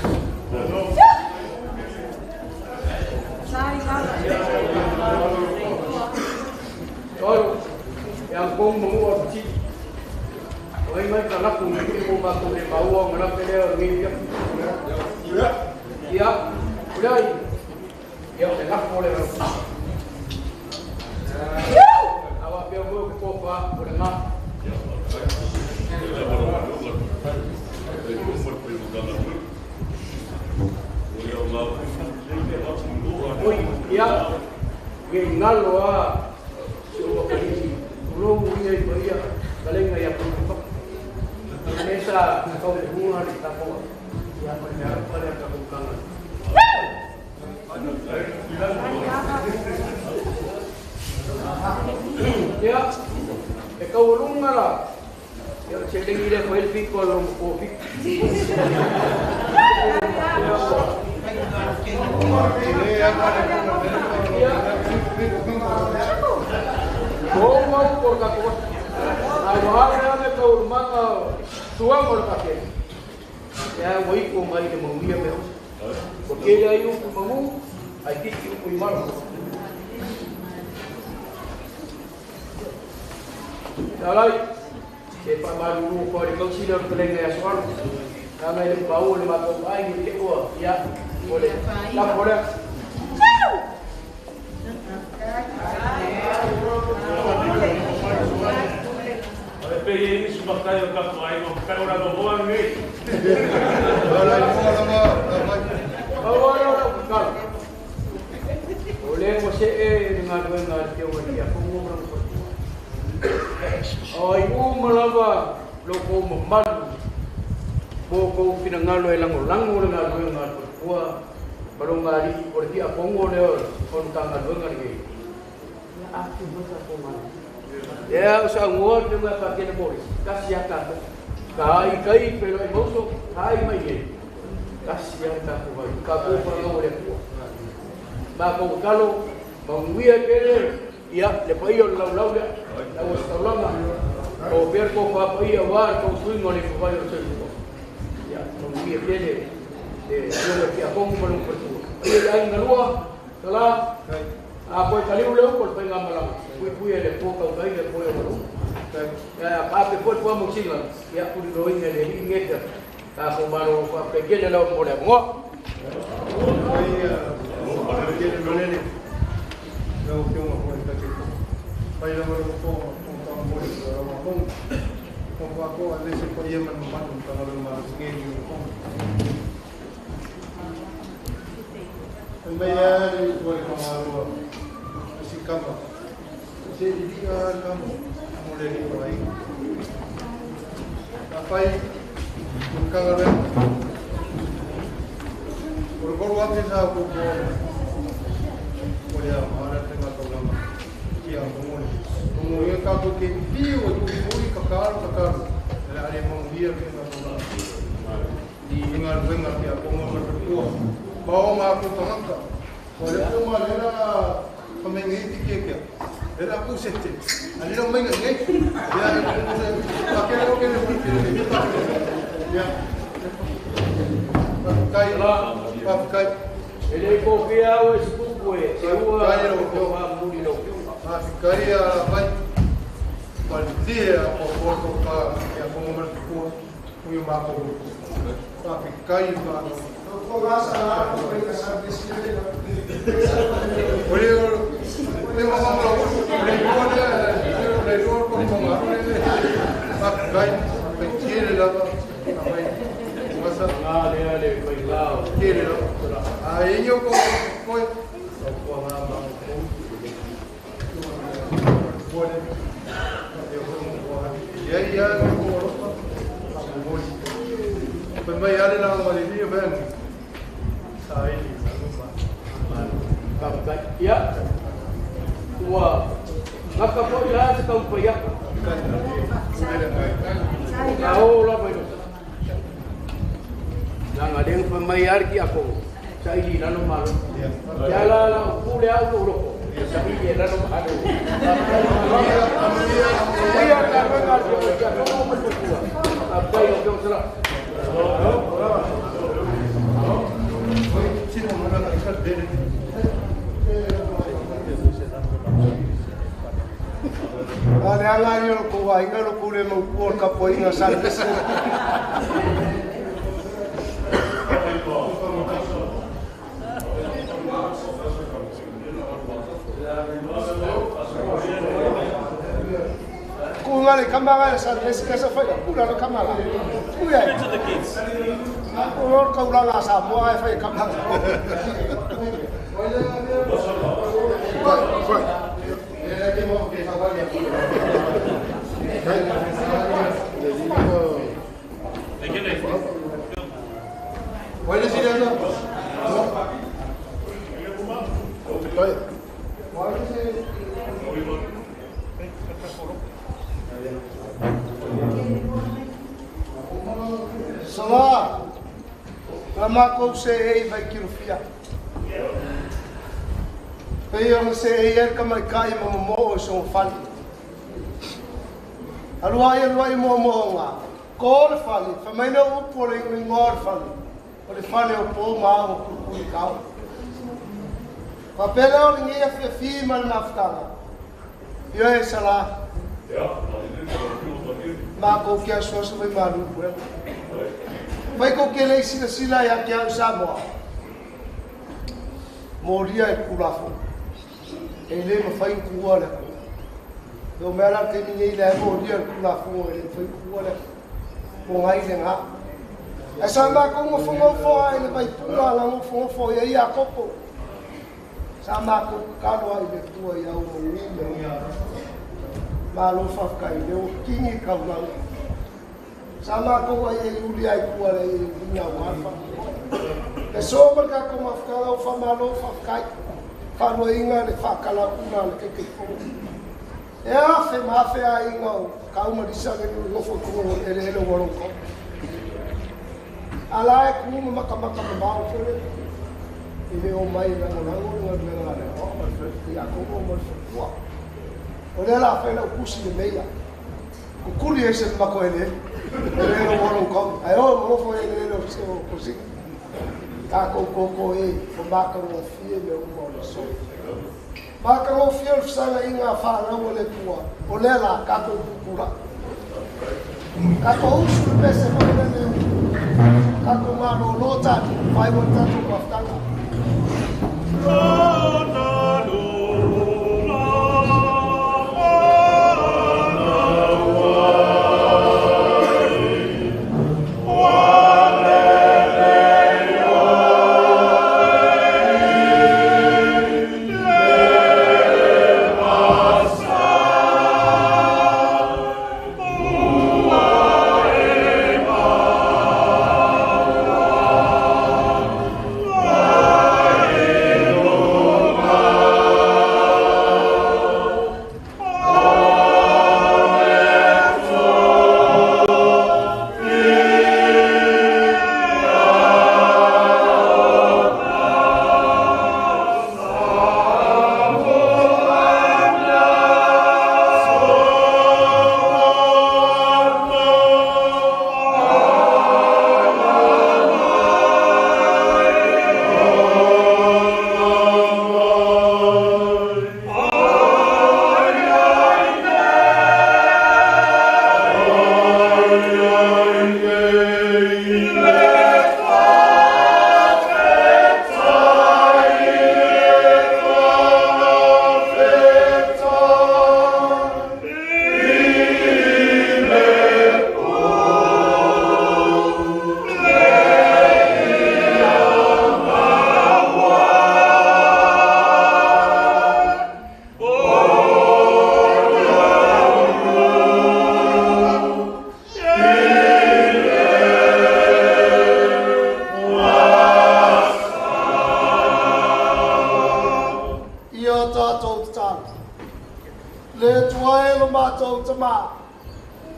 Sai sala. Toro. Yang kong mo o chi. Oi mai ka la ku ni ko ma ko le ba wo ma pe le ngi ya. Ya. Udah. Ya te la ko le. Awak biar buat kopa, boleh nak? Oh iya, kenal loa. Coba kali, belum punya dia, kalau nggak ya pun. Indonesia kau bunga di tapau, yang berjalan pada kebukangan. Ya, ikaw ulong nga lang. Ya, siya din nila ko helping ko lang kopi. Como por kako. Awal na ikaw mga tuwang or kake. Ya, wai ko mai de mawia me. Porque aí o mamu, aí que o imam. Dalai, siapa baru kau di kongsi dalam telinga yang suar, kami ada bau lima kau air di luar, ya boleh, tak boleh. Tapi ini sudah kaya tak air, kaya orang berbuang ni. Orang bukan. Boleh masih dengan teori aku ngomong. Ay malaba loko mamal boko pinangalo elang ulang ngalo ngalo kuwa baru ngari ordi apongo le on tanga dongan ge aku masa pongan ya usa ngor de ma pakai de boris kasiaka kai pero emoso kai mai ye kasi ang takuha. Kaku pa nga wala po. Bako talo, manguya kere, iya, le pa iyo lau ya, lau staulama. Kau biar kau apa iya war kau tuin ngoni kubai o sesuatu. Ya, manguya kere, yo le kia kong belum perlu. Iya lain nalua, salah. Apa kali ulang kau pengen malam. Kui le po kau kai le po yo belum. Ya, apa pun po mungkin lah. Ya, ku di roin le ni ngeta. Aku baru pergi dalam boleh ngok. Baru waktu saya aku boleh mana tengah program yang kemudian kalau kita dia itu boleh kakar, ada yang mengira tengah program di dengar dia pengumuman berdua bawa aku tengah boleh tu mana pemain ini tiket dan aku setting ada orang main ni ya pakai ya pakai ele copia o escupo seguro a muri lo ficaria vai dia por para ya como mercado muy maco para ficar Kau rasa lah, kau pergi kasar deskripsi. boleh memang boleh dua kau mengaruh ni pakai kecil lah apa masa ale bailao kiri lo aí eu foi ya pembayar lang wali dia ben sai ya tua maka po ya sa kau payak kau lah bayo yang ada yang pembayar ki aku sa ili na no malo jala la pule au ro sa ili na no malo dia ka ka dia ka no mo tua apa yo yo sala Ada yang ko wa inga lo kule mo ko ka po inga sa Kungale kamera sa sa fa kula no kamera. Kuya. Ko ka ula sa mo ai fa kamera. Boleh sih dia tu. Salah. Lama kau say vai kirufia. Peyong say yer kamay kai mo so fali. Alwai mo nga. Kor fali, famina upoling ng ngor fali. O le fale o po ma o kukui kau. Papela o ngia fi man naftala. Yo e sala. Ma ko kia so so vai malu po. Vai ko ke le sila ya kia usamo. Moria e kulafo. Ele me fai kuala. Do mera ke ni le moria e kulafo ele fai kuala. Ko ngai le nga. Asa ma ko mo fo ai le vai pula la mo fo ia kopo. Sama ko kalo ai le tua ia o ni ma lo fa kai le o kingi ka ma. Sama ko ai e uli ai kuala e ina wa fa. E so ma ka ko ma fa o fa ma lo fa kai. Fa no inga le fa kala una le ke fo. E a fe ma fe ai inga ka uma di sa le no fo ko ele wo ko. Ala e kuma makamaka mau fere. Ile o mai na lango na ngana o ma fe ya ko mo fo. O le la fe na kusi le meia. O kuri ese mako ele. Ele no woro ko. Ai o mo fo ele no se o kusi. Ka ko e o maka no fie le o mo so. Maka no fie o sanga inga fa na o le tua. O le la ka ko kura. Ka ko usu pese mo le Kako mano lota, vai voltar tu paftanga.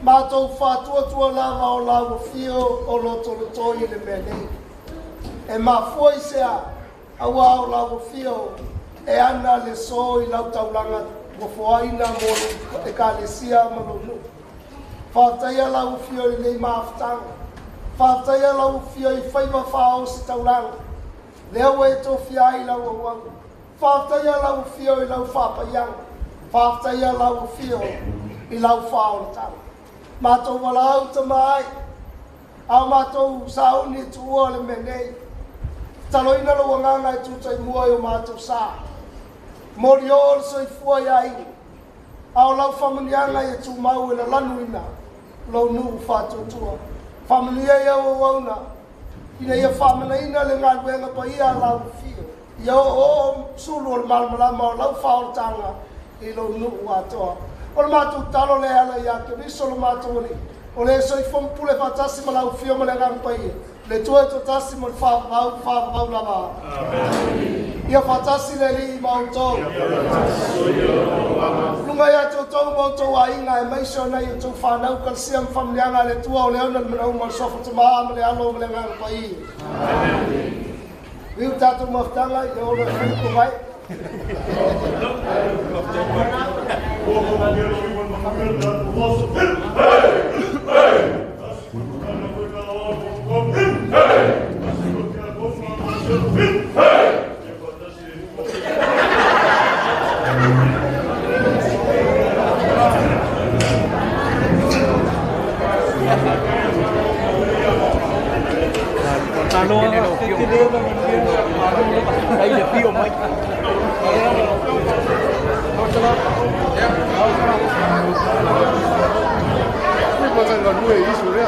Matou fatua lava o lago fio o loto i le mene. E ma foi se a wa o lago fio e ana le so i lau taulanga mo foaina mo e ka le sia malonu. Whātaia lau fio i le maafutanga. Whātaia lau fio i whaiva whao si taulanga. Leo e to fia i lau awanga. Whātaia lau fio i lau whapaianga. Whātaia lau fio i lau whao tanga. Matou walau tamai, au matou sauni tua le menei. Taloina lo wanganga i tutai mua o matou sa. Mori o soi fua ia ingi. Au lau whamanianga i tu mau i la lanuina, lau nuu whātou tua. Whamania ia o wauna, ina ia whamanaina le ngā wenga pa ia lau fio. Ia o sulu o le malamalama o lau whaotanga i lau nuu wātoa. O le mātou talo le ala ia ke riso le mātou ni. O le soi whampule whatasi ma lau fio ma le ngang pai. Le tua e to tasi ma le whāpau lava. Ia whatasi le li mautou. Lunga ia tau tau mautou a inga e maisio nei e tau whanau kalsiam whamlianga le tua o le ona manau ma sofa te maa ma le alo ma le ngang pai. Riu tātou maftanga i o le whiko mai. Isso, né?